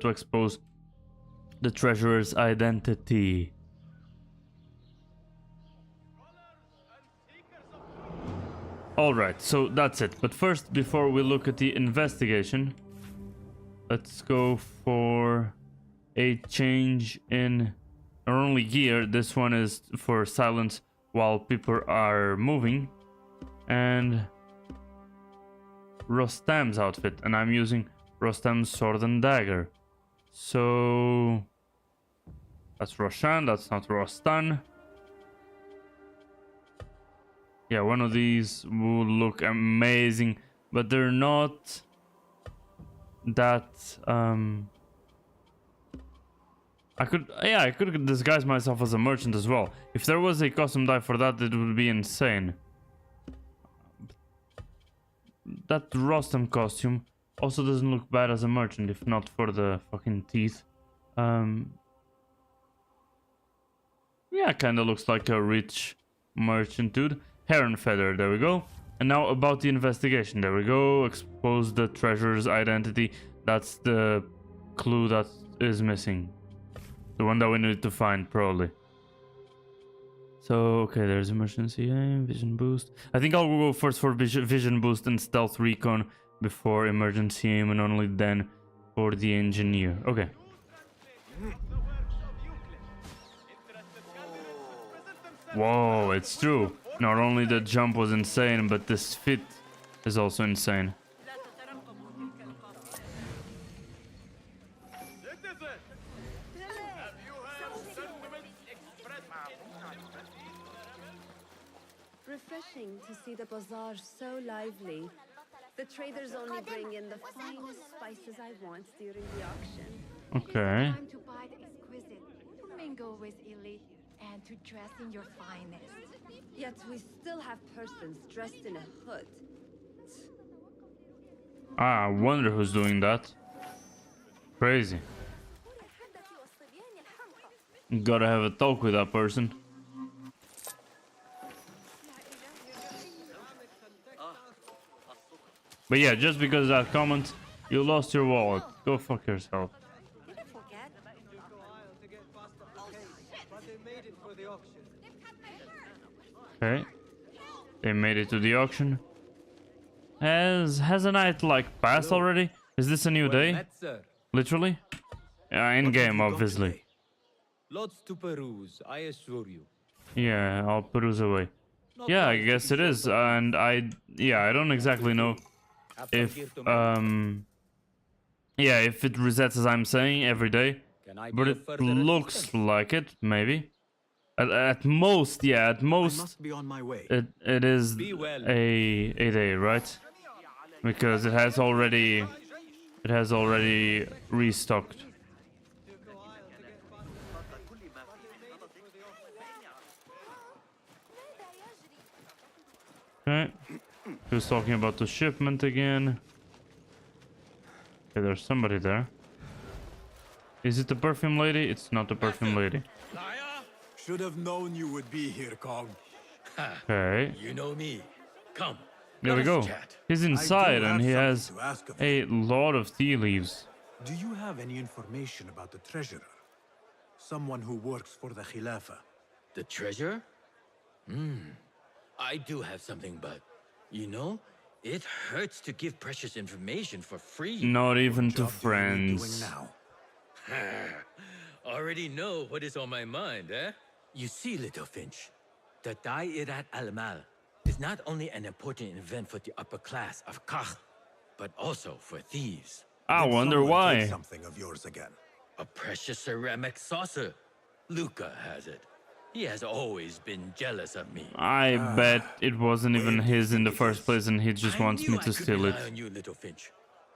treasurer's identity. Alright, so that's it. But first, before we look at the investigation, let's go for a change in our only gear. This one is for silence while people are moving. And Rostam's outfit. And I'm using Rostam's sword and dagger. So that's Roshan, that's not Rostan. Yeah, one of these will look amazing, but they're not that I could disguise myself as a merchant as well. If there was a custom die for that, it would be insane. That Rostam costume Also doesn't look bad as a merchant, if not for the fucking teeth. Yeah, kinda looks like a rich merchant dude. Heron feather, there we go. And now about the investigation, there we go. Expose the treasure's identity. That's the clue that is missing. The one that we need to find, probably. So, okay, there's emergency aim, vision boost. I think I'll go first for vision boost and stealth recon before emergency aim, and only then for the engineer. Okay. Whoa, it's true. Not only the jump was insane, but this fit is also insane. Refreshing to see the bazaar so lively. The traders only bring in the finest spices I want during the auction. Okay. Time to buy the exquisite, to mingle with elite, and to dress in your finest. Yet we still have persons dressed in a hood. Ah, I wonder who's doing that. Crazy. Gotta have a talk with that person. But yeah, just because of that comment, you lost your wallet. Go fuck yourself. Okay. They made it to the auction. Has a night like passed already? Is this a new day? Literally? In game, obviously. Lots to peruse, I assure you. Yeah, I'll peruse away. Yeah, I guess it is, and I don't exactly know if if it resets as I'm saying every day, but it looks like it, maybe. At most, yeah, at most, I must be on my way. it is a day, right? Because it has already restocked. Okay, he was talking about the shipment again. Okay, there's somebody there. Is it the perfume lady? It's not the perfume lady. Should have known you would be here, Kong. Okay. You know me. Come. There we go. He's inside and he has a lot of tea leaves. Do you have any information about the treasurer? Someone who works for the Khilafah. The treasure? I do have something, but you know, it hurts to give precious information for free. Not even to friends. Already know what is on my mind, eh? You see, little Finch, the Da'irat al-Mal is not only an important event for the upper class of Kach, but also for thieves. I wonder why. Something of yours again. A precious ceramic saucer. Luca has it. He has always been jealous of me. I bet it wasn't even his in the first place and he just wants me to steal it. On you, little Finch.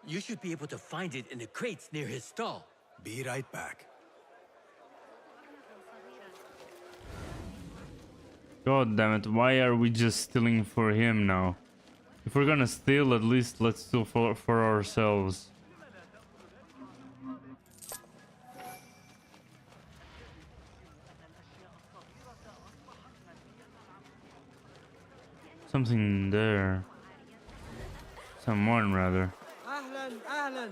You should be able to find it in the crates near his stall. Be right back. God damn it, why are we just stealing for him now? If we're gonna steal, at least let's steal for ourselves. Something there. Someone, rather. Ahlan, ahlan.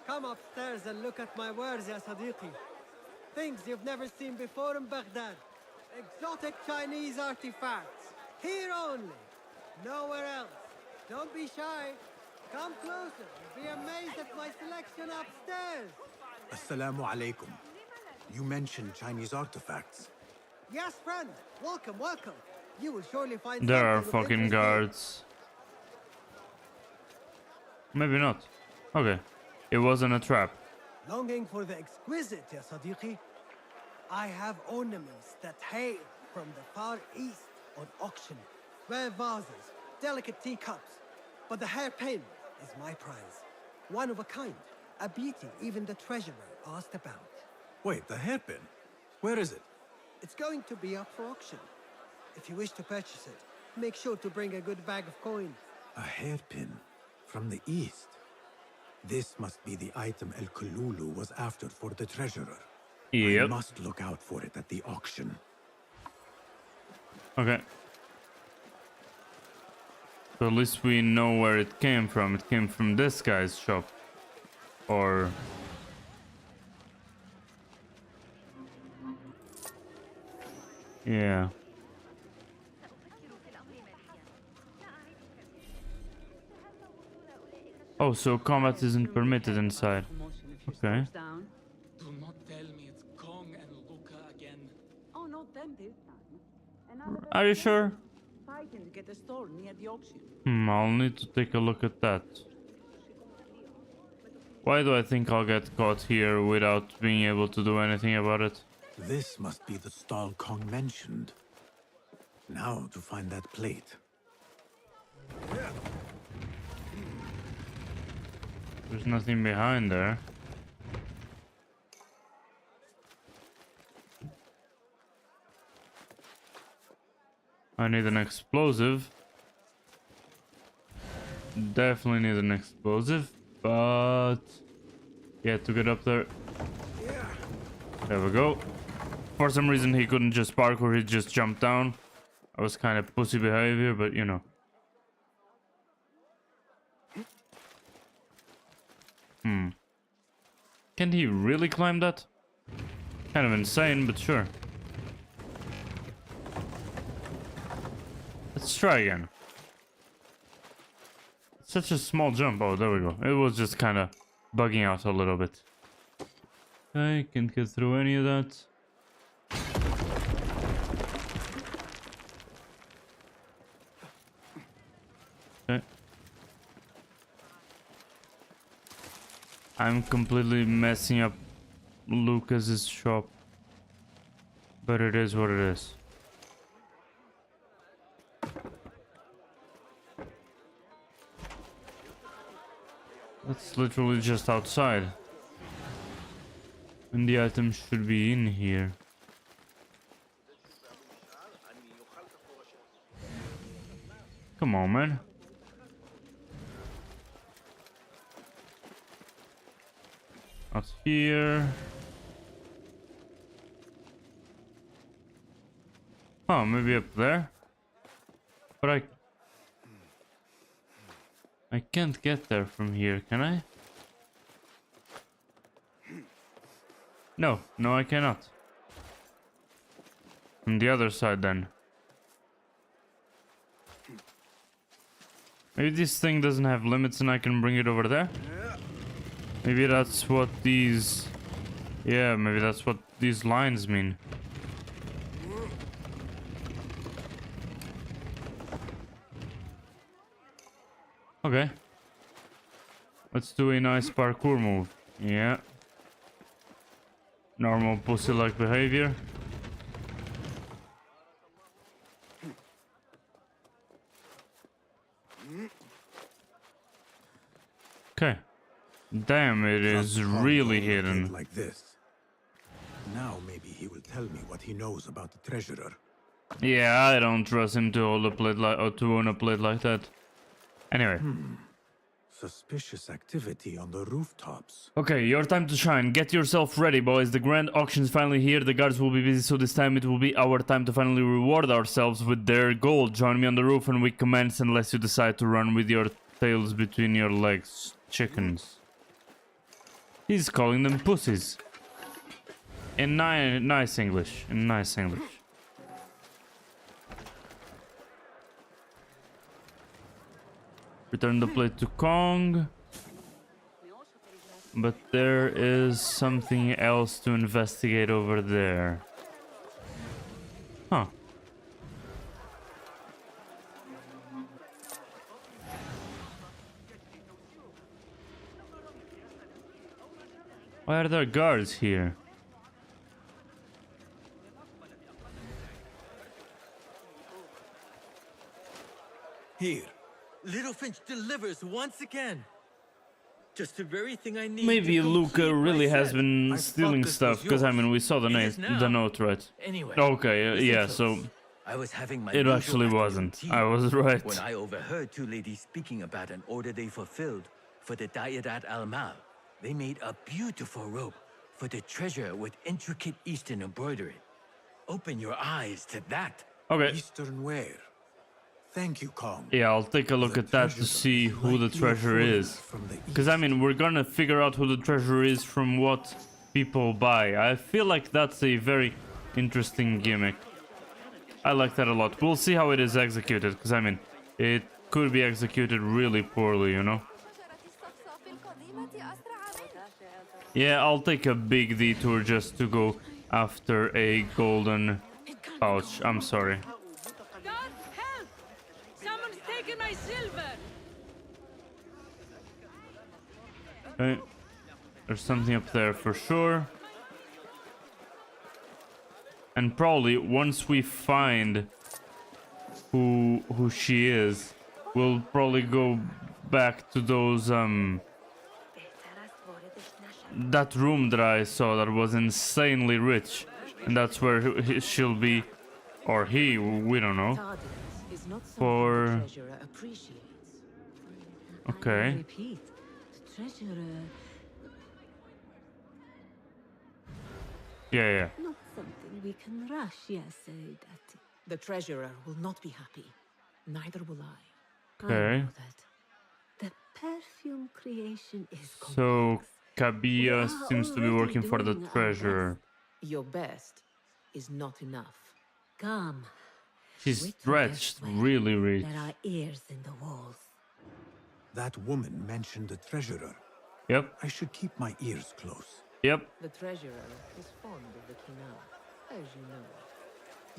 Come upstairs and look at my wares, ya Sadiqi. Things you've never seen before in Baghdad. Exotic Chinese artifacts. Here only. Nowhere else. Don't be shy. Come closer. You'll be amazed at my selection upstairs. Assalamu alaikum. You mentioned Chinese artifacts. Yes, friend. Welcome, welcome. You will surely find There are something of fucking interest guards. Maybe not. Okay. It wasn't a trap. Longing for the exquisite, ya Sadiqi? I have ornaments that hail from the Far East on auction. Rare vases, delicate teacups. But the hairpin is my prize. One of a kind. A beauty even the treasurer asked about. Wait, the hairpin? Where is it? It's going to be up for auction. If you wish to purchase it, make sure to bring a good bag of coin. A hairpin from the East. This must be the item El Kululu was after for the treasurer. Yep. I must look out for it at the auction. Okay. So at least we know where it came from. It came from this guy's shop. Or... yeah. Oh, so combat isn't permitted inside. Okay. Do not tell me it's Kong and Luca again. Oh, not them this time. Are you sure? Fighting to get a store near the auction. I'll need to take a look at that. Why do I think I'll get caught here without being able to do anything about it? This must be the stall Kong mentioned. Now to find that plate. There's nothing behind there. I need an explosive. Definitely need an explosive, but yeah, to get up there. There we go. For some reason he couldn't just parkour, he just jumped down. That was kind of pussy behavior, but you know. Can he really climb that? Kind of insane, but sure. Let's try again. Such a small jump. Oh, there we go. It was just kind of bugging out a little bit. I can't get through any of that. Okay. I'm completely messing up Lucas's shop. But it is what it is. That's literally just outside. And the item should be in here. Come on, man. Not here. Oh, maybe up there. But I can't get there from here, can I? No, I cannot. From the other side then. Maybe this thing doesn't have limits and I can bring it over there? Maybe that's what these... yeah, maybe that's what these lines mean. Okay. Let's do a nice parkour move. Yeah. Normal pussy-like behavior. Okay. Damn, it is really hidden. Like this. Now maybe he will tell me what he knows about the treasurer. Yeah, I don't trust him to hold a plate like or to own a plate like that. Anyway. Suspicious activity on the rooftops. Okay, your time to shine. Get yourself ready, boys. The grand auction's finally here. The guards will be busy, so this time it will be our time to finally reward ourselves with their gold. Join me on the roof and we commence unless you decide to run with your tails between your legs. Chickens. He's calling them pussies. In nice English. In nice English. Return the plate to Kong. But there is something else to investigate over there. Huh. Why are there guards here? Here. Littlefinch delivers once again. Just the very thing I need. Maybe Luca really has been stealing stuff, because I mean we saw the note, right? Anyway, okay, yeah, so I was having my it actually wasn't. I was right. When I overheard two ladies speaking about an order they fulfilled for the Dairat al-Mal. They made a beautiful rope for the treasure with intricate Eastern embroidery. Open your eyes to that. Okay. Eastern ware. Thank you, Kong. Yeah, I'll take a look at that to see who the treasure is. Because, I mean, we're gonna figure out who the treasure is from what people buy. I feel like that's a very interesting gimmick. I like that a lot. We'll see how it is executed, because, I mean, it could be executed really poorly, you know? Yeah, I'll take a big detour just to go after a golden pouch. I'm sorry. My silver. Okay. There's something up there for sure. And probably once we find who she is, we'll probably go back to those that room that I saw that was insanely rich, and that's where she'll be, or he, we don't know. For okay. Yeah. Not something we can rush, yes, Saidati. The treasurer will not be happy. Neither will I. Okay. I know that. The perfume creation is complex. So Kabia seems to be working for the treasurer. Your best is not enough. Come. She's stretched, really rich. There are ears in the walls. That woman mentioned the treasurer. Yep. I should keep my ears close. Yep. The treasurer is fond of the Kina, as you know.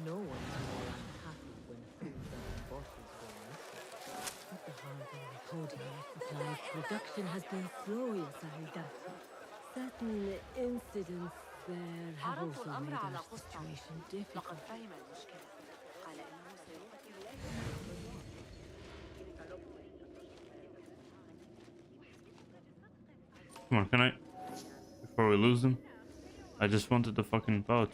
No one is more unhappy when food and bottles go missing. But the harbor reporting supplies production has been slow, Saidati. Certain incidents there have also made our situation difficult. Come on, can I? Before we lose them? I just wanted the fucking pouch.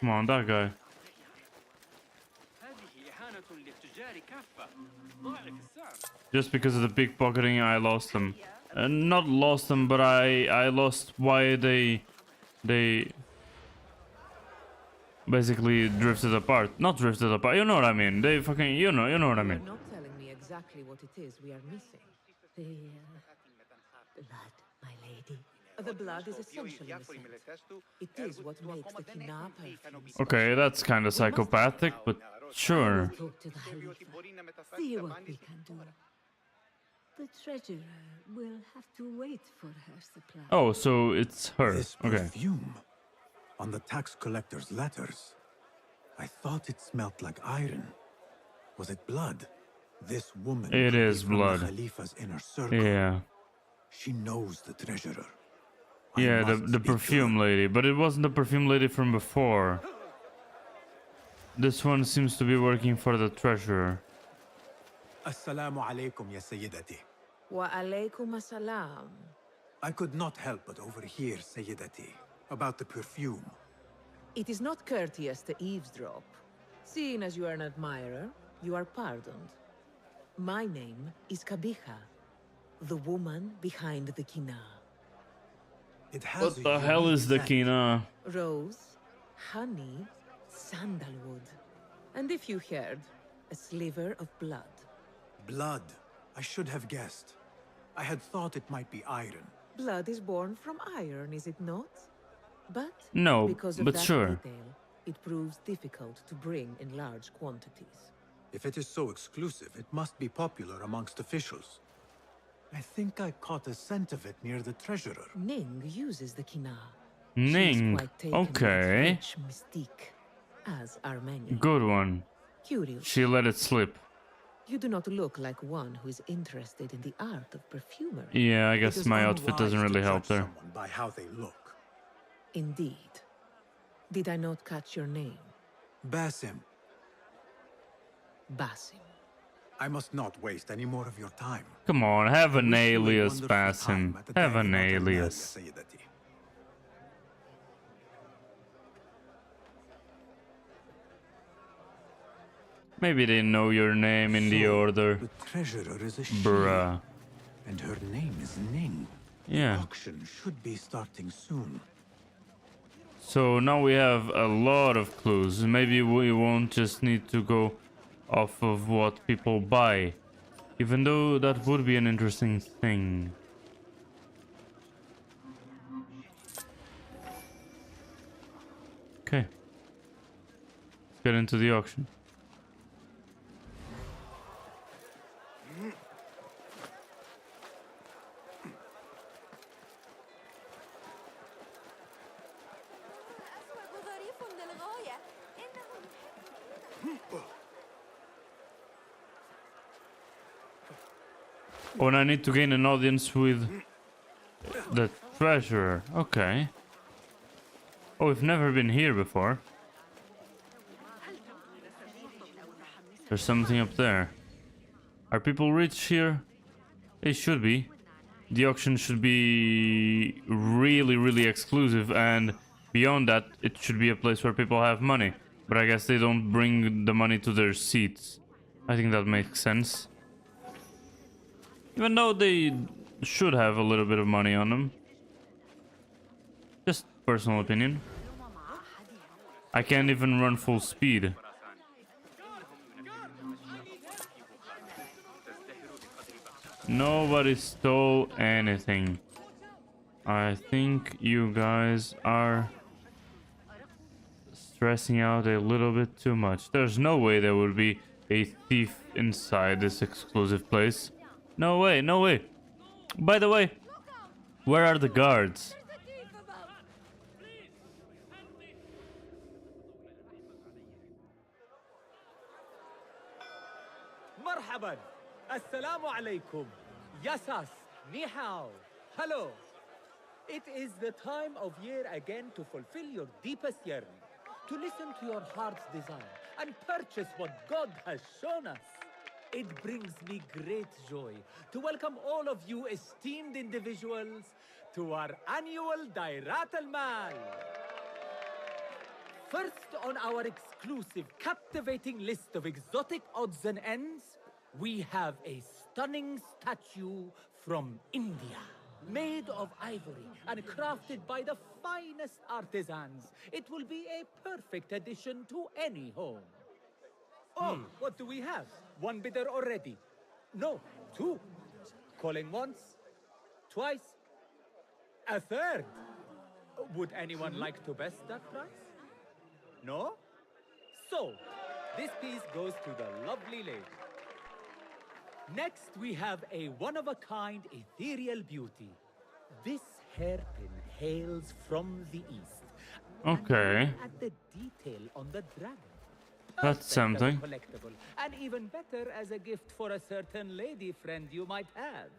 Come on, that guy. Just because of the pickpocketing, I lost them. Not lost them, but I lost why they basically drifted apart. Not drifted apart, you know what I mean. They fucking, you know what I mean. You're not telling me exactly what it is we are missing. The blood, my lady. The blood is essential in a sense. It is what makes the Kina perfume. Okay, that's kind of psychopathic, but sure. Talk to the Khalifa. See what we can do. The treasurer will have to wait for her supply. Oh, so it's her. This Okay. perfume on the tax collector's letters. I thought it smelt like iron. Was it blood? This woman. It could is be from blood. The Khalifa's inner circle. Yeah. She knows the treasurer. Yeah, the perfume lady, but it wasn't the perfume lady from before. This one seems to be working for the treasurer. Assalamu alaikum, ya Sayyidati. Wa alaykum assalam. I could not help but overhear, Sayyidati, about the perfume. It is not courteous to eavesdrop. Seeing as you are an admirer, you are pardoned. My name is Kabija, the woman behind the Kina. It has What the hell is the Kina? Rose, honey, sandalwood. And if you heard, a sliver of blood. Blood. I should have guessed. I had thought it might be iron. Blood is born from iron, is it not? But No, because of but that sure. detail, it proves difficult to bring in large quantities. If it is so exclusive, it must be popular amongst officials. I think I caught a scent of it near the treasurer. Ning uses the Kina. Ning. Okay. Rich mystique, as are many. Good one. Curious. She let it slip. You do not look like one who is interested in the art of perfumery. Yeah, I It guess is my outfit doesn't unwise to really help judge there. someone by how they look. Indeed. Did I not catch your name? Basim, Basim. I must not waste any more of your time. Come on, have an Wish you a alias, wonderful Basim. time at the Have an Dairat al-Mal, alias. ya Sayyidati. Maybe they know your name in the order. The treasurer is a she, Bruh. and her name is Ning. Yeah. The auction should be starting soon. So now we have a lot of clues. Maybe we won't just need to go off of what people buy. Even though that would be an interesting thing. Okay. Let's get into the auction. Oh, and I need to gain an audience with the treasurer. Okay. Oh, we've never been here before. There's something up there. Are people rich here? They should be. The auction should be really, really exclusive, and beyond that, it should be a place where people have money. But I guess they don't bring the money to their seats. I think that makes sense. Even though they should have a little bit of money on them. Just personal opinion. I can't even run full speed. Nobody stole anything. I think you guys are stressing out a little bit too much. There's no way there would be a thief inside this exclusive place. No way, no way. By the way, where are the guards? مرحبا. السلام عليكم. Yasas. Ni hao. Hello. It is the time of year again to fulfill your deepest yearning, to listen to your heart's desire, and purchase what God has shown us. It brings me great joy to welcome all of you esteemed individuals to our annual Dairat al-Mal. First on our exclusive, captivating list of exotic odds and ends, we have a stunning statue from India. Made of ivory and crafted by the finest artisans, it will be a perfect addition to any home. Oh, what do we have? One bidder already? No, two. Calling once, twice, a third. Would anyone like to best that price? No? So, this piece goes to the lovely lady. Next, we have a one-of-a-kind ethereal beauty. This hairpin hails from the east. Okay. At the detail on the dragon. That's something. Collectible, and even better as a gift for a certain lady friend you might have.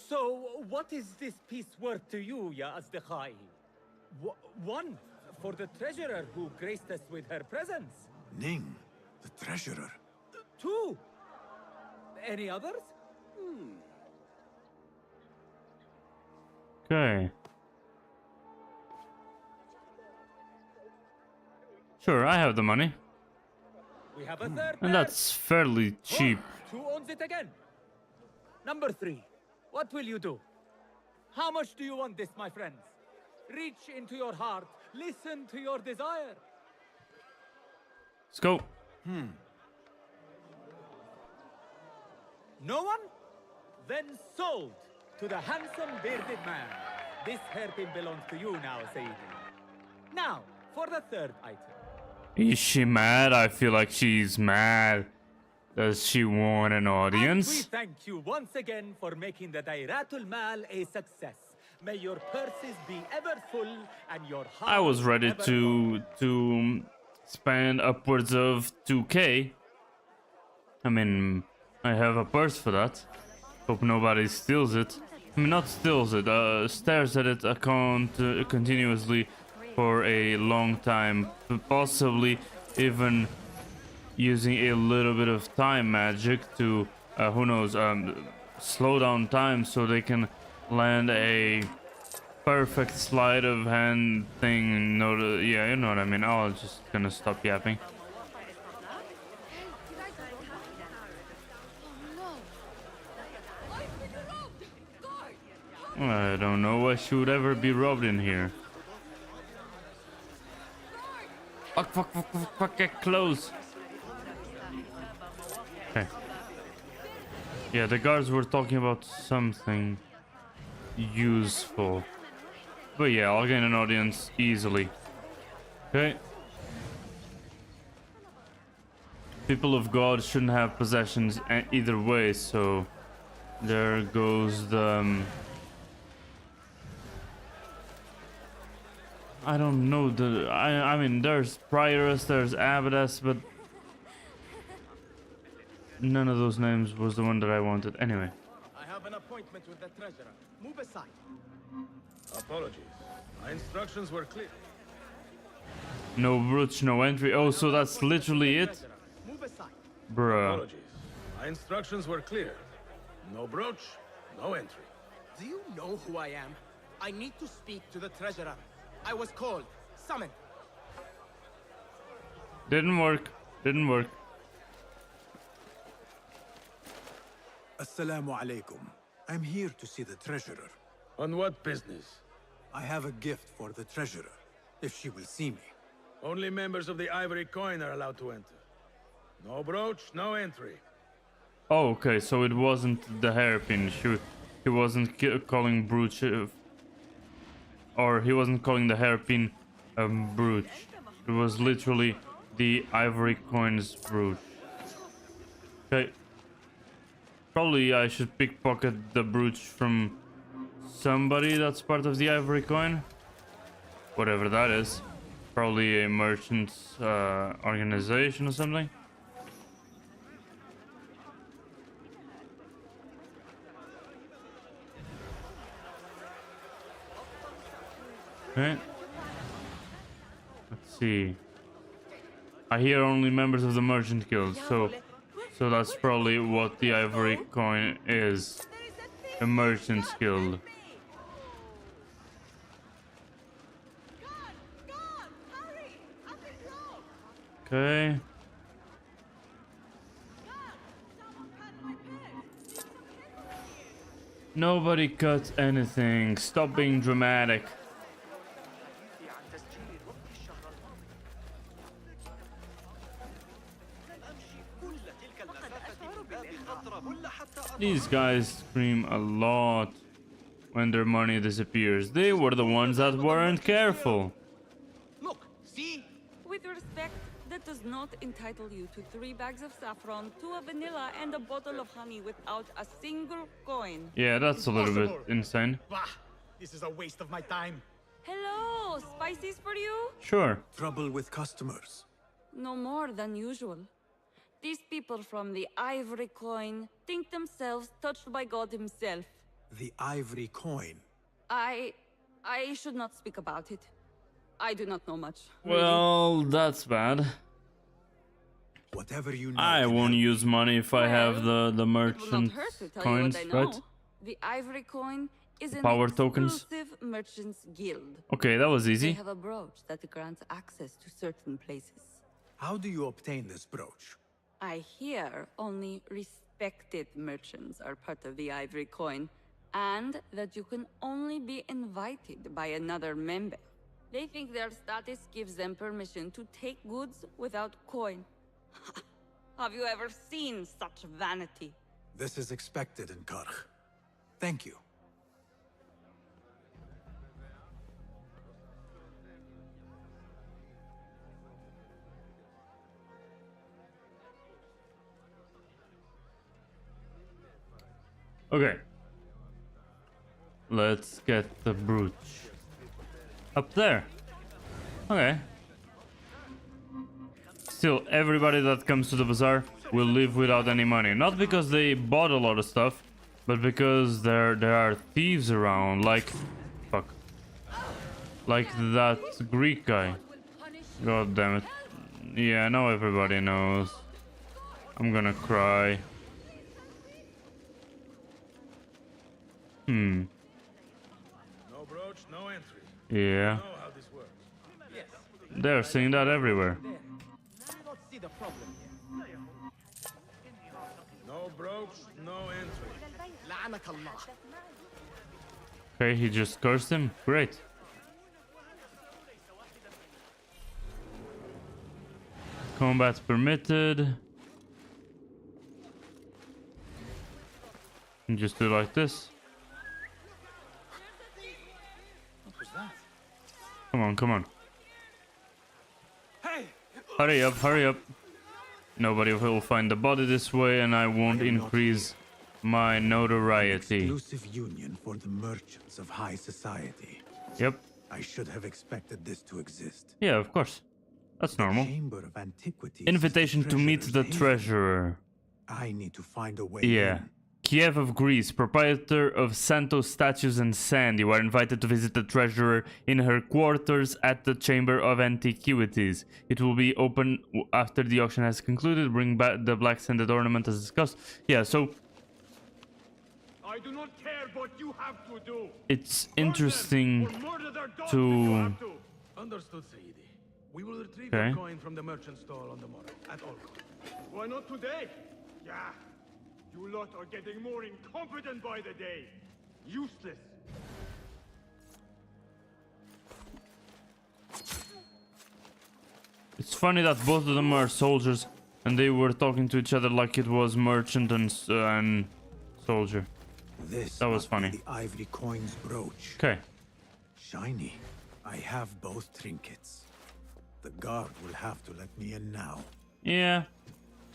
So what is this piece worth to you, Ya Asdiqai? One, for the treasurer who graced us with her presence. Ning, the treasurer. Two. Any others? Okay. Sure, I have the money. We have a third. And that's fairly cheap. Who owns it again? Number 3. What will you do? How much do you want this, my friends? Reach into your heart. Listen to your desire. Let's go. No one? Then sold to the handsome bearded man. This hairpin belongs to you now, Sayyidi. Now, for the third item. Is she mad? I feel like she's mad. Does she want an And we audience? thank you once again for making the Dairatul Mal a success. May your purses be ever full and your heart I was ready ever to spend upwards of 2k. I mean, I have a purse for that. Hope nobody steals it. I mean, not steals it, stares at it continuously for a long time. Possibly even using a little bit of time magic to, who knows, slow down time so they can land a perfect sleight of hand thing. No, yeah, you know what I mean. Oh, I'm just gonna stop yapping. I don't know why she would ever be robbed in here. Fuck, fuck, fuck, fuck, fuck, get close. Okay. Yeah, the guards were talking about something useful. But yeah, I'll gain an audience easily. Okay. People of God shouldn't have possessions either way, so there goes the... I don't know, I mean, there's Prioress, there's Abbess, but none of those names was the one that I wanted. Anyway. I have an appointment with the treasurer. Move aside. Apologies. My instructions were clear. No brooch, no entry. Oh, so that's literally it? Move aside. Bruh. Apologies. My instructions were clear. No brooch, no entry. Do you know who I am? I need to speak to the treasurer. I was called. Summoned. Didn't work. Didn't work. Assalamu alaikum. I'm here to see the treasurer. On what business? I have a gift for the treasurer, if she will see me. Only members of the Ivory Coin are allowed to enter. No brooch, no entry. Oh, okay, so it wasn't the hairpin. He wasn't calling brooch... or he wasn't calling the hairpin brooch. It was literally the Ivory Coin's brooch. Okay. Probably I should pickpocket the brooch from somebody that's part of the Ivory Coin. Whatever that is. Probably a merchant's organization or something. Okay. Let's see. I hear only members of the merchant guild, so that's probably what the Ivory Coin is. A merchant's guild. Okay. Nobody cut anything. Stop being dramatic. These guys scream a lot when their money disappears. They were the ones that weren't careful. Look, see? With respect, that does not entitle you to 3 bags of saffron, 2 of vanilla, and a bottle of honey without a single coin. Yeah, that's a little bit insane. Bah, this is a waste of my time. Hello, spices for you? Sure. Trouble with customers. No more than usual. These people from the Ivory Coin think themselves touched by God himself. The Ivory Coin? I should not speak about it. I do not know much. Well, that's bad. Whatever you know. I won't use money if I have the merchant coins, right? The Ivory Coin is an Power tokens. exclusive merchants guild. Okay, that was easy. They have a brooch that grants access to certain places. How do you obtain this brooch? I hear only respected merchants are part of the Ivory Coin, and that you can only be invited by another member. They think their status gives them permission to take goods without coin. Have you ever seen such vanity? This is expected in Karkh. Thank you. Okay. Let's get the brooch. Up there. Okay. Still, everybody that comes to the bazaar will leave without any money. Not because they bought a lot of stuff, but because there are thieves around, like... Fuck. Like that Greek guy. God damn it. Yeah, now everybody knows. I'm gonna cry. No brooch, no no entry. Yeah. You know how this works. Yes. They're seeing that everywhere. I don't see the problem here. No brooch, no entry. لعنك الله. Okay, he just cursed him. Great. Combat permitted. And just do like this. What was that? Come on, come on. Hey! Hurry up, hurry up. Nobody will find the body this way, and I won't increase my notoriety. Exclusive union for the merchants of high society. Yep. I should have expected this to exist. Yeah, of course. That's normal. Chamber of Antiquities. Invitation to meet the treasurer. I need to find a way Yeah. in. Kiev of Greece, proprietor of Santos Statues and Sand. You are invited to visit the treasurer in her quarters at the Chamber of Antiquities. It will be open after the auction has concluded. Bring back the black sanded ornament as discussed. Yeah, so I do not care what you have to do. it's interesting to... Understood, Saidi. We will retrieve Okay. the coin from the merchant stall on the morrow, at all costs. Why not today? Yeah. You lot are getting more incompetent by the day. Useless. It's funny that both of them are soldiers and they were talking to each other like it was merchant and soldier. This That was must be funny. the ivory coin's brooch. Okay. Shiny. I have both trinkets. The guard will have to let me in now. Yeah,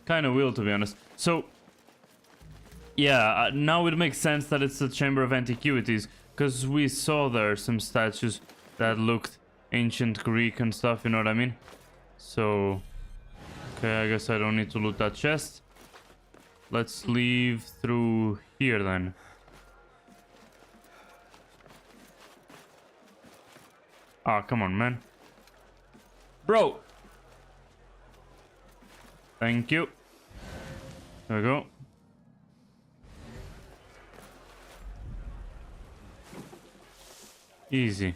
kind of will, to be honest. So, yeah, now it makes sense that it's the Chamber of Antiquities, because we saw there some statues that looked ancient Greek and stuff, you know what I mean? So, okay, I guess I don't need to loot that chest. Let's leave through here then. Ah, come on, man. Bro! Thank you. There we go. Easy.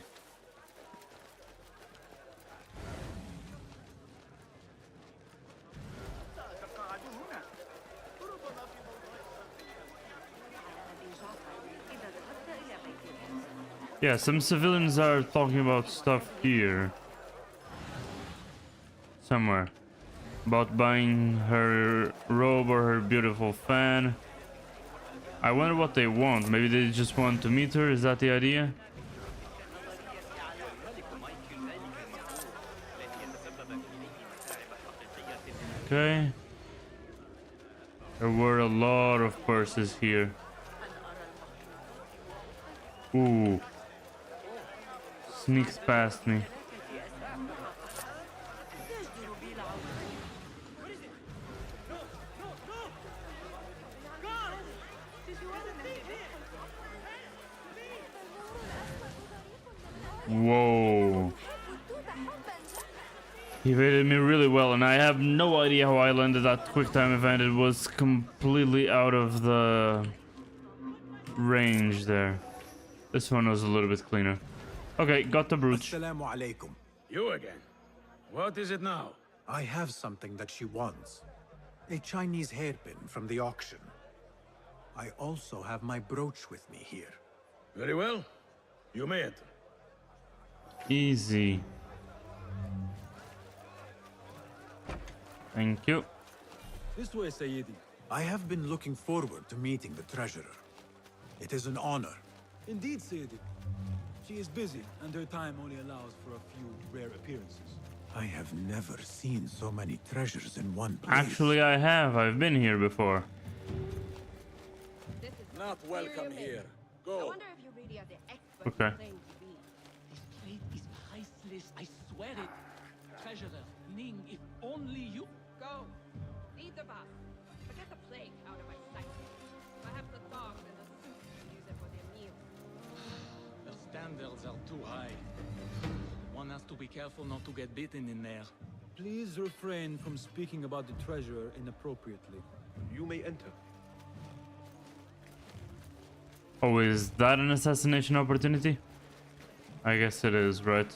Yeah, some civilians are talking about stuff here. Somewhere. About buying her robe or her beautiful fan. I wonder what they want. Maybe they just want to meet her. Is that the idea? Okay. There were a lot of purses here. Ooh. Sneaks past me. Whoa. He evaded me really well, and I have no idea how I landed that quick time event. It was completely out of the range there. This one was a little bit cleaner. Okay, got the brooch. Assalamu alaikum. You again? What is it now? I have something that she wants. A Chinese hairpin from the auction. I also have my brooch with me here. Very well. You may enter. Easy. Thank you. This way, Sayyidi. I have been looking forward to meeting the treasurer. It is an honor. Indeed, Sayyidi. She is busy, and her time only allows for a few rare appearances. I have never seen so many treasures in one place. Actually, I have. I've been here before. Not welcome here. Go. Okay. This trade is priceless, I swear it. Treasurer, Ning, if only you... Go. Feed the boss. But get the plague out of my sight. Perhaps the dogs and the soup can use it for their meals. Their standards are too high. One has to be careful not to get bitten in there. Please refrain from speaking about the treasurer inappropriately. You may enter. Oh, is that an assassination opportunity? I guess it is, right?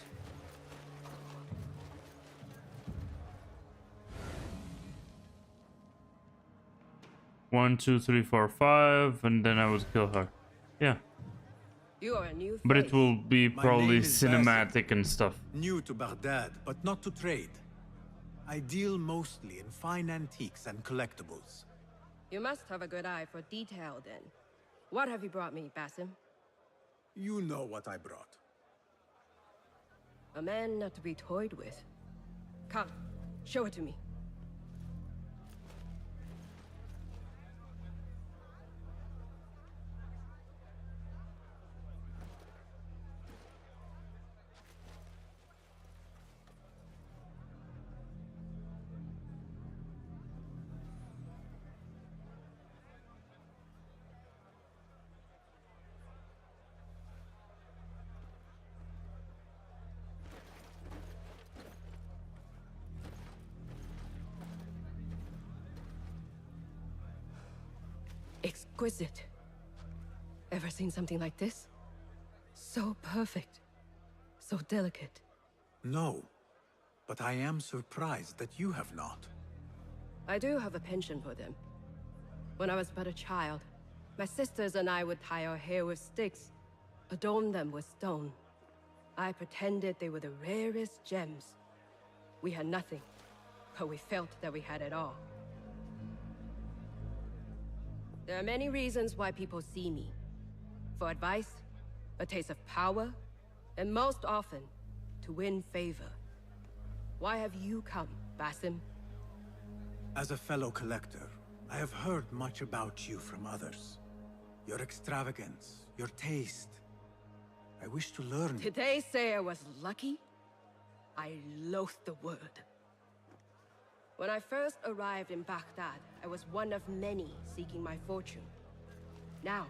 One, two, three, four, five, and then I would kill her. Yeah. You are a new But it face. will be My probably name is cinematic and stuff. New to Baghdad, but not to trade. I deal mostly in fine antiques and collectibles. You must have a good eye for detail then. What have you brought me, Basim? You know what I brought. A man not to be toyed with. Come, show it to me. Exquisite. Ever seen something like this? So perfect. So delicate. No, but I am surprised that you have not. I do have a penchant for them. When I was but a child, my sisters and I would tie our hair with sticks, adorn them with stone. I pretended they were the rarest gems. We had nothing, but we felt that we had it all. There are many reasons why people see me. For advice, a taste of power, and most often, to win favor. Why have you come, Basim? As a fellow collector, I have heard much about you from others. Your extravagance, your taste. I wish to learn. Did they say I was lucky? I loathe the word. When I first arrived in Baghdad, I was one of many seeking my fortune. Now,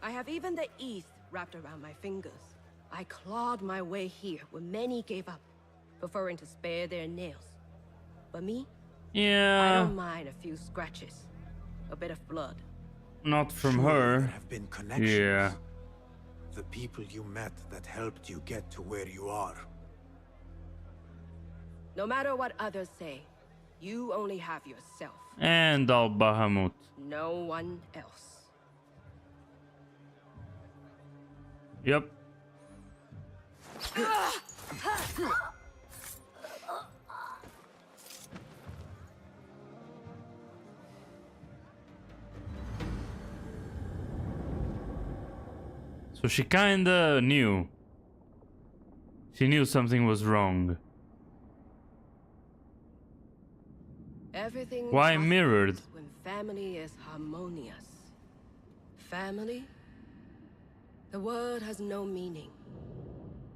I have even the East wrapped around my fingers. I clawed my way here where many gave up, preferring to spare their nails. But me? Yeah. I don't mind a few scratches, a bit of blood. Not from Surely her. there have been connections. Yeah. The people you met that helped you get to where you are. No matter what others say, you only have yourself. And Al Bahamut. No one else. Yep. So she kinda knew. She knew something was wrong. Everything Why happens mirrored? when family is harmonious. Family? The word has no meaning.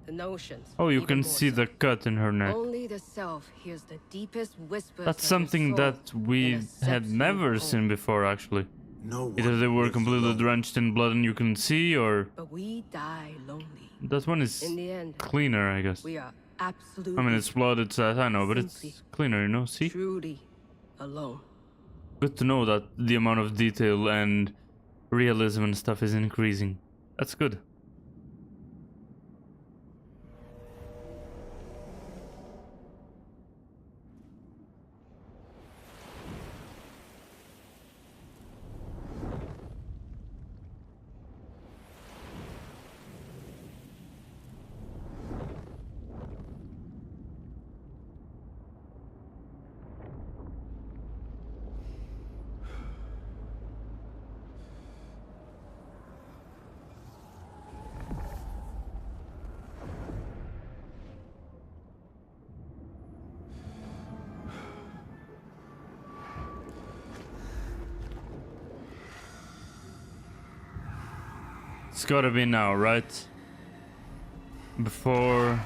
The notions. Oh, you even can more see so. the cut in her neck. Only the self hears the deepest whispers. That's of something your soul that we and had accepts you never only. seen before, actually. No Either they were completely drenched in blood and you can see, or But we die lonely. that one is In the end, cleaner, I guess. we are absolutely. I mean, it's blood, it's that, I know, but Simply it's cleaner, you know, see? Truly alone. Good to know that the amount of detail and realism and stuff is increasing. That's good. It's gotta be now, right? Before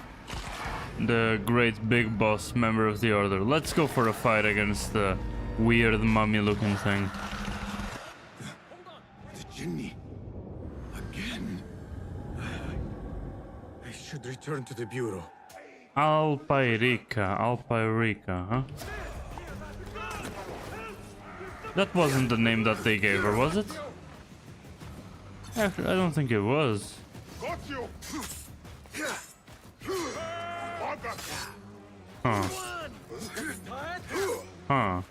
the great big boss member of the Order. Let's go for a fight against the weird mummy looking thing. The Jinni. Again. I should return to the Bureau. ALTAIR, huh? That wasn't the name that they gave her, was it? Actually, I don't think it was. Got you. Huh. Huh.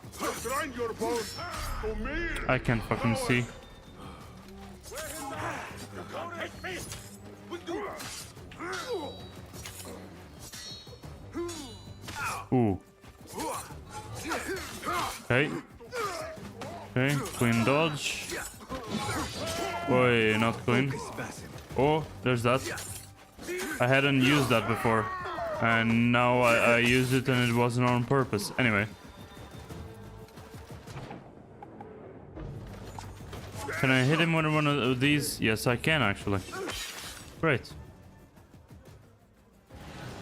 I can't fucking see. Ooh. Okay. Okay, clean dodge. Boy, not clean. Oh, there's that. I hadn't used that before. And now I used it and it wasn't on purpose. Anyway. Can I hit him with one of these? Yes, I can actually. Great.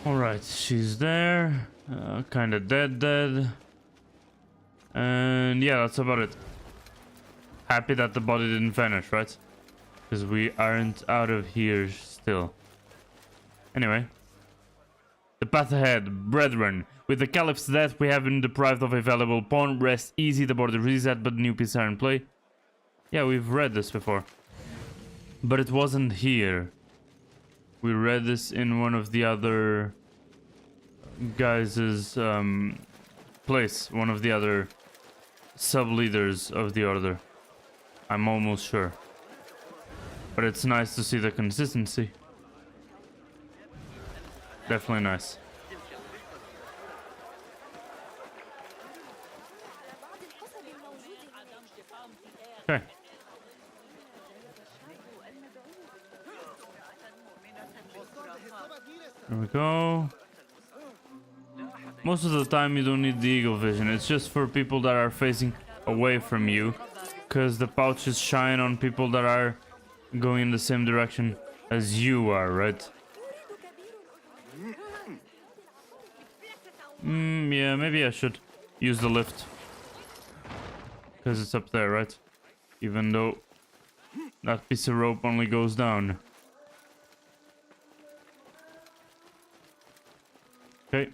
Alright, she's there. Kinda dead. And yeah, that's about it. Happy that the body didn't vanish, right? Because we aren't out of here still. Anyway. The path ahead, brethren. With the Caliph's death, we have been deprived of a valuable pawn. Rest easy, the border reset, but new pieces are in play. Yeah, we've read this before. But it wasn't here. We read this in one of the other guys' place. One of the other sub-leaders of the order. I'm almost sure. But it's nice to see the consistency. Definitely nice. Okay. There we go. Most of the time you don't need the eagle vision. It's just for people that are facing away from you. Because the pouches shine on people that are going in the same direction as you are, right? Yeah, maybe I should use the lift. Because it's up there, right? Even though that piece of rope only goes down. Okay.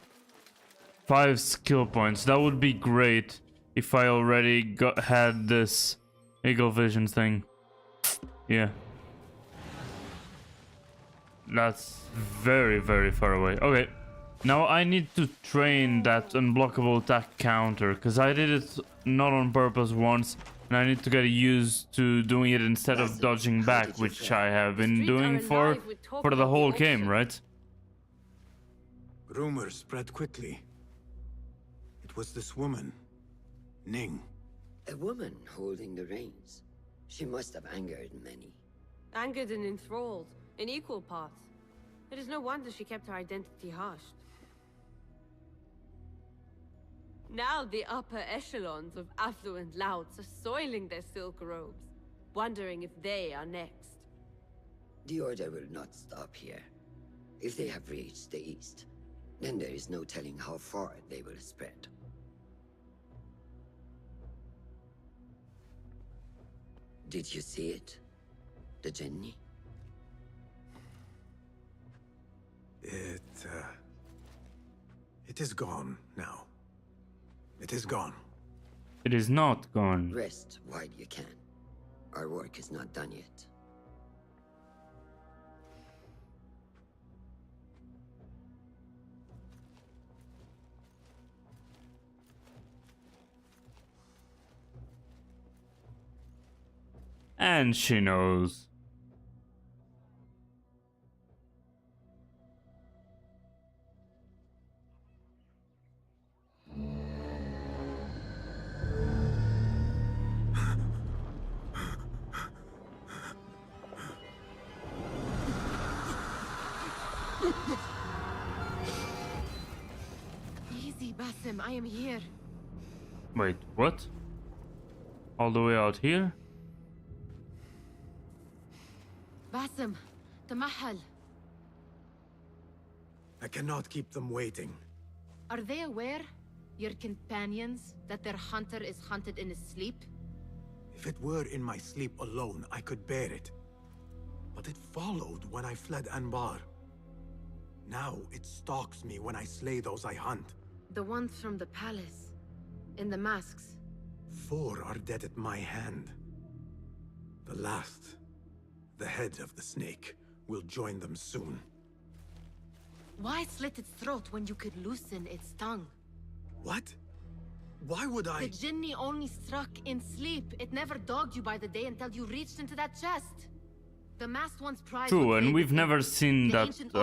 5 skill points. That would be great if I already had this eagle vision thing. Yeah. That's very, very far away. Okay. Now I need to train that unblockable attack counter, because I did it not on purpose once, and I need to get used to doing it instead of dodging back, which I have been doing for the whole game, right? Rumors spread quickly. It was this woman, Ning. A woman holding the reins. She must have angered many. Angered and enthralled, in equal parts. It is no wonder she kept her identity hushed. Now the upper echelons of affluent louts are soiling their silk robes, wondering if they are next. The Order will not stop here. If they have reached the east, then there is no telling how far they will spread. Did you see it? The Jinni? It is gone now. It is gone. It is not gone. Rest while you can. Our work is not done yet. And she knows. Easy, Basim, I am here. Wait, what? All the way out here? Basim, Tamahal. I cannot keep them waiting. Are they aware, your companions, that their hunter is hunted in his sleep? If it were in my sleep alone, I could bear it. But it followed when I fled Anbar. Now it stalks me when I slay those I hunt. The ones from the palace, in the masks. 4 are dead at my hand. The last, the head of the snake, will join them soon. Why slit its throat when you could loosen its tongue? What? Why would I? The Jinni only struck in sleep. It never dogged you by the day until you reached into that chest. The masked one's pride. True, and we've never seen the that ancient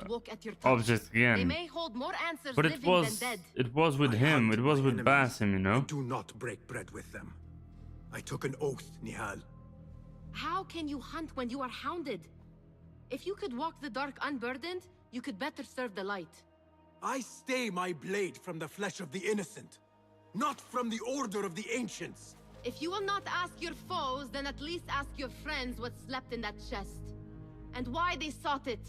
woke at your touch. object They again. may hold more answers But living than dead. it was with him. It was with Basim, you know. Do not break bread with them. I took an oath, Nihal. How can you hunt when you are hounded? If you could walk the dark unburdened, you could better serve the light. I stay my blade from the flesh of the innocent, not from the order of the ancients. If you will not ask your foes, then at least ask your friends what slept in that chest. And why they sought it.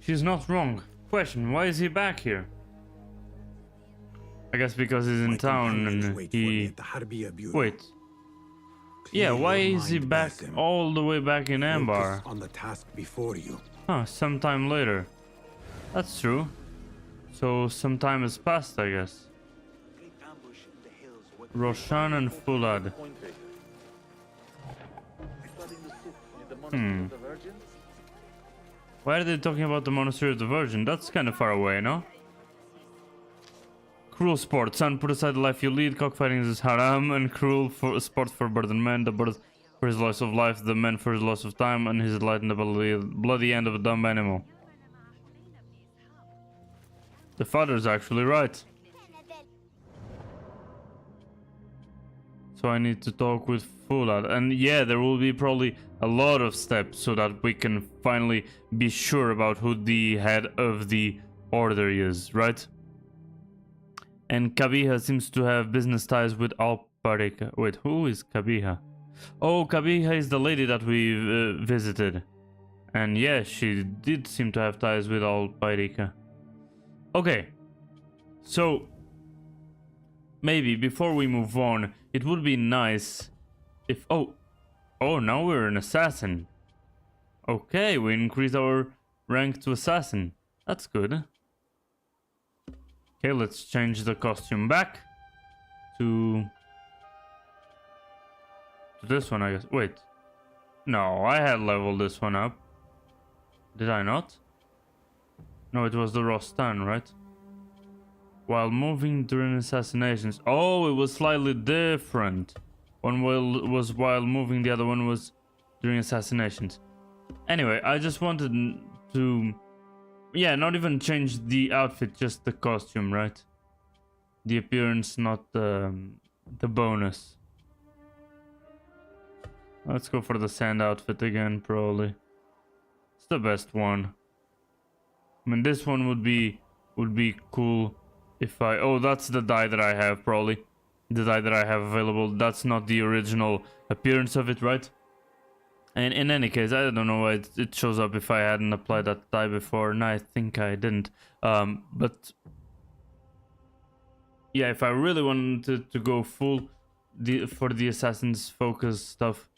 She's not wrong. Question, why is he back here? I guess because he's in town and he... Wait. Yeah, why is he back all the way back in Ambar? On the task before you. Huh, sometime later. That's true. So some time has passed, I guess. Roshan and Fulad. Why are they talking about the Monastery of the Virgin? That's kind of far away, no? Cruel sport. Son, put aside the life you lead. Cockfighting is haram and cruel for sport for burdened man. The bird for his loss of life, the man for his loss of time, and his delight in the bloody end of a dumb animal. The father's actually right. So I need to talk with Fulad. And yeah, there will be probably a lot of steps so that we can finally be sure about who the head of the order is, right? And Kabiha seems to have business ties with Alparika. Wait, who is Kabiha? Oh, Kabiha is the lady that we visited. And yeah, she did seem to have ties with Alparika. Okay, so maybe before we move on, it would be nice if... Oh, now we're an assassin. Okay, we increased our rank to assassin. That's good. Okay, let's change the costume back to this one, I guess. Wait. No, I had leveled this one up. Did I not? No, it was the Rostan, right? While moving during assassinations. Oh, it was slightly different. One was while moving, the other one was during assassinations. Anyway, I just wanted to... Yeah, not even change the outfit, just the costume, right? The appearance, not the bonus. Let's go for the sand outfit again, probably. It's the best one. I mean, this one would be cool if I... Oh, that's the dye that I have, probably. The dye that I have available. That's not the original appearance of it, right? And in any case, I don't know why it shows up if I hadn't applied that dye before. And I think I didn't. But... Yeah, if I really wanted to go full for the Assassin's Focus stuff,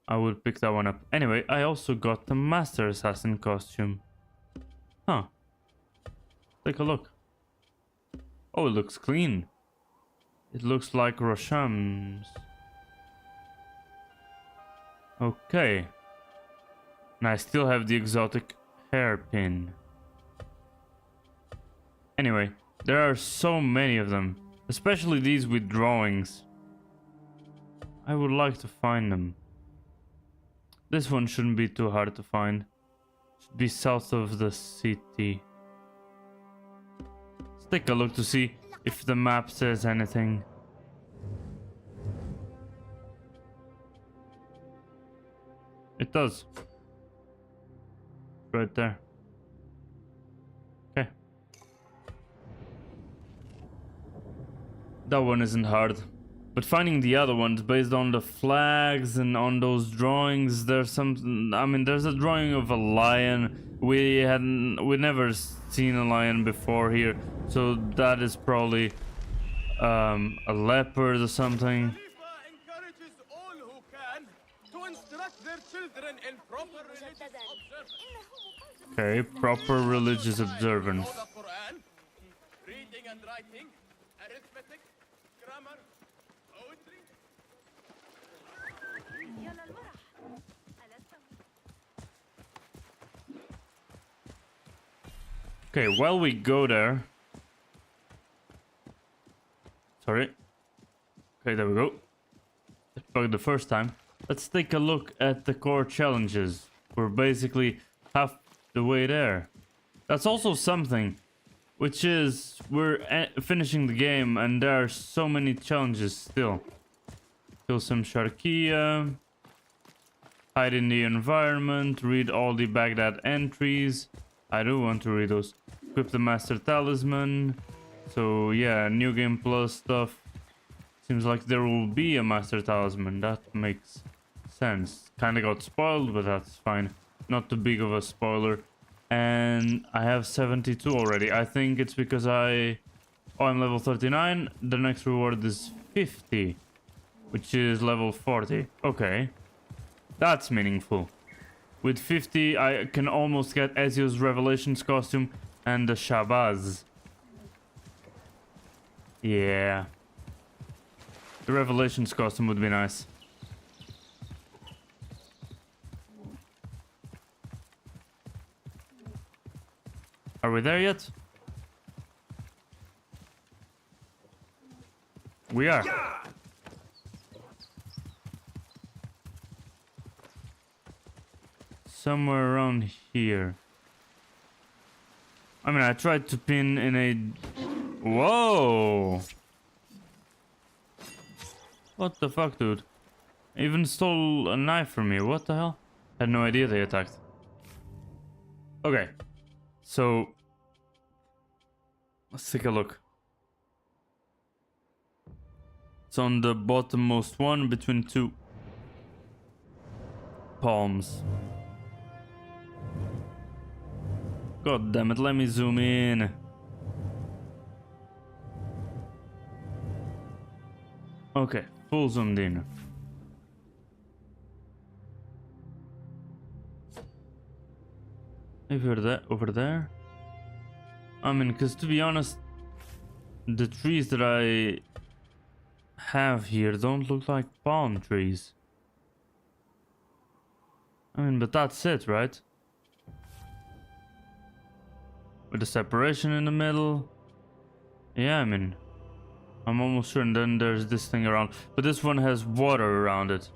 I would pick that one up. Anyway, I also got the Master Assassin costume. Huh. Take a look. Oh, it looks clean. It looks like Rosham's. Okay. And I still have the exotic hairpin. Anyway, there are so many of them. Especially these with drawings. I would like to find them. This one shouldn't be too hard to find. Should be south of the city. Let's take a look to see if the map says anything. It does. Right there. Okay. That one isn't hard. But finding the other ones based on the flags and on those drawings, there's some... I mean, there's a drawing of a lion. We never seen a lion before here. So that is probably a leopard or something. Okay, proper religious observance. Reading and writing, arithmetic, grammar, poetry. Okay, while we go there... Sorry. Okay, there we go. It bugged the first time. Let's take a look at the core challenges. We're basically half the way there. That's also something, which is we're finishing the game and there are so many challenges still. Kill some Sharkia, hide in the environment, read all the Baghdad entries. I do want to read those. Equip the Master Talisman. So yeah, New Game Plus stuff. Seems like there will be a Master Talisman. That makes sense. Kinda got spoiled, but that's fine. Not too big of a spoiler. And I have 72 already. I think it's because I'm level 39. The next reward is 50, which is level 40. Okay. That's meaningful. With 50, I can almost get Ezio's Revelations costume and the Shabazz. Yeah. The Revelations costume would be nice. Are we there yet? We are. Somewhere around here. I mean, I tried to pin in a... Whoa! What the fuck, dude? Even stole a knife from me. What the hell? Had no idea they attacked. Okay. So... let's take a look. It's on the bottommost one between two palms. God damn it, let me zoom in. Okay, full zoomed in. Over there? I mean, because to be honest, the trees that I have here don't look like palm trees. I mean, but that's it, right? With the separation in the middle. Yeah, I mean, I'm almost sure. And then there's this thing around. But this one has water around it.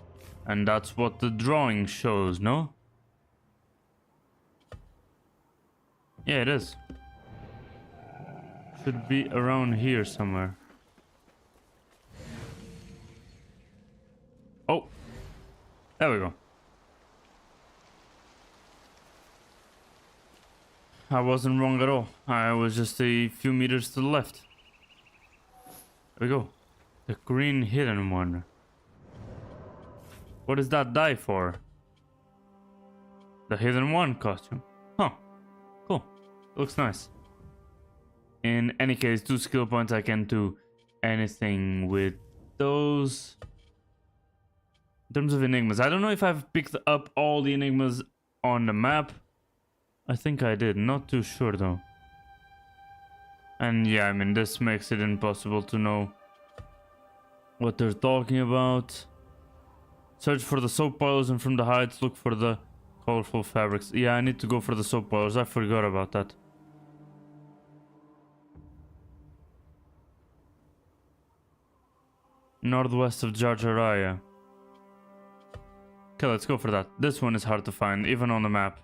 And that's what the drawing shows, no? Yeah, it is. Should be around here somewhere. Oh! There we go. I wasn't wrong at all. I was just a few meters to the left. There we go. The green hidden one. What does that die for? The hidden one costume. Huh. Cool. Looks nice. In any case, 2 skill points. I can do anything with those. In terms of enigmas, I don't know if I've picked up all the enigmas on the map. I think I did, not too sure though. And yeah, I mean, this makes it impossible to know what they're talking about. Search for the soap piles and from the heights look for the colorful fabrics. Yeah, I need to go for the soap piles. I forgot about that. Northwest of Jarjaraya. Okay, let's go for that. This one is hard to find, even on the map.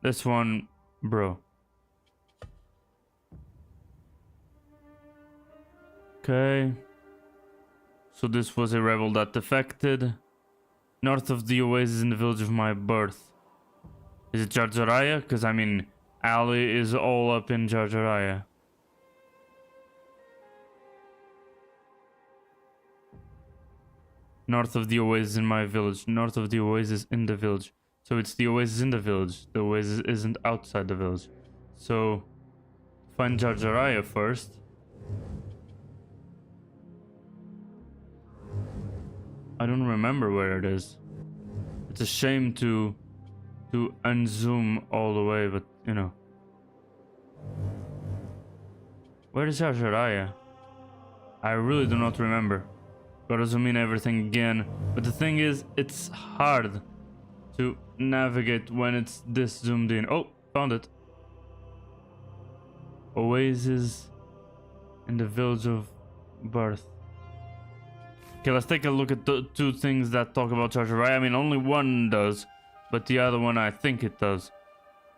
This one, bro. Okay. So this was a rebel that defected. North of the oasis in the village of my birth. Is it Jarjaraya? Because I mean, Ali is all up in Jarjaraya. North of the oasis in my village. North of the oasis in the village. So it's the oasis in the village. The oasis isn't outside the village. So find Jarjaraya first. I don't remember where it is. It's a shame to unzoom all the way, but you know. Where is Jarjaraya? I really do not remember. Gotta zoom in everything again. But the thing is, it's hard to navigate when it's this zoomed in. Oh, found it. Oasis in the village of birth. Okay, let's take a look at the two things that talk about Jar Jar. I mean, only one does, but the other one I think it does.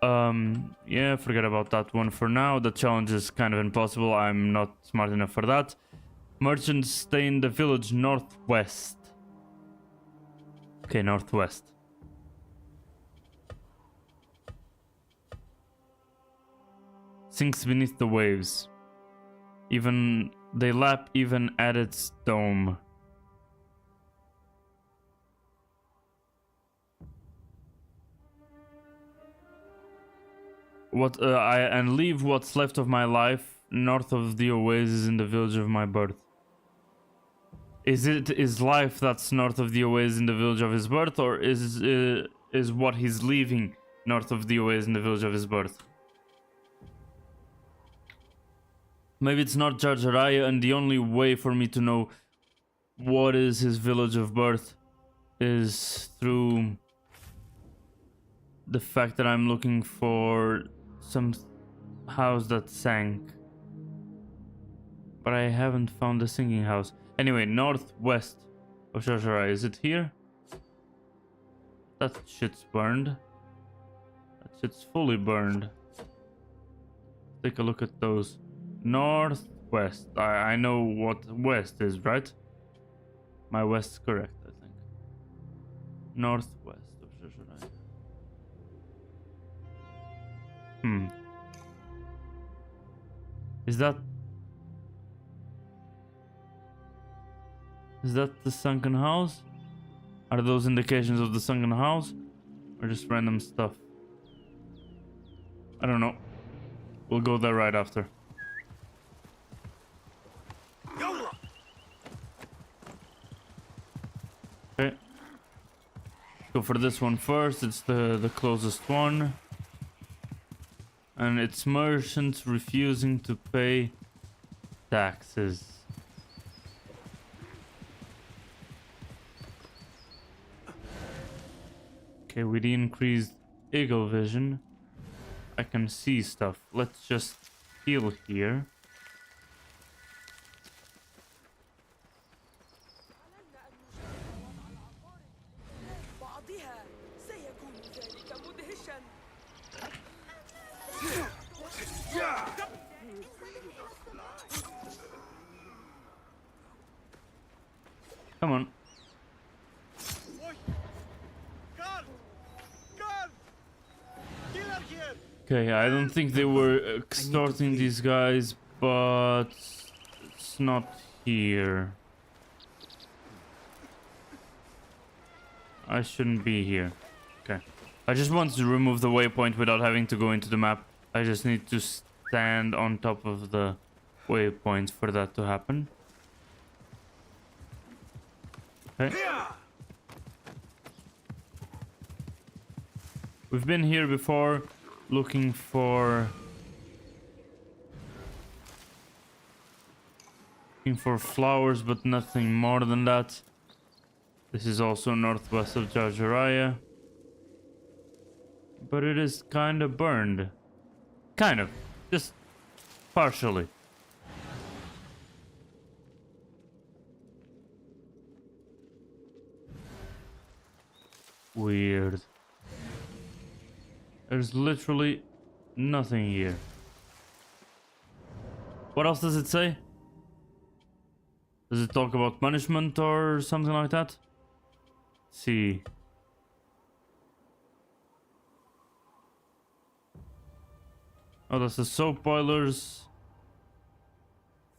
Yeah, forget about that one for now. The challenge is kind of impossible. I'm not smart enough for that. Merchants stay in the village northwest. Okay, northwest. Sinks beneath the waves. Even they lap even at its dome. And leave what's left of my life north of the oasis in the village of my birth. Is it his life that's north of the oasis in the village of his birth, or is what he's leaving north of the oasis in the village of his birth? Maybe it's not Jar Jaraya, and the only way for me to know what is his village of birth is through the fact that I'm looking for some house that sank. But I haven't found the sinking house. Anyway, northwest of Jar Jaraya. Is it here? That shit's burned. That shit's fully burned. Take a look at those. Northwest. I know what west is, right? My west's correct, I think. Northwest of Jar Jaraya. Is that the sunken house? Are those indications of the sunken house? Or just random stuff? I don't know. We'll go there right after. Okay. Go for this one first. It's the closest one. And it's merchants refusing to pay taxes. Okay, with the increased eagle vision, I can see stuff. Let's just heal here. Come on. Okay, I don't think they were extorting these guys, but it's not here. I shouldn't be here. Okay. I just wanted to remove the waypoint without having to go into the map. I just need to stand on top of the waypoints for that to happen. Okay. We've been here before looking for flowers, but nothing more than that. This is also northwest of Jar Jaraya. But it is kind of burned. Kind of. Just partially. Weird. There's literally nothing here. What else does it say? Does it talk about punishment or something like that? Let's see. Oh, that's the soap boilers.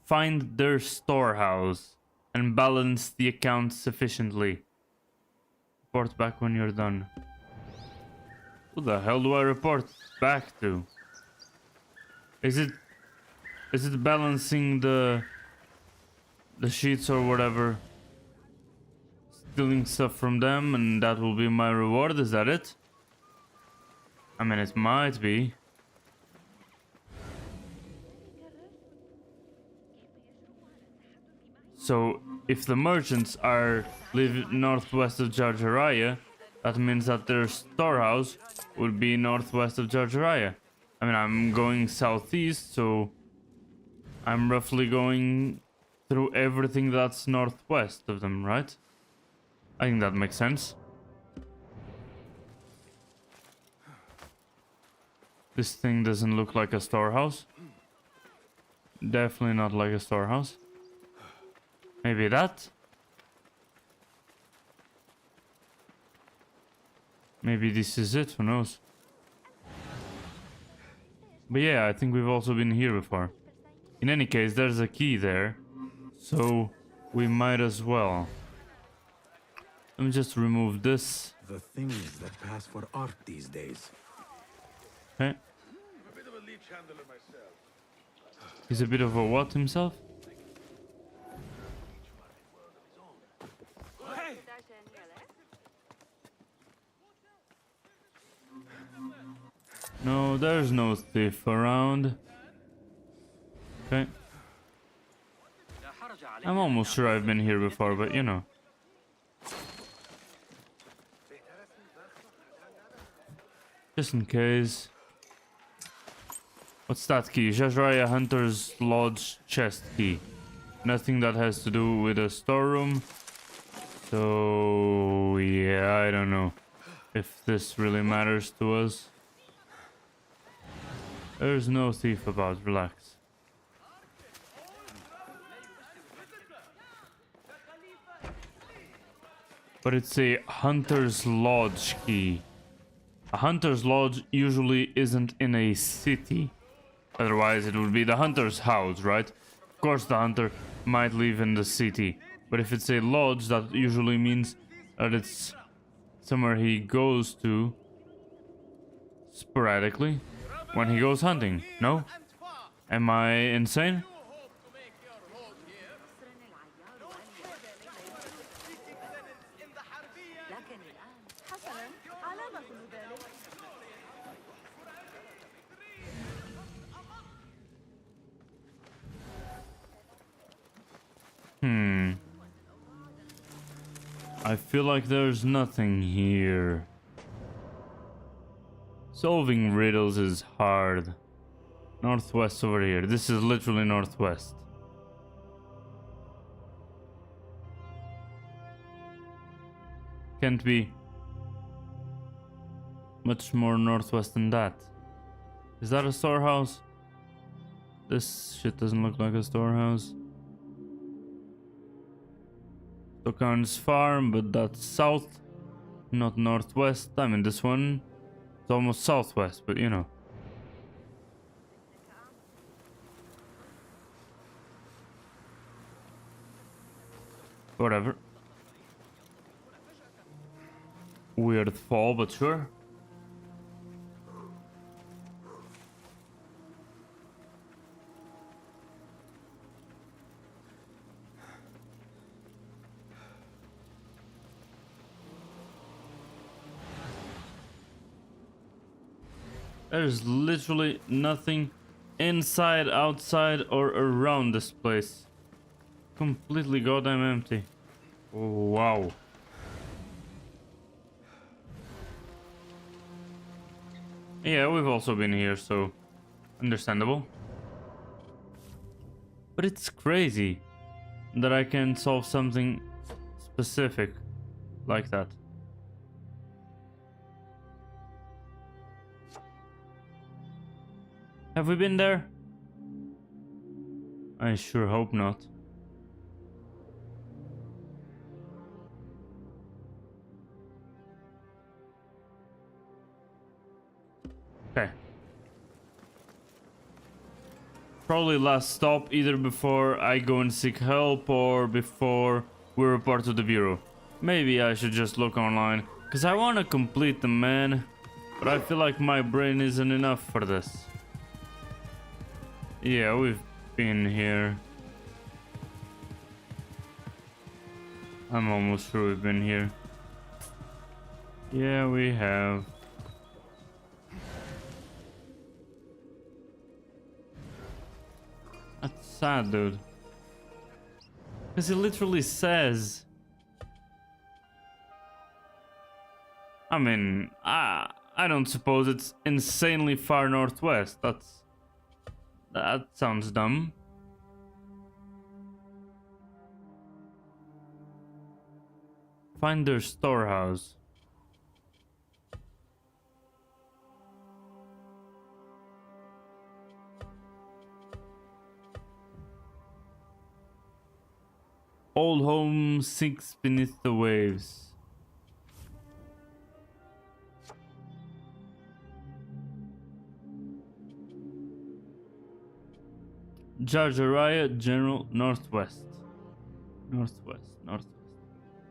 Find their storehouse and balance the accounts sufficiently. Report back when you're done. Who the hell do I report back to? Is it balancing the sheets or whatever? Stealing stuff from them and that will be my reward, is that it? I mean, it might be. So, if the merchants live northwest of Jar Jaraya, that means that their storehouse would be northwest of Jar Jaraya. I mean, I'm going southeast, so I'm roughly going through everything that's northwest of them, right? I think that makes sense. This thing doesn't look like a storehouse. Definitely not like a storehouse. Maybe that? Maybe this is it, who knows? But yeah, I think we've also been here before. In any case, there's a key there, so we might as well. Let me just remove this. The things that pass for art these days. Okay. He's a bit of a what himself? No, there's no thief around. Okay. I'm almost sure I've been here before, but you know. Just in case. What's that key? Jajraya Hunter's Lodge chest key. Nothing that has to do with a storeroom. So yeah, I don't know if this really matters to us. There's no thief about, relax. But it's a Hunter's Lodge key. A Hunter's Lodge usually isn't in a city. Otherwise it would be the Hunter's house, right? Of course the Hunter might live in the city. But if it's a lodge, that usually means that it's somewhere he goes to sporadically when he goes hunting. No? Am I insane? I feel like there's nothing here. Solving riddles is hard. Northwest over here. This is literally northwest. Can't be much more northwest than that. Is that a storehouse? This shit doesn't look like a storehouse. Stockhound's farm, but that's south, not northwest. I mean, this one is almost southwest, but you know. Whatever. Weird fall, but sure. There's literally nothing inside, outside, or around this place. Completely goddamn empty. Oh, wow. Yeah, we've also been here, so understandable. But it's crazy that I can solve something specific like that. Have we been there? I sure hope not. Okay. Probably last stop, either before I go and seek help or before we report to the Bureau. Maybe I should just look online, because I want to complete the man, but I feel like my brain isn't enough for this. Yeah, we've been here. I'm almost sure we've been here. Yeah, we have. That's sad, dude. Because it literally says... I mean, I don't suppose it's insanely far northwest. That sounds dumb. Find their storehouse. Old home sinks beneath the waves. Jarjaraya General Northwest. Northwest.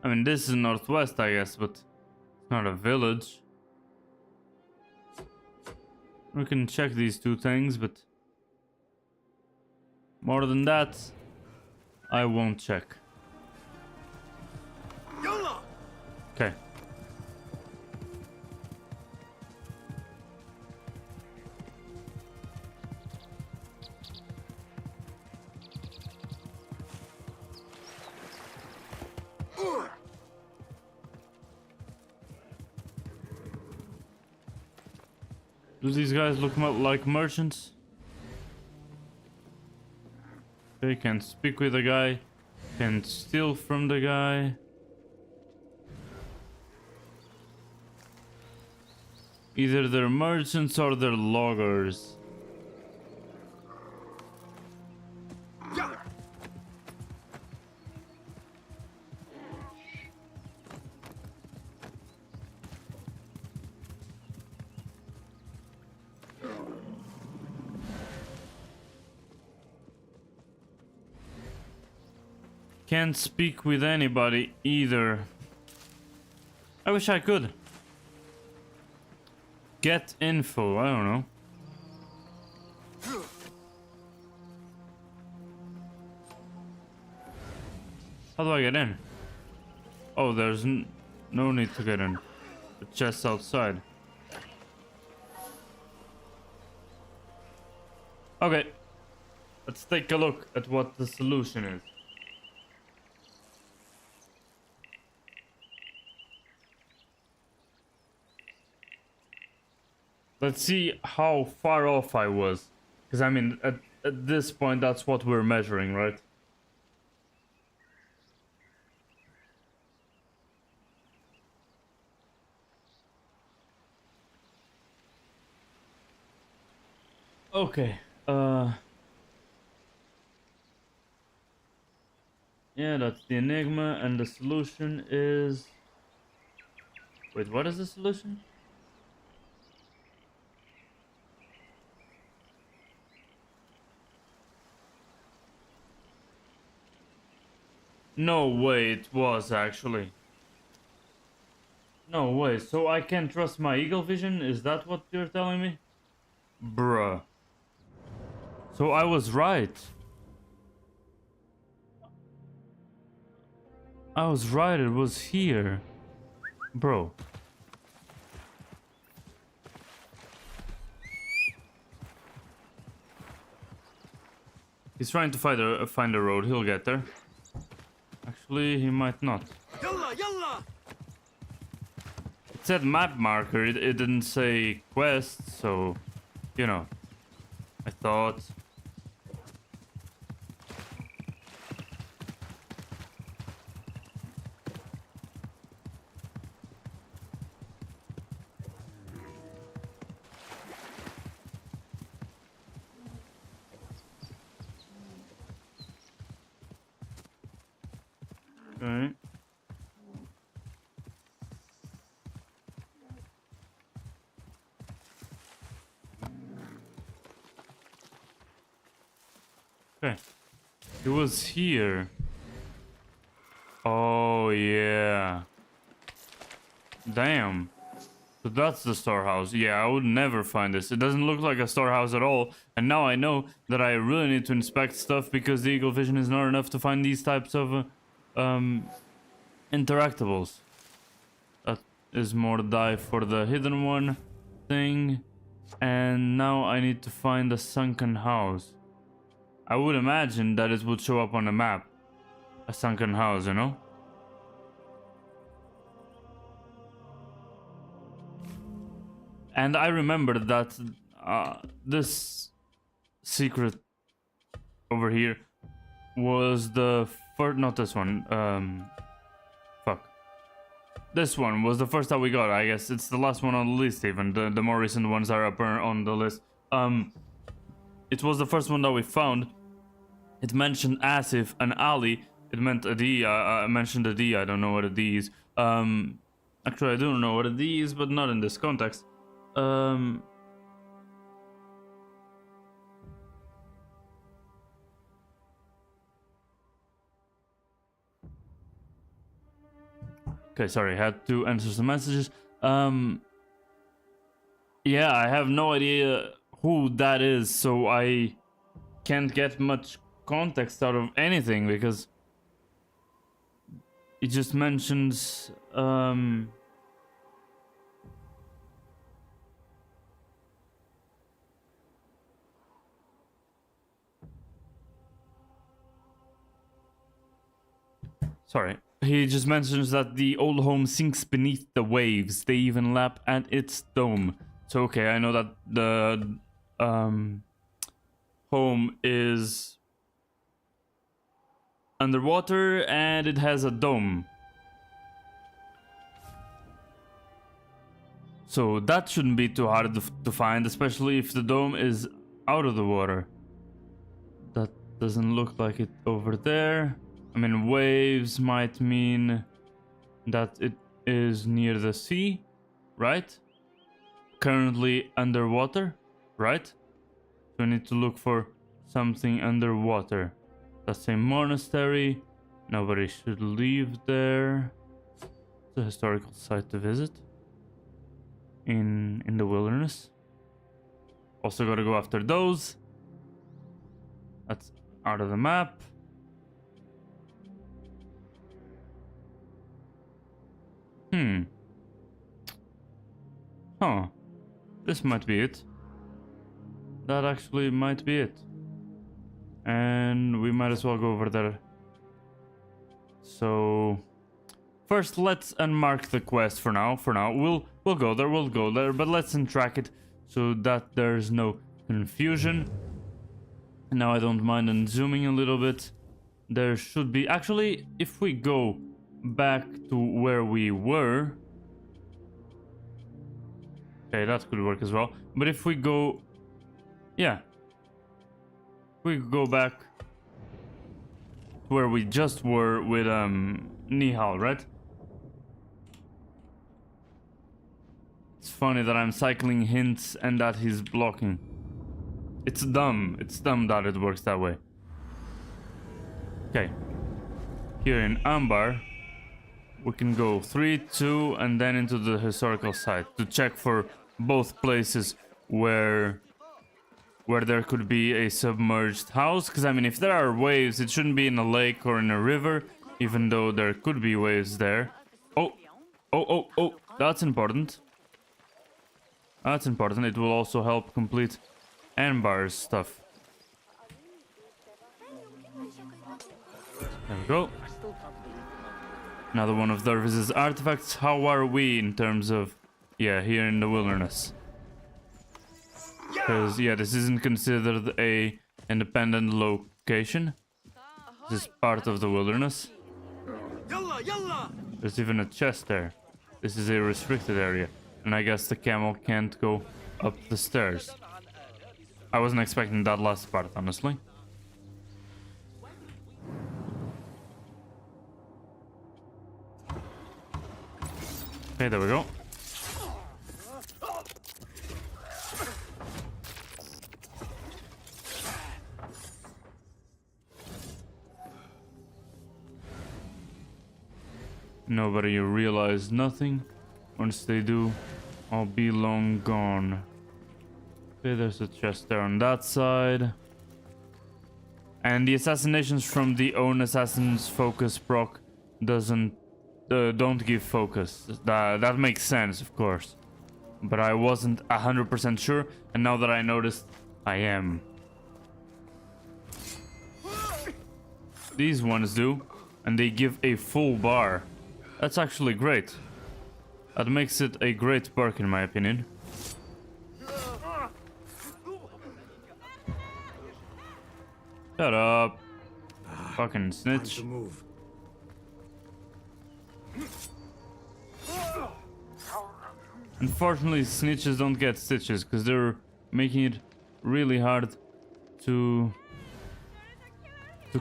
I mean, this is northwest, I guess, but it's not a village. We can check these two things, but more than that, I won't check. Okay. Do these guys look like merchants? They can speak with the guy, can steal from the guy. Either they're merchants or they're loggers. Can't speak with anybody either. I wish I could. Get info, I don't know. How do I get in? Oh, there's no need to get in. The chest's outside. Okay. Let's take a look at what the solution is. Let's see how far off I was. Because I mean, at this point, that's what we're measuring, right? Okay. Yeah, that's the enigma, and the solution is... Wait, what is the solution? No way, it was actually. No way, so I can't trust my eagle vision? Is that what you're telling me? Bruh. So I was right. I was right, it was here. Bro. He's trying to find a road, he'll get there. Actually, he might not. It said map marker, it didn't say quest, so, you know, I thought. Okay. Okay. It was here. Oh, yeah. Damn. So that's the storehouse. Yeah, I would never find this. It doesn't look like a storehouse at all. And now I know that I really need to inspect stuff because the eagle vision is not enough to find these types of interactables. That is more die for the hidden one thing. And now I need to find a sunken house. I would imagine that it would show up on the map. A sunken house, you know? And I remembered that this secret over here was the first, not this one, fuck. This one was the first that we got, I guess. It's the last one on the list even, the more recent ones are up on the list. It was the first one that we found. It mentioned Asif and Ali. It meant a D. I mentioned a D. I don't know what a D is. Actually, I don't know what a D is, but not in this context. Okay, sorry, I had to answer some messages. Yeah, I have no idea who that is, so I can't get much context out of anything because it just mentions sorry. He just mentions that the old home sinks beneath the waves. They even lap at its dome. So okay, I know that the home is underwater and it has a dome. So that shouldn't be too hard to find, especially if the dome is out of the water. That doesn't look like it over there. I mean, waves might mean that it is near the sea, right? Currently underwater, right? So we need to look for something underwater. That's a monastery. Nobody should leave there. It's a historical site to visit. In the wilderness. Also gotta go after those. That's out of the map. Huh. This might be it. That actually might be it. And we might as well go over there. So first let's unmark the quest for now. We'll go there, but let's untrack it so that there's no confusion. Now I don't mind unzooming a little bit. There should be actually, if we go back to where we were. Okay, that could work as well. But if we go, yeah, we go back to where we just were with Nihal, right? It's funny that I'm cycling hints and that he's blocking. It's dumb. It's dumb that it works that way. Okay. Here in Ambar, we can go 3, 2, and then into the historical site to check for both places where there could be a submerged house. Because I mean, if there are waves, it shouldn't be in a lake or in a river, even though there could be waves there. Oh, that's important. That's important. It will also help complete Ambar's stuff. There we go. Another one of Dervis's artifacts. How are we in terms of, yeah, here in the wilderness? Because, yeah, this isn't considered a independent location. This is part of the wilderness. There's even a chest there. This is a restricted area. And I guess the camel can't go up the stairs. I wasn't expecting that last part, honestly. Okay, there we go. Nobody realized nothing. Once they do, I'll be long gone. Okay, there's a chest there on that side. And the assassinations from the own assassin's focus proc don't give focus. That makes sense, of course. But I wasn't 100% sure, and now that I noticed, I am. These ones do, and they give a full bar. That's actually great. That makes it a great perk in my opinion. Shut up. Fucking Time snitch. to move. Unfortunately, snitches don't get stitches because they're making it really hard to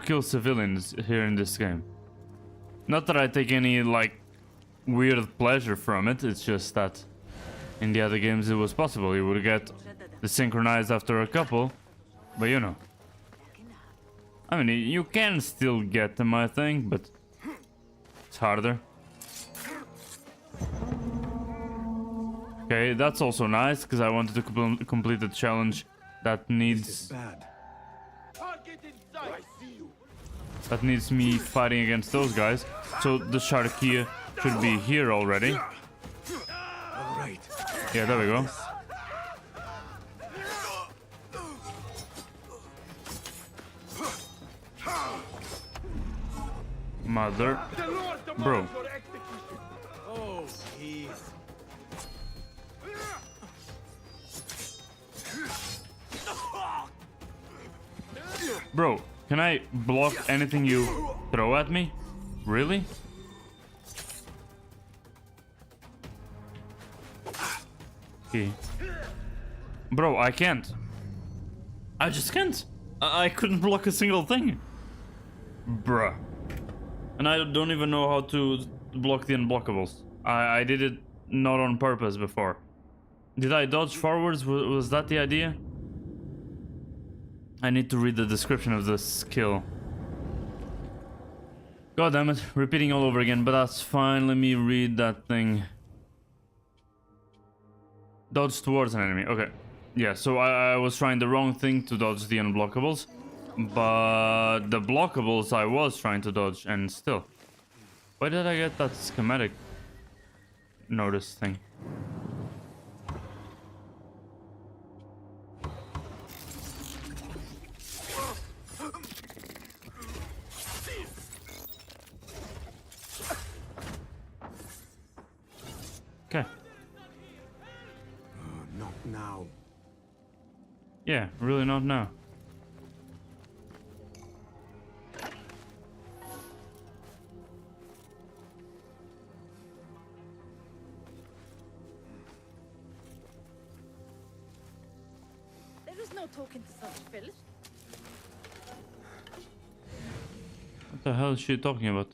kill civilians here in this game. Not that I take any like weird pleasure from it, it's just that in the other games it was possible. You would get desynchronized after a couple, but you know. I mean, you can still get them, I think, but it's harder. Okay, that's also nice, because I wanted to complete the challenge that needs... That needs me fighting against those guys. So the shark here should be here already. Yeah, there we go. Mother. Bro. Oh, jeez. Bro, can I block anything you throw at me? Really? Okay. Bro, I can't. I just can't. I couldn't block a single thing. Bruh. And I don't even know how to block the unblockables. I did it not on purpose before. Did I dodge forwards? Was that the idea? I need to read the description of the skill. God damn it, repeating all over again, but that's fine. Let me read that thing. Dodge towards an enemy. Okay. Yeah, so I was trying the wrong thing to dodge the unblockables. But the blockables I was trying to dodge, and still. Why did I get that schematic notice thing? Okay. Not now. Yeah, really not now. There is no talking to such filth. What the hell is she talking about?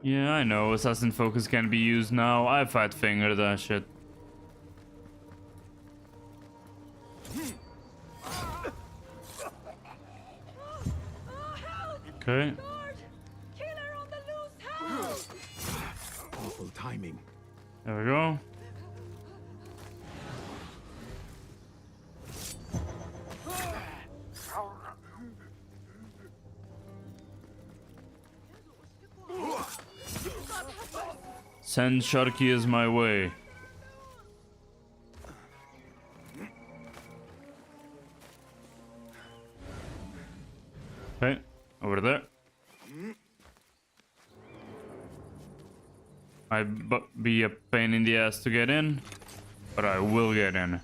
Yeah, I know. Assassin focus can be used now. I fat fingered that shit. Okay. Awful timing. There we go. Send Sharky is my way. Okay, over there. Might be a pain in the ass to get in, but I will get in.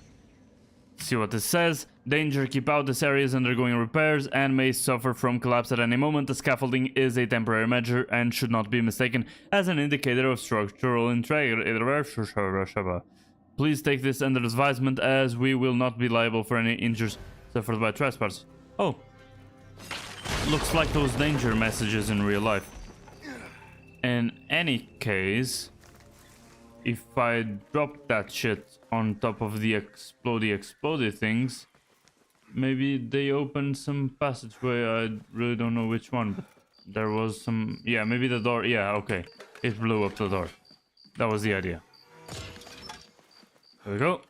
See what this says. Danger, keep out. This area is undergoing repairs and may suffer from collapse at any moment. The scaffolding is a temporary measure and should not be mistaken as an indicator of structural integrity. Please take this under advisement as we will not be liable for any injuries suffered by trespass. Oh. Looks like those danger messages in real life. In any case, if I drop that shit on top of the explodey things, maybe they open some passageway. I really don't know which one, but there was some... Yeah, maybe the door. Yeah, okay. It blew up the door. That was the idea. There we go.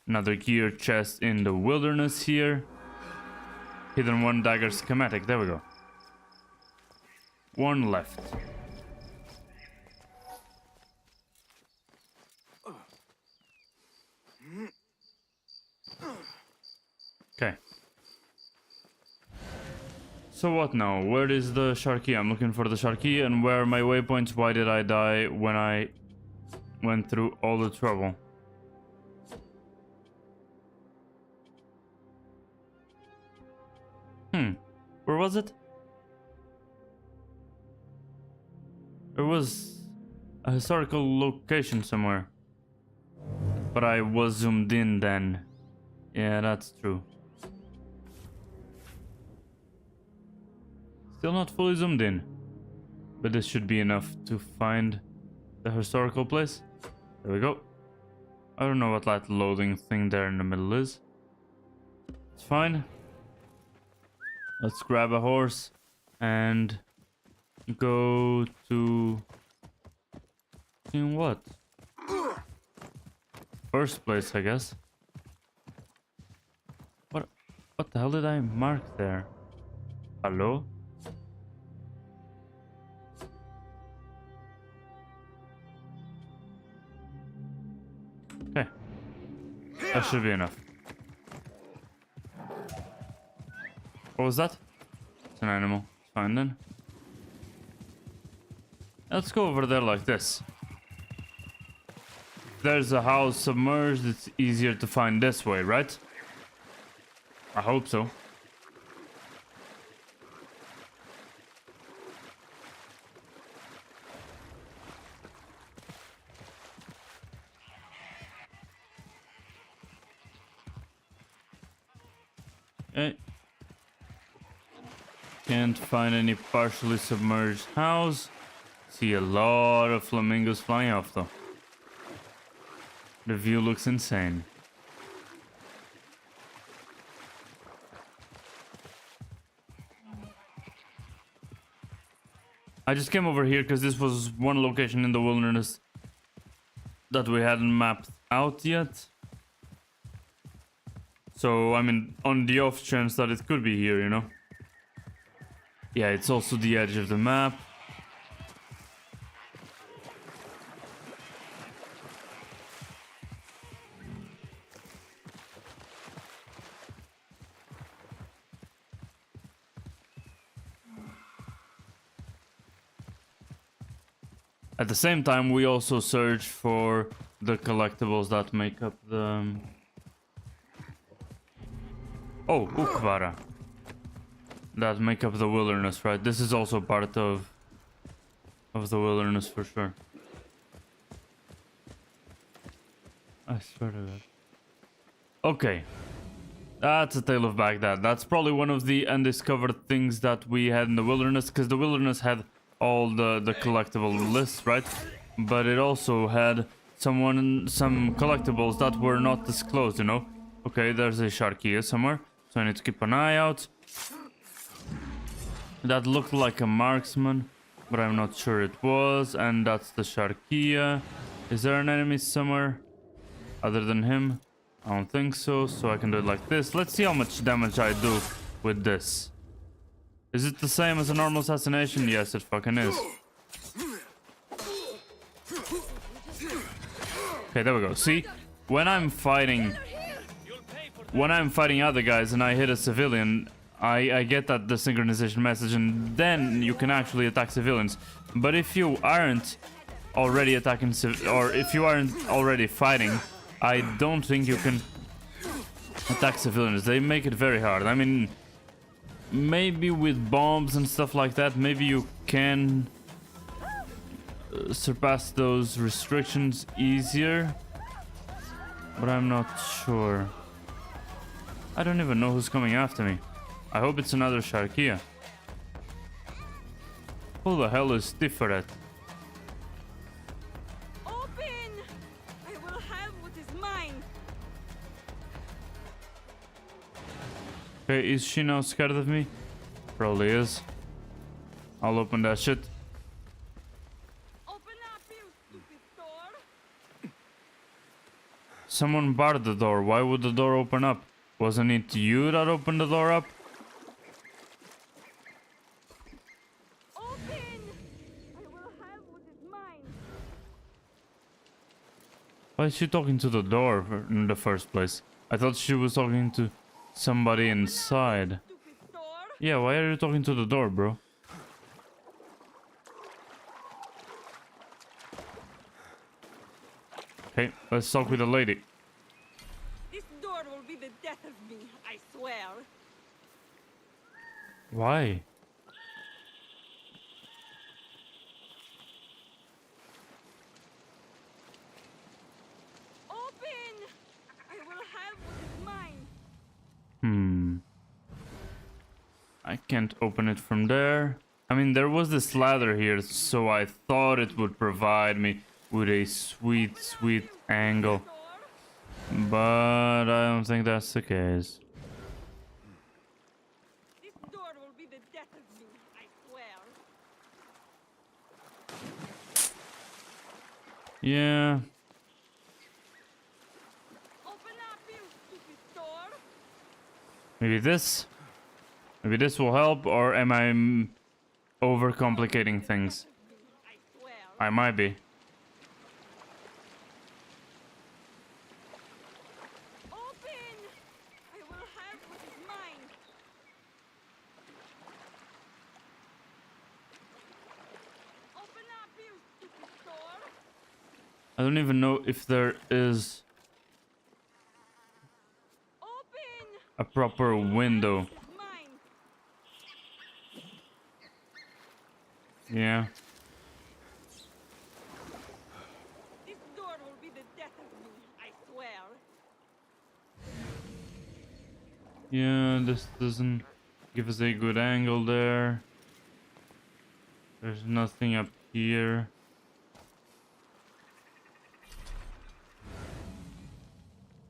Another gear chest in the wilderness here. Hidden one dagger schematic. There we go. One left. Okay. So what now? Where is the Sharky? I'm looking for the Sharky, and where are my waypoints? Why did I die when I went through all the trouble? Where was it? There was a historical location somewhere. But I was zoomed in then. Yeah, that's true. Still not fully zoomed in. But this should be enough to find the historical place. There we go. I don't know what that loading thing there in the middle is. It's fine. Let's grab a horse and go to... in what? First place, I guess. What the hell did I mark there? Hello? Okay. That should be enough. What was that? It's an animal. Fine then. Let's go over there like this. There's a house submerged. It's easier to find this way, right? I hope so. Okay. Can't find any partially submerged house. See a lot of flamingos flying off though. The view looks insane. I just came over here because this was one location in the wilderness that we hadn't mapped out yet. So, I mean, on the off chance that it could be here, you know? Yeah, it's also the edge of the map. At the same time, we also search for the collectibles that make up the... Oh, Ukvara. That make up the wilderness, right? This is also part of the wilderness for sure. I swear to God. Okay. That's a tale of Baghdad. That's probably one of the undiscovered things that we had in the wilderness, because the wilderness had all the collectible lists, right? But it also had some collectibles that were not disclosed, you know? Okay, there's a Sharkia somewhere, so I need to keep an eye out. That looked like a marksman, but I'm not sure it was. And that's the Sharkia. Is there an enemy somewhere other than him? I don't think so, so I can do it like this. Let's see how much damage I do with this. Is it the same as a normal assassination? Yes, it fucking is. Okay, there we go. See, when I'm fighting other guys and I hit a civilian, I get that desynchronization message, and then you can actually attack civilians. But if you aren't already attacking or if you aren't already fighting, I don't think you can attack civilians. They make it very hard. I mean, maybe with bombs and stuff like that, maybe you can surpass those restrictions easier, but I'm not sure. I don't even know who's coming after me. I hope it's another Sharkia. Who the hell is Tiferet? Open! I will have what is mine. Okay, is she now scared of me? Probably is. I'll open that shit. Open up, you stupid door. Someone barred the door. Why would the door open up? Wasn't it you that opened the door up? Why is she talking to the door in the first place? I thought she was talking to somebody inside. Yeah, why are you talking to the door, bro? Okay, let's talk with the lady. This door will be the death of me, I swear. Why? Open! I will have what is mine. I can't open it from there. I mean, there was this ladder here, so I thought it would provide me with a sweet, sweet angle. But I don't think that's the case. This door will be the death of me, I swear. Yeah. Open up, you stupid door. Maybe this? Maybe this will help, or am I overcomplicating things? I might be. Open! I will have what is mine. Open up, you stupid door. I don't even know if there is a proper window. Yeah. This door will be the death of me, I swear. Yeah, this doesn't give us a good angle there. There's nothing up here.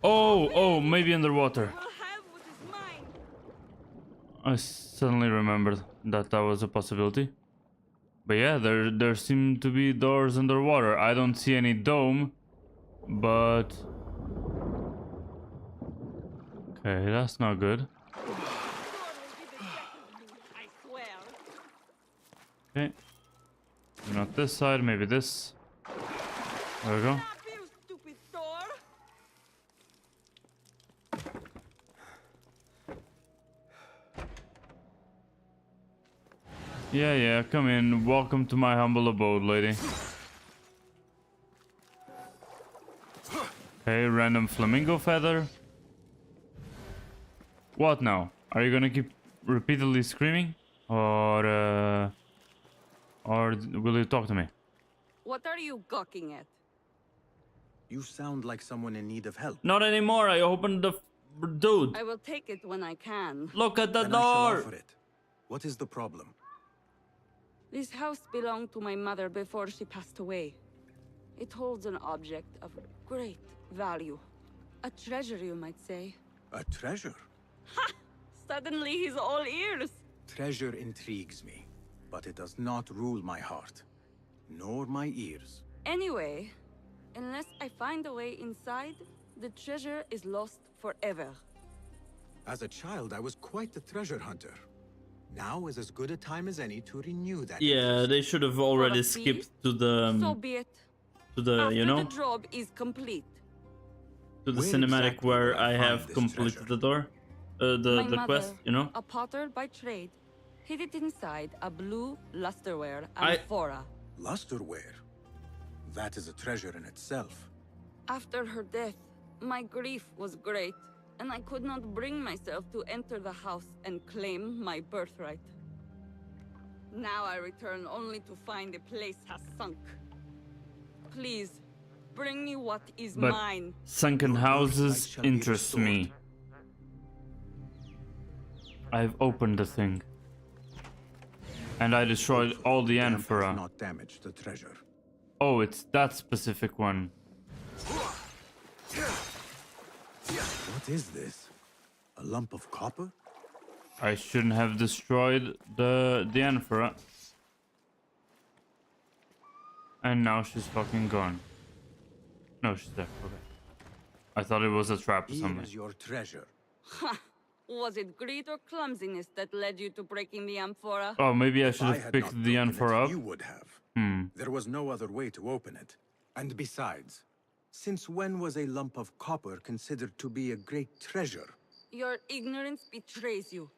Oh, maybe underwater. I suddenly remembered that was a possibility. But yeah, there seem to be doors underwater. I don't see any dome, but okay, that's not good. Okay, not this side, maybe this. There we go. Yeah, come in. Welcome to my humble abode, lady. Okay, random flamingo feather. What now? Are you gonna keep repeatedly screaming? Or will you talk to me? What are you gawking at? You sound like someone in need of help. Not anymore. I opened the dude. I will take it when I can. Look at the Then I shall door. offer it. What is the problem? This house belonged to my mother before she passed away. It holds an object of great value. A treasure, you might say. A treasure? Ha! Suddenly he's all ears. Treasure intrigues me, but it does not rule my heart, nor my ears. Anyway, unless I find a way inside, the treasure is lost forever. As a child, I was quite the treasure hunter. Now is as good a time as any to renew that. Yeah, they should have already skipped to the So be it. to the After the job is complete. to the cinematic where I have completed the door, My the mother, quest, you know. a potter by trade, hid it inside a blue lusterware I- amphora. Lusterware? That is a treasure in itself. After her death, my grief was great, and I could not bring myself to enter the house and claim my birthright. Now I return only to find the place has sunk. Please, bring me what is But mine. sunken houses interest me. I've opened the thing, and I destroyed all the Cant has amphora. not damaged the treasure. Oh, it's that specific one. What is this? A lump of copper? I shouldn't have destroyed the amphora. And now she's fucking gone. No, she's there. Okay. I thought it was a trap or something. Here's your treasure. Ha! Was it greed or clumsiness that led you to breaking the amphora? Oh, maybe I should If have had picked not the broken amphora it, up. You would have. Hmm. There was no other way to open it. And besides, since when was a lump of copper considered to be a great treasure? Your ignorance betrays you.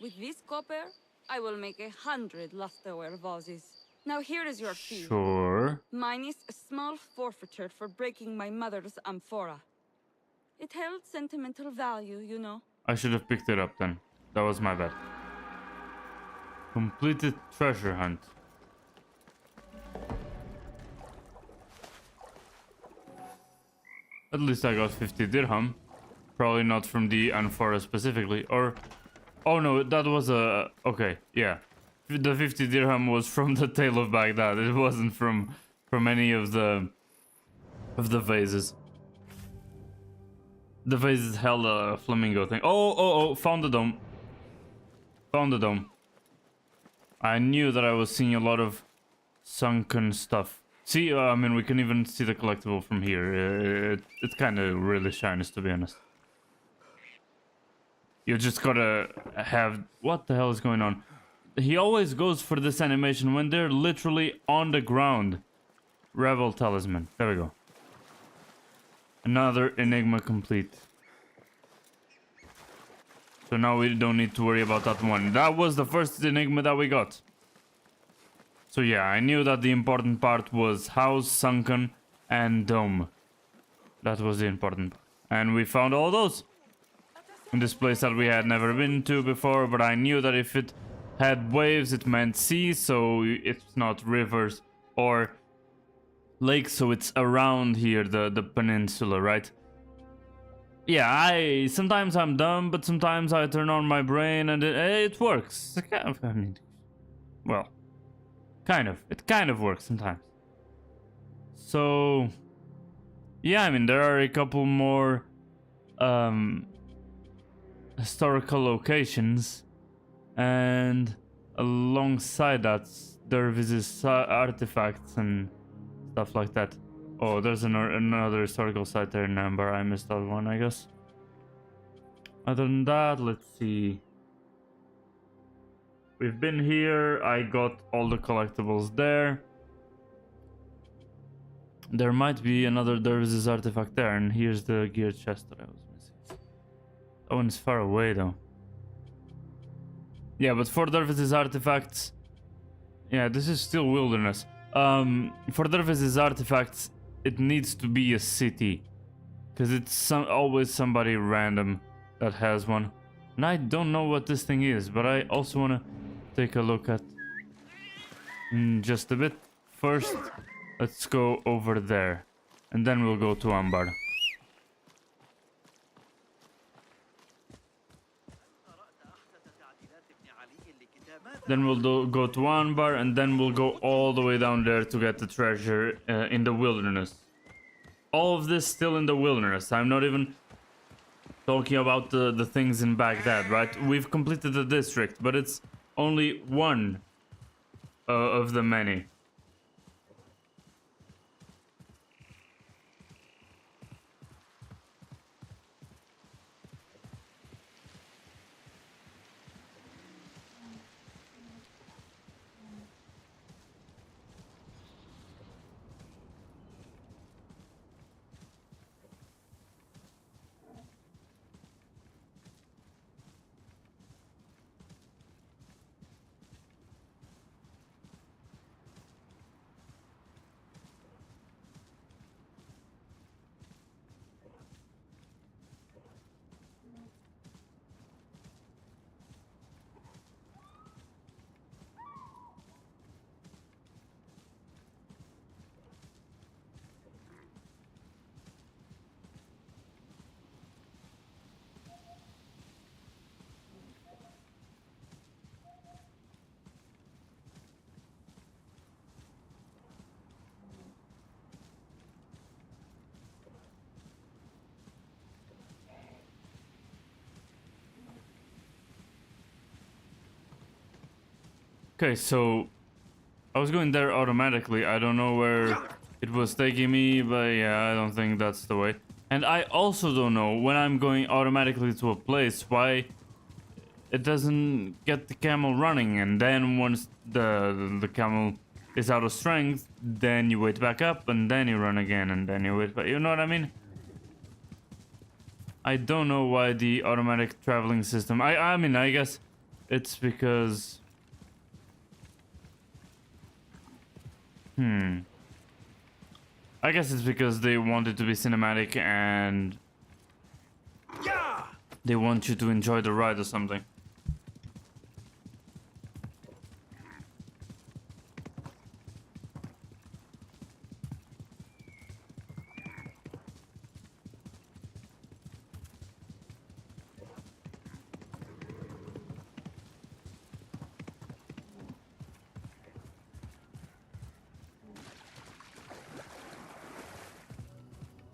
With this copper, I will make 100 lusterware vases. Now here is your fee. Sure. Mine is a small forfeiture for breaking my mother's amphora. It held sentimental value, you know. I should have picked it up then. That was my bad. Completed treasure hunt. At least I got 50 dirham. Probably not from the amphora specifically. Or... Oh no, that was a... Okay, yeah. The 50 dirham was from the Tale of Baghdad. It wasn't from any of the vases. The vases held a flamingo thing. Oh, found the dome. Found the dome. I knew that I was seeing a lot of sunken stuff. See, I mean, we can even see the collectible from here. It's kind of really shines, to be honest. You just gotta have... What the hell is going on? He always goes for this animation when they're literally on the ground. Rebel Talisman. There we go. Another enigma complete. So now we don't need to worry about that one. That was the first enigma that we got. So yeah, I knew that the important part was house, sunken, and dome. That was the important part. And we found all those. In this place that we had never been to before, but I knew that if it had waves, it meant sea, so it's not rivers or lakes, so it's around here, the peninsula, right? Yeah, sometimes I'm dumb, but sometimes I turn on my brain and it works. I mean, well, kind of. It kind of works sometimes. So, yeah, I mean, there are a couple more historical locations, and alongside that, there is artifacts and stuff like that. Oh, there's another historical site there in Amber. I missed that one, I guess. Other than that, let's see. We've been here. I got all the collectibles there. There might be another Dervis's artifact there, and here's the gear chest that I was missing. That one's far away, though. Yeah, but for Dervis's artifacts... Yeah, this is still wilderness. For Dervis's artifacts, it needs to be a city. Because it's always somebody random that has one. And I don't know what this thing is, but I also want to take a look at just a bit. First, let's go over there. And then we'll go to Ambar. Then we'll go to Anbar, and then we'll go all the way down there to get the treasure in the wilderness. All of this still in the wilderness. I'm not even talking about the things in Baghdad, right? We've completed the district, but it's only one of the many. Okay, so I was going there automatically. I don't know where it was taking me, but yeah, I don't think that's the way. And I also don't know when I'm going automatically to a place why it doesn't get the camel running, and then once the camel is out of strength, then you wait back up and then you run again and then you wait back. You know what I mean? I don't know why the automatic traveling system... I mean, I guess it's because... I guess it's because they want it to be cinematic and... they want you to enjoy the ride or something.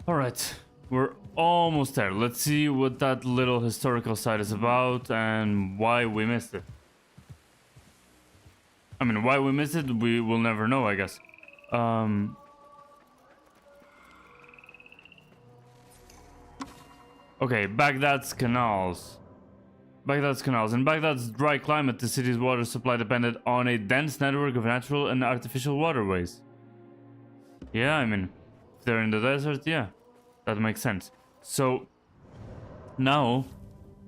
Alright, we're almost there. Let's see what that little historical site is about and why we missed it. I mean, why we missed it, we will never know, I guess. Okay, Baghdad's canals. Baghdad's canals. In Baghdad's dry climate, the city's water supply depended on a dense network of natural and artificial waterways. Yeah, I mean, if they're in the desert, yeah. That makes sense. So now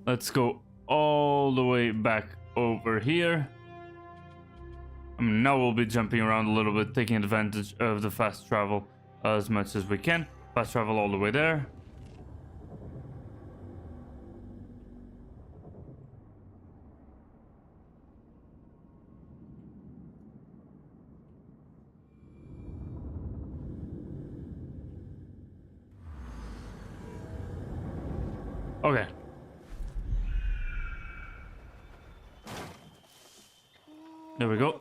let's go all the way back over here. I mean, now we'll be jumping around a little bit, taking advantage of the fast travel as much as we can. Fast travel all the way there. Okay. There we go.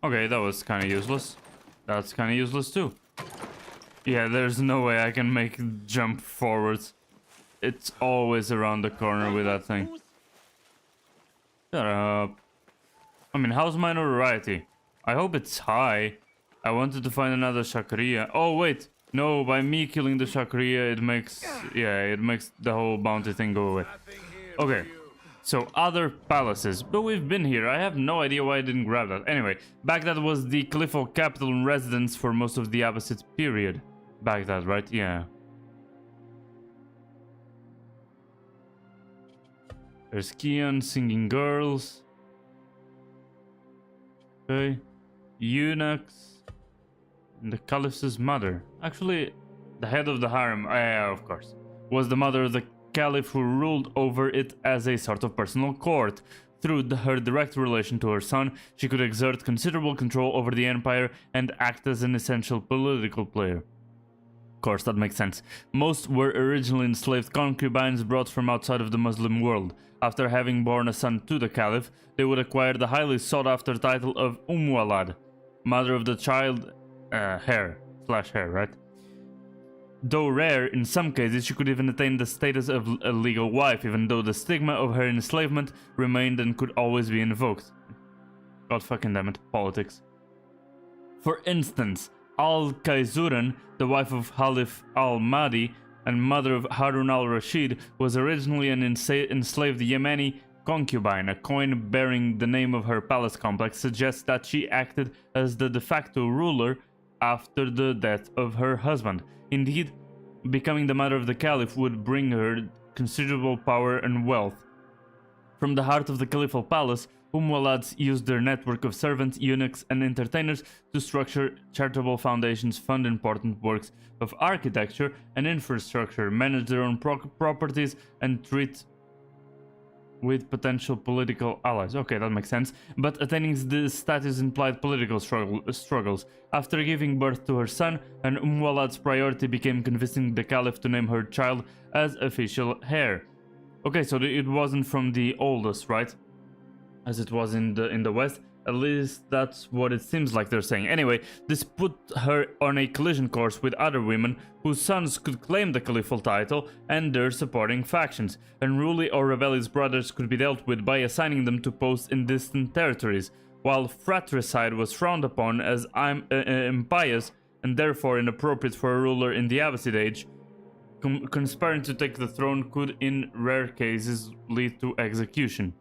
Okay, that was kind of useless. That's kind of useless too. Yeah, there's no way I can make jump forwards. It's always around the corner with that thing. Shut up. I mean, how's my notoriety? I hope it's high. I wanted to find another Shakriya. Oh, wait. No, by me killing the Shakriya, it makes... yeah, it makes the whole bounty thing go away. Okay. So, other palaces. But we've been here. I have no idea why I didn't grab that. Anyway, Baghdad was the caliphal capital and residence for most of the Abbasid period. Baghdad, right? Yeah. There's Kian singing girls. Okay. Eunuchs. And the caliph's mother. Actually, the head of the harem, of course, was the mother of the caliph who ruled over it as a sort of personal court. Through her direct relation to her son, she could exert considerable control over the empire and act as an essential political player. Of course, that makes sense. Most were originally enslaved concubines brought from outside of the Muslim world. After having borne a son to the caliph, they would acquire the highly sought-after title of Walad, mother of the child... heir, right? Though rare, in some cases she could even attain the status of a legal wife, even though the stigma of her enslavement remained and could always be invoked. God fucking damn it, politics. For instance, Al-Kaizuran, the wife of Khalif al-Mahdi and mother of Harun al-Rashid, was originally an enslaved Yemeni concubine. A coin bearing the name of her palace complex suggests that she acted as the de facto ruler after the death of her husband. Indeed, becoming the mother of the caliph would bring her considerable power and wealth. From the heart of the caliphal palace, Walads used their network of servants, eunuchs, and entertainers to structure charitable foundations, fund important works of architecture and infrastructure, manage their own properties, and treat with potential political allies. Okay, that makes sense. But attaining this status implied political struggles. After giving birth to her son, and Walad's priority became convincing the caliph to name her child as official heir. Okay, so it wasn't from the oldest, right? As it was in the West. At least that's what it seems like they're saying. Anyway, this put her on a collision course with other women whose sons could claim the caliphal title and their supporting factions. Unruly or rebellious brothers could be dealt with by assigning them to posts in distant territories, while fratricide was frowned upon as impious and therefore inappropriate for a ruler in the Abbasid age. Conspiring to take the throne could, in rare cases, lead to execution.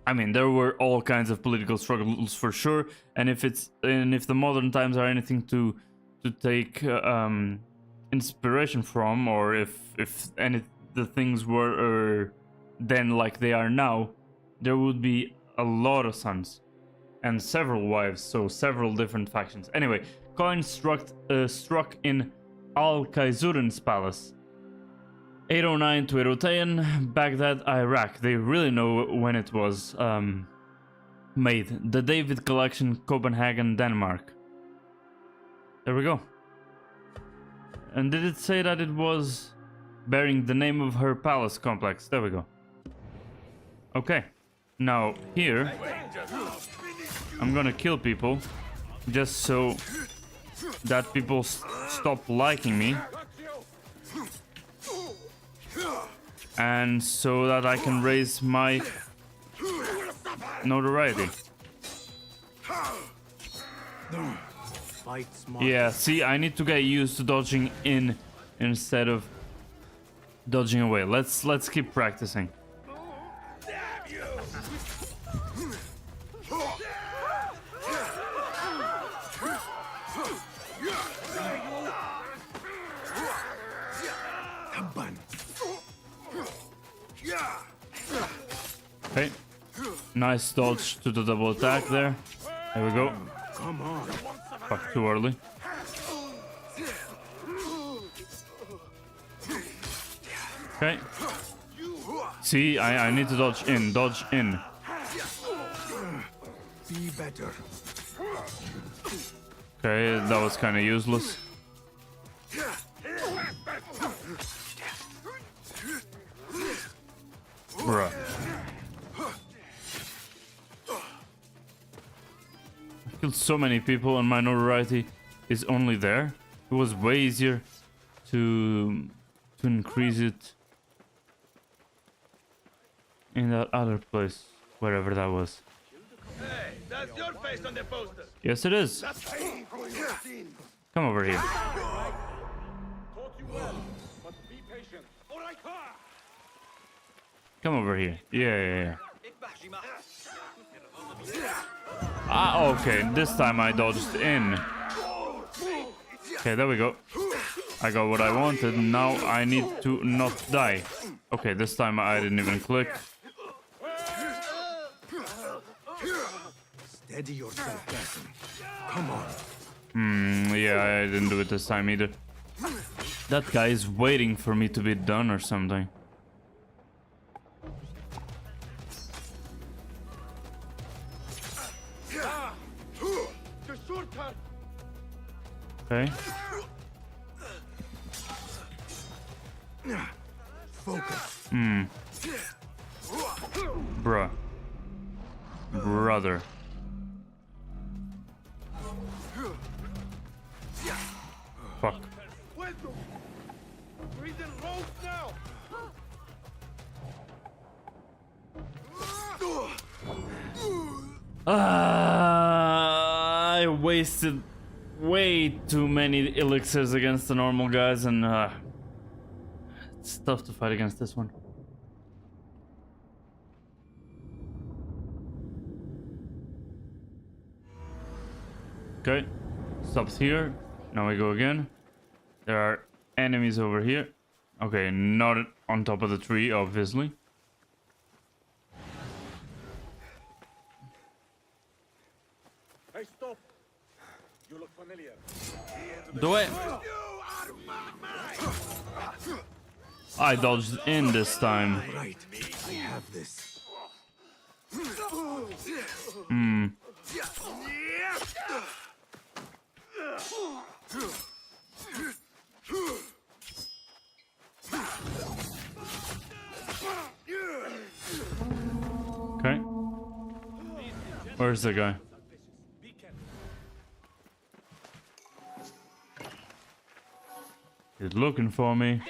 I mean, there were all kinds of political struggles for sure, and if the modern times are anything to take inspiration from, or if the things were then like they are now, there would be a lot of sons and several wives, so several different factions. Anyway, coin struck in Al-Khaizurin's palace. 809 to 810, Baghdad, Iraq. They really know when it was made. The David Collection, Copenhagen, Denmark. There we go. And did it say that it was bearing the name of her palace complex? There we go. Okay. Now, here, I'm gonna kill people just so that people stop liking me. And so that I can raise my notoriety. Yeah, see, I need to get used to dodging in instead of dodging away. Let's keep practicing. Okay, nice dodge to the double attack there. There we go. Come on. Fuck, too early. Okay. See, I need to dodge in, dodge in. Be better. Okay, that was kind of useless. Bruh. I killed so many people and my notoriety is only there. It was way easier to increase it in that other place, wherever that was. Hey, that's your face on the poster. Yes, it is. Come over here. Come over here. Yeah. Ah, okay. This time I dodged in. Okay, there we go. I got what I wanted. Now I need to not die. Okay, this time I didn't even click. Steady yourself, Basim. Come on. Yeah, I didn't do it this time either. That guy is waiting for me to be done or something. Okay. Focus. Bruh. Brother. Fuck. I wasted way too many elixirs against the normal guys, and it's tough to fight against this one. Okay, stops here. Now we go again. There are enemies over here. Okay, not on top of the tree, obviously. Hey, stop! You look familiar. Do it! I dodged in this time. Right, I have this. Okay. Where's the guy? He's looking for me.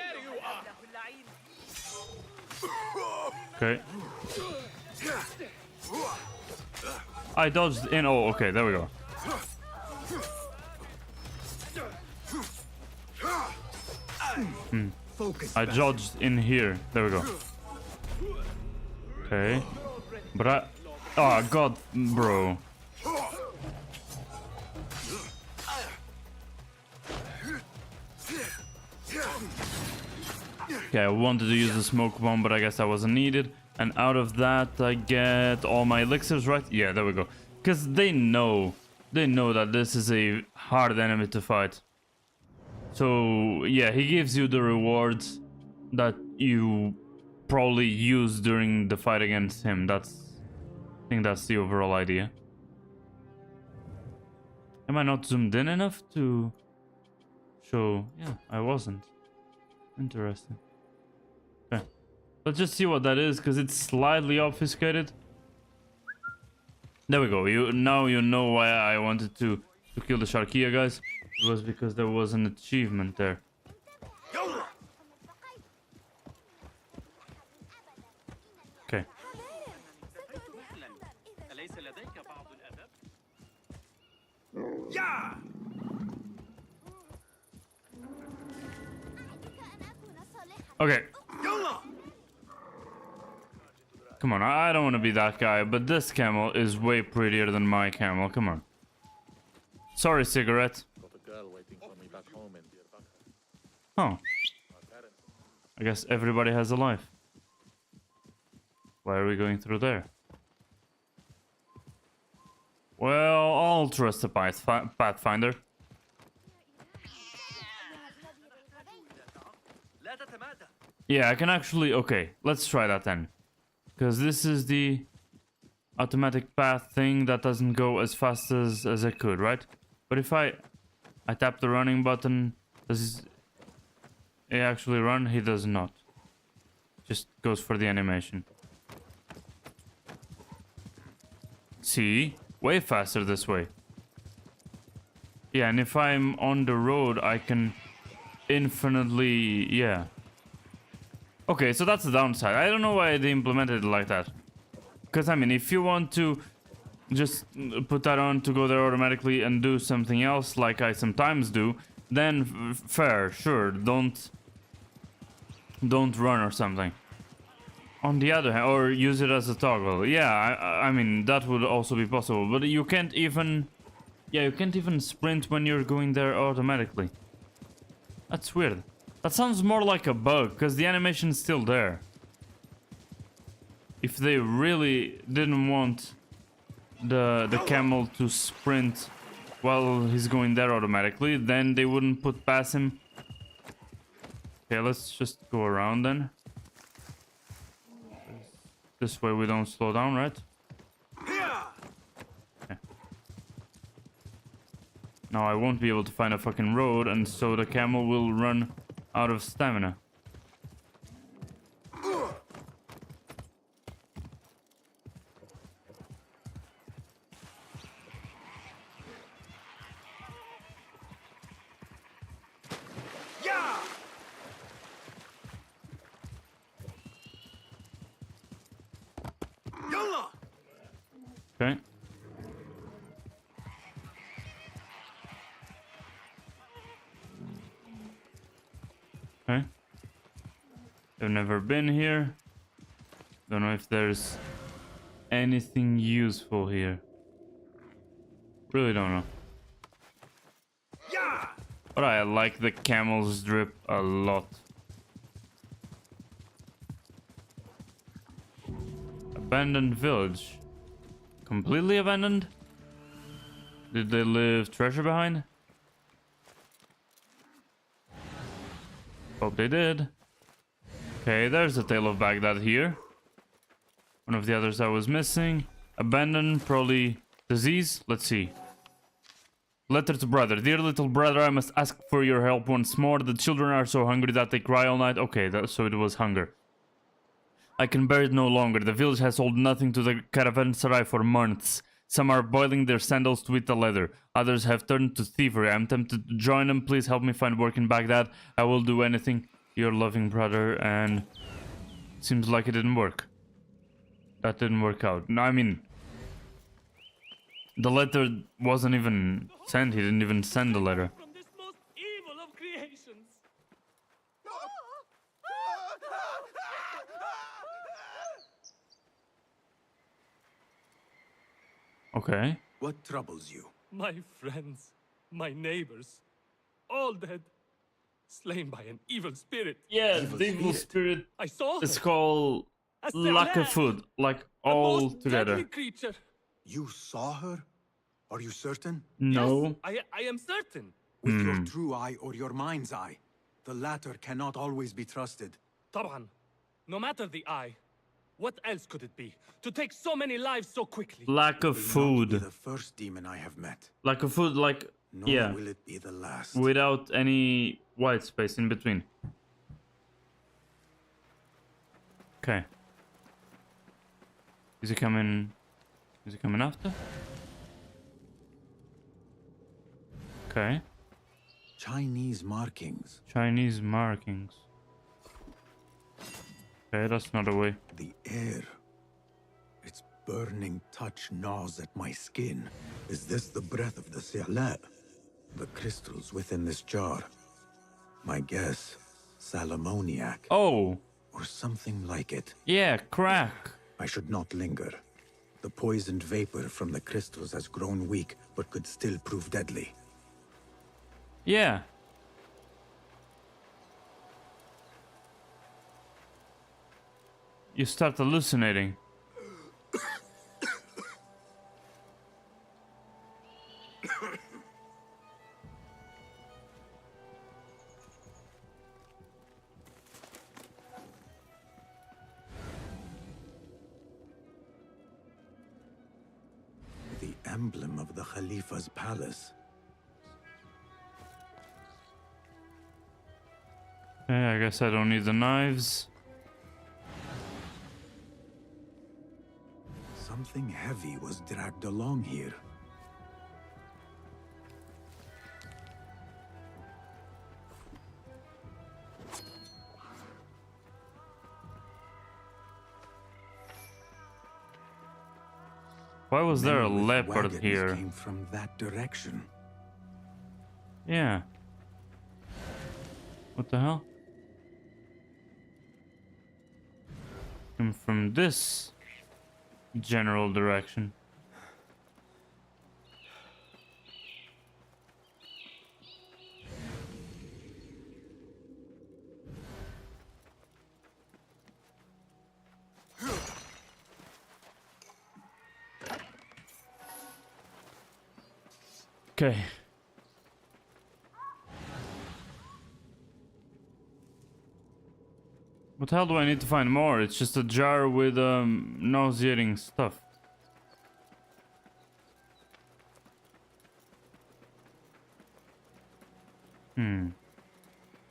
Okay. I dodged in. Oh, okay, there we go. I dodged in here. There we go. Okay. But Oh god, bro. Okay, I wanted to use the smoke bomb, but I guess that wasn't needed. And out of that, I get all my elixirs, right? Yeah, there we go. Because they know that this is a hard enemy to fight. So, yeah, he gives you the rewards that you probably use during the fight against him. I think that's the overall idea. Am I not zoomed in enough to show? Yeah, I wasn't. Interesting. Okay. Let's just see what that is, because it's slightly obfuscated. There we go. Now you know why I wanted to kill the Sharkia guys. It was because there was an achievement there. Okay. Okay. Come on, I don't want to be that guy, but this camel is way prettier than my camel. Come on. Sorry, cigarette. Oh. I guess everybody has a life. Why are we going through there? Well, I'll trust the Pathfinder. Yeah, I can actually... Okay, let's try that then. Because this is the automatic path thing that doesn't go as fast as it could, right? But if I tap the running button, does he actually run? He does not. Just goes for the animation. See? Way faster this way. Yeah, and if I'm on the road, I can infinitely... Yeah. Okay, so that's the downside. I don't know why they implemented it like that. Because, I mean, if you want to just put that on to go there automatically and do something else, like I sometimes do, then fair, sure, don't run or something. On the other hand, or use it as a toggle. Yeah, I mean, that would also be possible. But you can't even... Yeah, you can't even sprint when you're going there automatically. That's weird. That sounds more like a bug, because the animation's still there. If they really didn't want the camel to sprint while he's going there automatically, then they wouldn't put past him. Okay, let's just go around then. This way we don't slow down, right? Okay. Now I won't be able to find a fucking road, and so the camel will run out of stamina. Okay. Okay. I've never been here. Don't know if there's anything useful here. Really don't know. But I like the camel's drip a lot. Abandoned village. Completely abandoned? Did they leave treasure behind? Hope they did. Okay, there's the Tale of Baghdad here. One of the others I was missing. Abandoned, probably disease. Let's see. Letter to brother. Dear little brother, I must ask for your help once more. The children are so hungry that they cry all night. Okay, so it was hunger. I can bear it no longer. The village has sold nothing to the caravanserai for months. Some are boiling their sandals to eat the leather. Others have turned to thievery. I'm tempted to join them. Please help me find work in Baghdad. I will do anything. Your loving brother. And seems like it didn't work. That didn't work out. No, I mean, the letter wasn't even sent. He didn't even send the letter. Okay. What troubles you? My friends, my neighbors, all dead. Slain by an evil spirit. Yeah, the evil spirit. I saw her. It's called lack of food, like all together. Creature. You saw her? Are you certain? No. Yes, I am certain. With your true eye or your mind's eye, the latter cannot always be trusted. طبعا. No matter the eye, what else could it be? To take so many lives so quickly. Lack of food. Will not be the first demon I have met. Lack of food, like Nor will it be the last. Without any white space in between. Okay. Is he coming? Is he coming after? Okay. Chinese markings. Chinese markings. Okay, that's not a way. The air. Its burning touch gnaws at my skin. Is this the breath of the Si'ala? The crystals within this jar. My guess, salamoniac. Oh. Or something like it. Yeah, crack. I should not linger. The poisoned vapor from the crystals has grown weak, but could still prove deadly. Yeah. You start hallucinating. The emblem of the Khalifa's palace. Okay, I guess I don't need the knives. Something heavy was dragged along here. Why was there a Men with leopard wagons here? Came from that direction. Yeah. What the hell? Came from this general direction. Okay. What the hell do I need to find more? It's just a jar with nauseating stuff.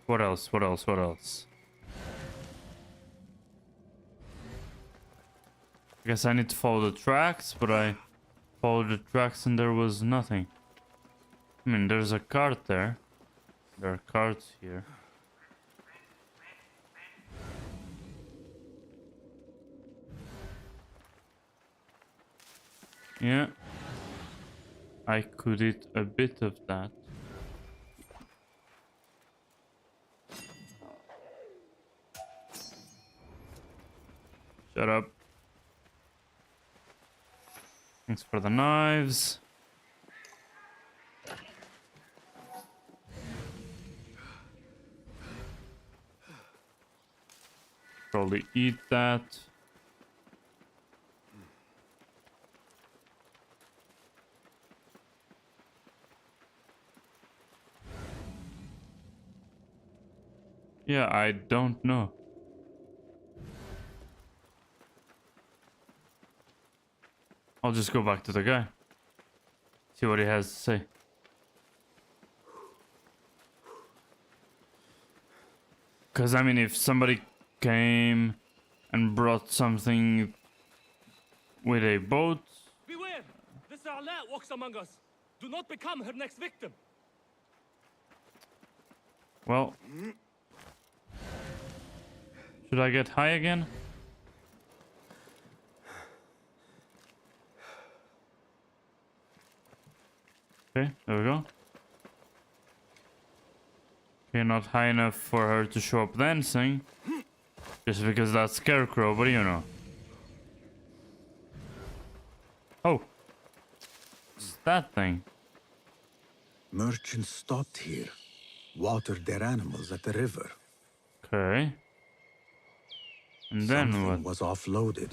What else? What else? What else? I guess I need to follow the tracks, but I followed the tracks and there was nothing. I mean, there's a cart there. There are carts here. Yeah. I could eat a bit of that. Shut up. Thanks for the knives. Probably eat that. Yeah, I don't know. I'll just go back to the guy. See what he has to say. Because, I mean, if somebody came and brought something with a boat... Beware! The Sa'ala walks among us. Do not become her next victim. Well... Should I get high again? Okay, there we go. Okay, not high enough for her to show up dancing. Just because that's Scarecrow, but you know. Oh. that thing? Merchants stopped here, watered their animals at the river. Okay. And then Something what? was offloaded.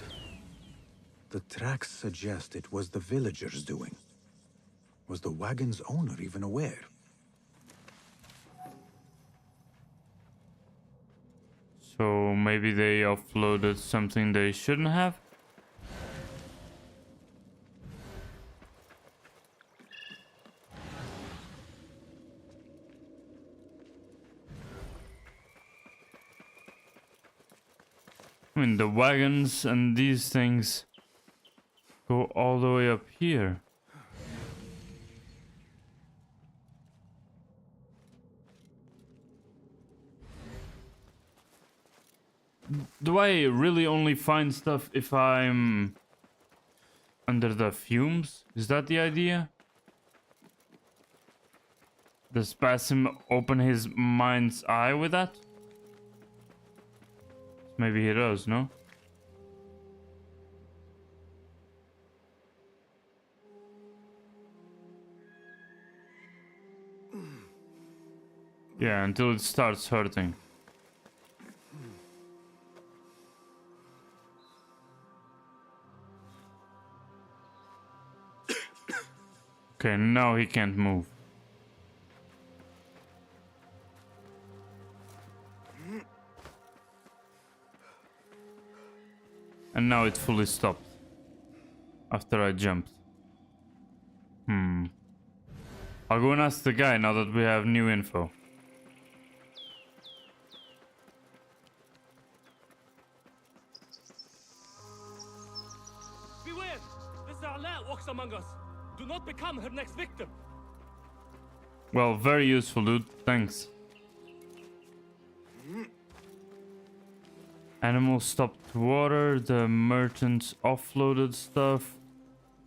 The tracks suggest it was the villagers' doing. Was the wagon's owner even aware? So maybe they offloaded something they shouldn't have? I mean, the wagons and these things go all the way up here. Do I really only find stuff if I'm under the fumes? Is that the idea? Does Basim open his mind's eye with that? Maybe he does, no? Yeah, until it starts hurting. Okay, now he can't move. And now it fully stopped. After I jumped. I'll go and ask the guy now that we have new info. Beware! This Ala walks among us. Do not become her next victim. Well, very useful, dude. Thanks. Animals stopped water. The merchants offloaded stuff.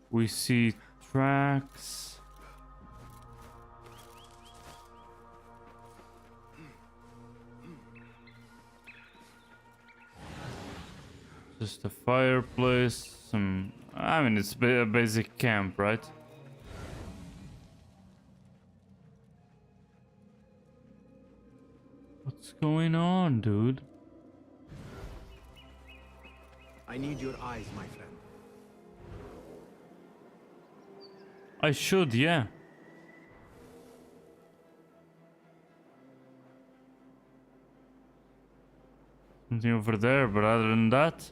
We see tracks. Just a fireplace. Some. I mean, it's a basic camp, right? What's going on, dude? I need your eyes, my friend. I should, yeah. Something over there, but other than that...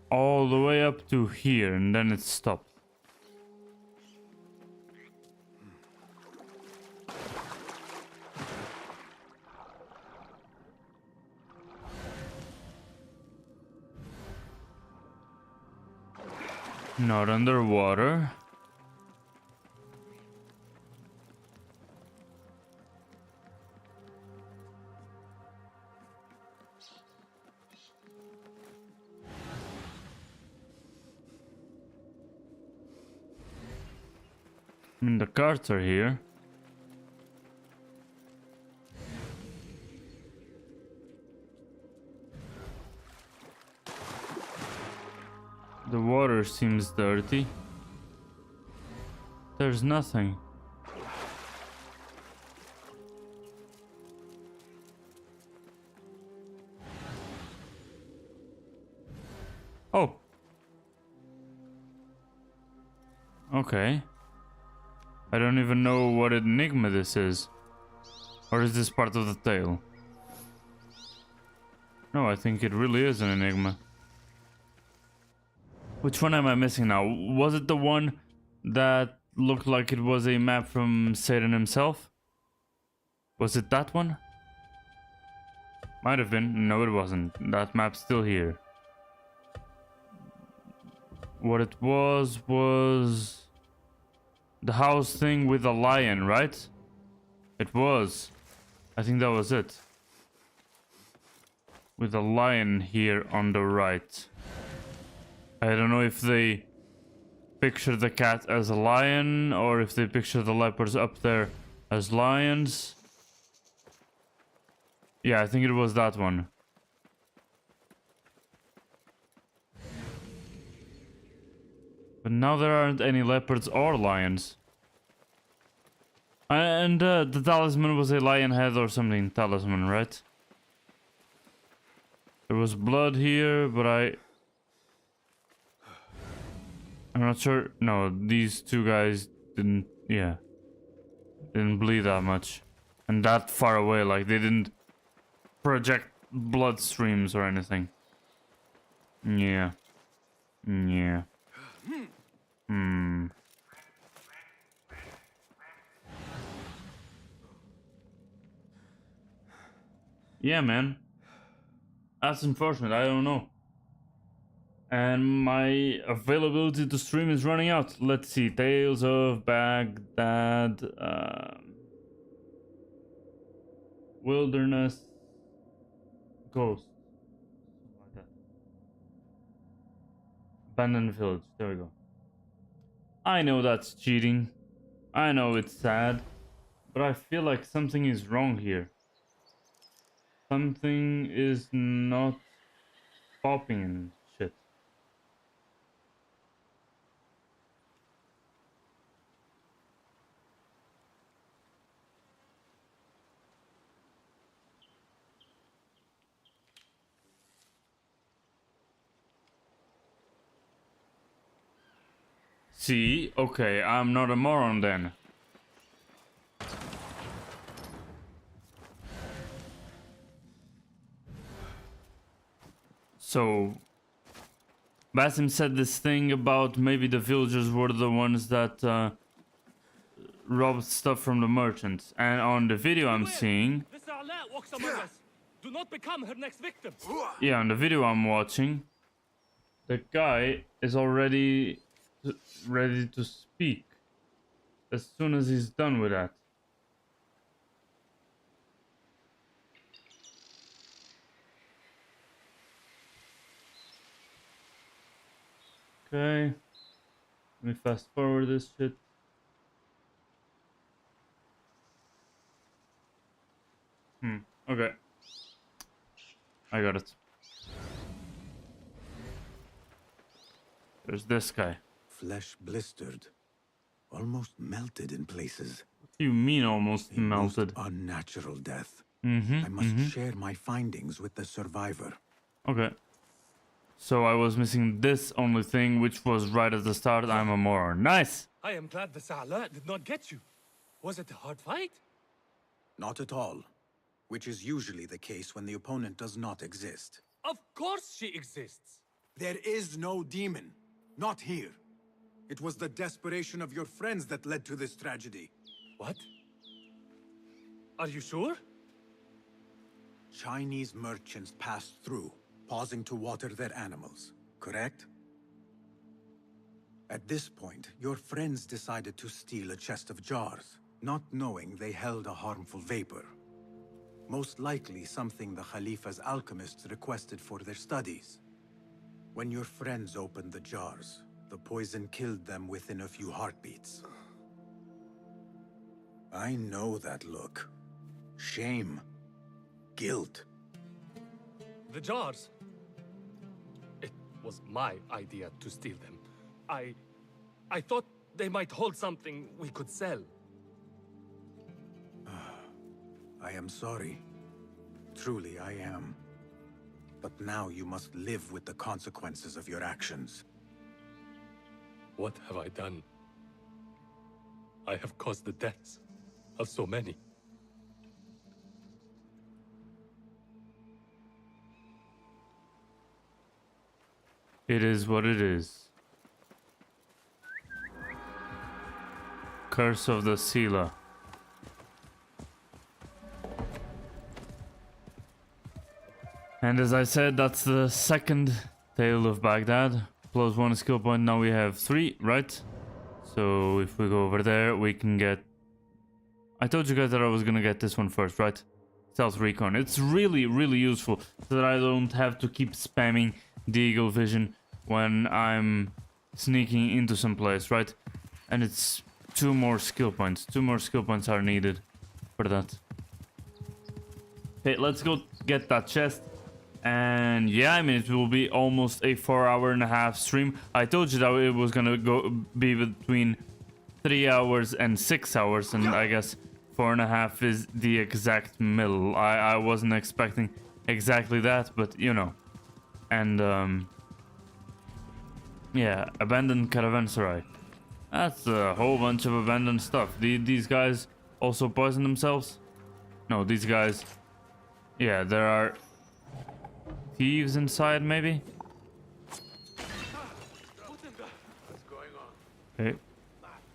all the way up to here, and then it stopped. Not underwater. I mean, the carts are here. The water seems dirty. There's nothing. Oh. Okay. I don't even know what enigma this is. Or is this part of the tale? No, I think it really is an enigma. Which one am I missing now? Was it the one that looked like it was a map from Satan himself? Was it that one? Might have been. No, it wasn't. That map's still here. What it was the house thing with the lion, right? It was. I think that was it. With the lion here on the right. I don't know if they picture the cat as a lion, or if they picture the leopards up there as lions. Yeah, I think it was that one. But now there aren't any leopards or lions. And the talisman was a lion head or something. Talisman, right? There was blood here, but I'm not sure. No, these two guys didn't. Yeah, didn't bleed that much, and that far away. Like they didn't project blood streams or anything. Yeah. Yeah. Hmm. Yeah, man. That's unfortunate. I don't know. And my availability to stream is running out. Let's see. Tales of Baghdad. Wilderness. Ghost. Something like that. Abandoned village. There we go. I know that's cheating. I know it's sad. But I feel like something is wrong here. Something is not popping and shit. See? Okay, I'm not a moron then. So, Basim said this thing about maybe the villagers were the ones that robbed stuff from the merchants. And on the video I'm seeing... This ALTAIR walks among us. Do not become her next victim. Yeah, on the video I'm watching, the guy is already ready to speak as soon as he's done with that. Okay, let me fast forward this shit. Okay. I got it. There's this guy. Flesh blistered. Almost melted in places. What do you mean almost melted? Unnatural death. I must share my findings with the survivor. Okay. So I was missing this only thing, which was right at the start. I'm a moron. Nice! I am glad the ALTAIR did not get you. Was it a hard fight? Not at all. Which is usually the case when the opponent does not exist. Of course she exists. There is no demon. Not here. It was the desperation of your friends that led to this tragedy. What? Are you sure? Chinese merchants passed through, pausing to water their animals, correct? At this point, your friends decided to steal a chest of jars, not knowing they held a harmful vapor. Most likely something the Khalifa's alchemists requested for their studies. When your friends opened the jars, the poison killed them within a few heartbeats. I know that look. Shame. Guilt. The jars. It was my idea to steal them. I thought they might hold something we could sell. I am sorry. Truly, I am. But now you must live with the consequences of your actions. What have I done? I have caused the deaths of so many. It is what it is. Curse of the Sela. And as I said, that's the second Tale of Baghdad. Plus 1 skill point, now we have 3, right? So if we go over there, we can get... I told you guys that I was gonna get this one first, right? Stealth Recon. It's really, really useful so that I don't have to keep spamming the Eagle Vision when I'm sneaking into some place, right? And it's 2 more skill points. 2 more skill points are needed for that. Okay, let's go get that chest. And yeah, I mean, it will be almost a 4.5-hour stream. I told you that it was gonna be between 3 hours and 6 hours, and I guess 4.5 is the exact middle. I wasn't expecting exactly that, but you know. And yeah, abandoned caravanserai. That's a whole bunch of abandoned stuff. These guys also poison themselves? No, these guys... Yeah, there are thieves inside, maybe? Okay.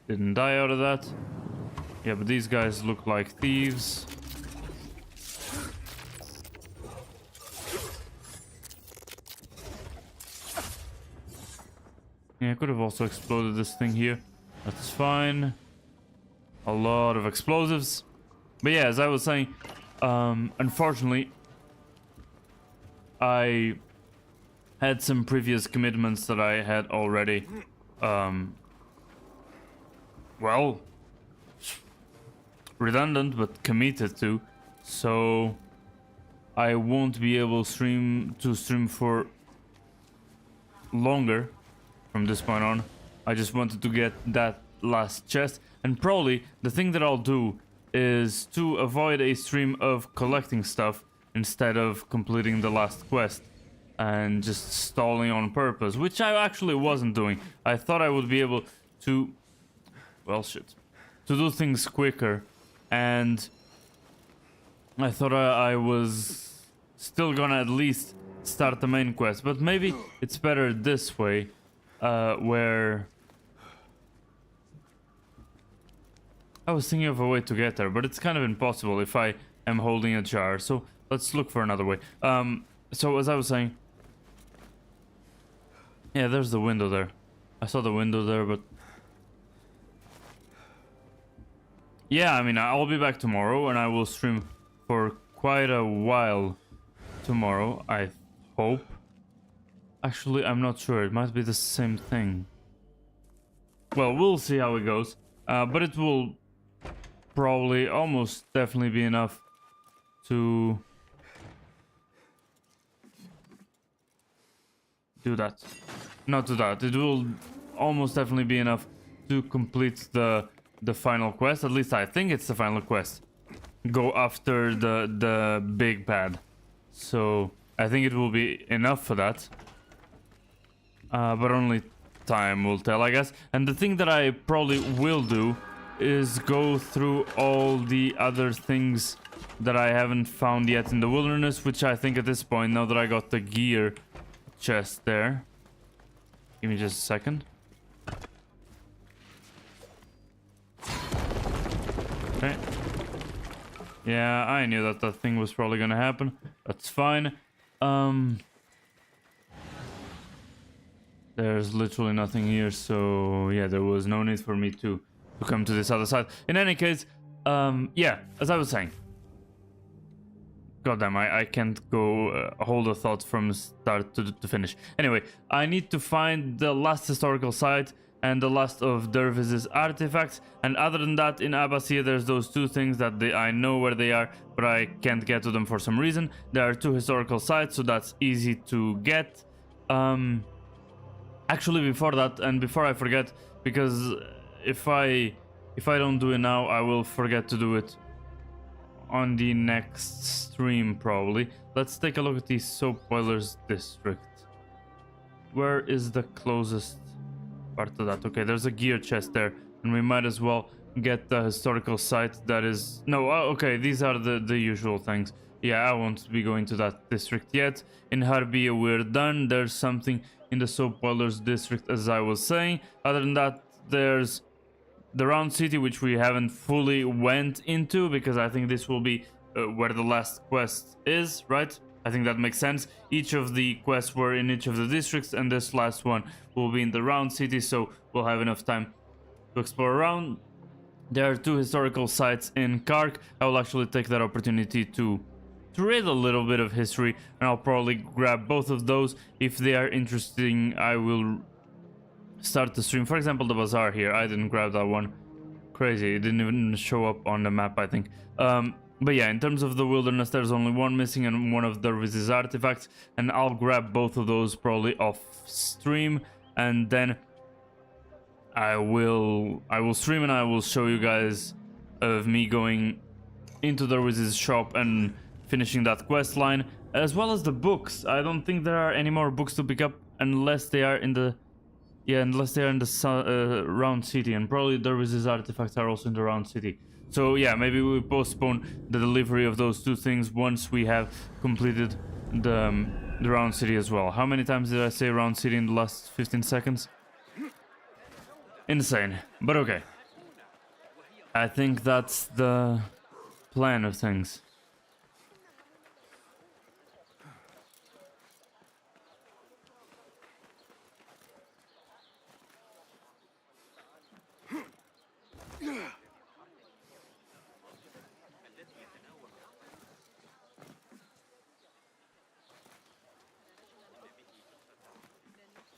Didn't die out of that. Yeah, but these guys look like thieves. Yeah, I could have also exploded this thing here. That's fine. A lot of explosives. But yeah, as I was saying, unfortunately, I had some previous commitments that I had already, well, redundant, but committed to. So I won't be able to stream for longer from this point on. I just wanted to get that last chest, and probably the thing that I'll do is to avoid a stream of collecting stuff instead of completing the last quest and just stalling on purpose, which I actually wasn't doing. I thought I would be able to, well, shit, to do things quicker, and I thought I was still gonna at least start the main quest, but maybe it's better this way, where I was thinking of a way to get there, but it's kind of impossible if I am holding a jar, so let's look for another way. So as I was saying, yeah, there's the window there. I saw the window there, but yeah, I mean, I'll be back tomorrow and I will stream for quite a while tomorrow, I hope. Actually, I'm not sure. It might be the same thing. Well, we'll see how it goes. But it will probably almost definitely be enough to do that. Not do that. It will almost definitely be enough to complete the final quest. At least I think it's the final quest. Go after the big bad. So I think it will be enough for that. But only time will tell, I guess. And the thing that I probably will do is go through all the other things that I haven't found yet in the wilderness, which I think at this point, now that I got the gear chest there. Give me just a second. Okay. Yeah, I knew that that thing was probably gonna happen. That's fine. There's literally nothing here, so yeah, there was no need for me to come to this other side. In any case, yeah, as I was saying. Goddamn, I can't go hold a thought from start to finish. Anyway, I need to find the last historical site and the last of Derviz's artifacts. And other than that, in Abbasia, there's those 2 things that I know where they are, but I can't get to them for some reason. There are 2 historical sites, so that's easy to get. Actually, before that, and before I forget, because if I don't do it now, I will forget to do it on the next stream, probably. Let's take a look at the Soap Boilers District. Where is the closest part of that? Okay, there's a gear chest there, and we might as well get the historical site that is... No, okay, these are the usual things. Yeah, I won't be going to that district yet. In Harbia, we're done. There's something in the Soap Boilers District, as I was saying. Other than that, there's the Round City, which we haven't fully went into, because I think this will be where the last quest is, right? I think that makes sense. Each of the quests were in each of the districts, and this last one will be in the Round City, so we'll have enough time to explore around. There are 2 historical sites in Kark. I will actually take that opportunity to read a little bit of history, and I'll probably grab both of those. If they are interesting, I will start the stream. For example, the bazaar here. I didn't grab that one. Crazy. It didn't even show up on the map, I think. But yeah, in terms of the wilderness, there's only one missing and one of the Dervis's artifacts. And I'll grab both of those probably off stream. And then I will stream and I will show you guys of me going into the Dervis's shop and finishing that quest line. As well as the books. I don't think there are any more books to pick up unless they are in the... Yeah, unless they are in the round city. And probably Dervis's artifacts are also in the round city. So yeah, maybe we postpone the delivery of those two things once we have completed the round city as well. How many times did I say round city in the last 15 seconds? Insane, but okay. I think that's the plan of things.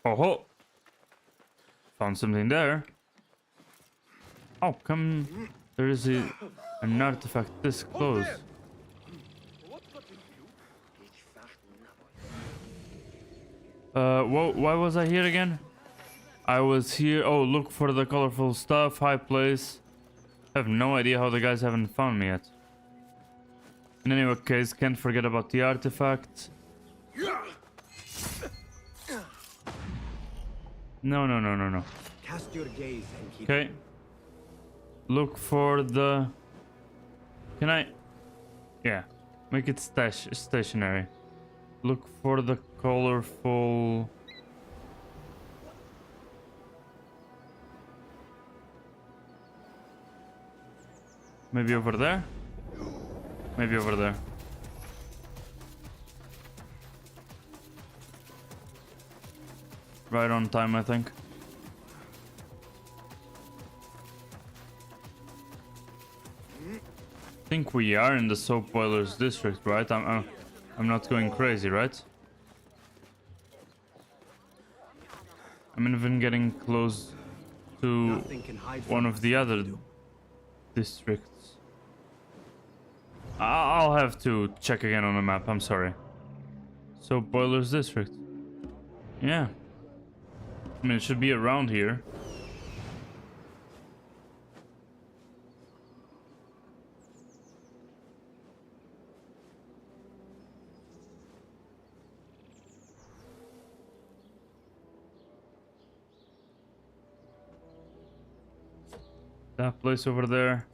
Oh, found something there. Oh, come! There is an artifact this close. Why was I here again? I was here. Oh, look for the colorful stuff. High place. I have no idea how the guys haven't found me yet. In any case, can't forget about the artifact. No. Cast your gaze and keep. Okay. Look for the... Can I... Yeah. Make it stationary. Look for the colorful... Maybe over there? Maybe over there. Right on time, I think. I think we are in the soap boilers district, right? I'm not going crazy, right? I'm even getting close to one of the other districts. I'll have to check again on the map, I'm sorry. Soap boilers district. Yeah. I mean, it should be around here. That place over there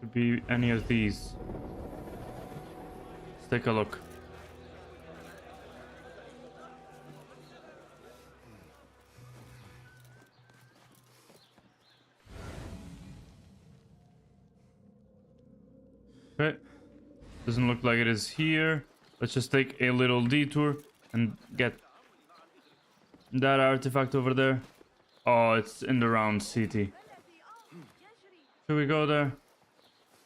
could be any of these. Let's take a look. Okay, doesn't look like it is here. Let's just take a little detour and get that artifact over there. Oh, it's in the round city. Should we go there?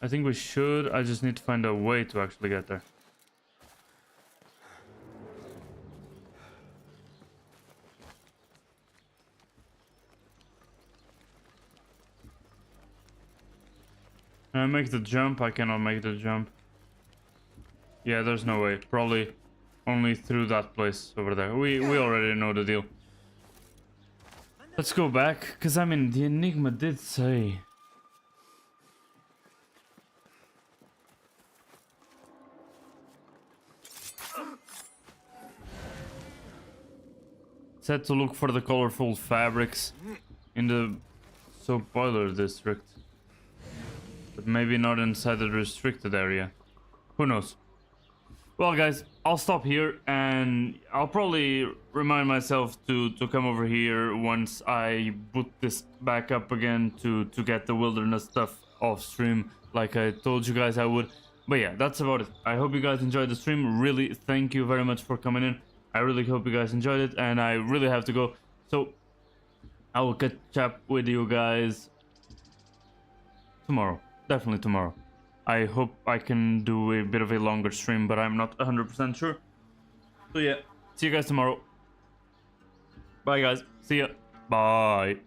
I think we should. I just need to find a way to actually get there. Can I make the jump? I cannot make the jump. Yeah, there's no way. Probably only through that place over there. We already know the deal. Let's go back, because I mean, the Enigma did say... Said to look for the colorful fabrics in the soap boiler district. But maybe not inside the restricted area. Who knows? Well guys, I'll stop here and I'll probably remind myself to come over here once I boot this back up again to get the wilderness stuff off stream like I told you guys I would. But yeah, that's about it. I hope you guys enjoyed the stream. Really, thank you very much for coming in. I really hope you guys enjoyed it and I really have to go. So I will catch up with you guys tomorrow. Definitely tomorrow. I hope I can do a bit of a longer stream, but I'm not 100% sure. So yeah, see you guys tomorrow. Bye. Bye, guys. See ya. Bye.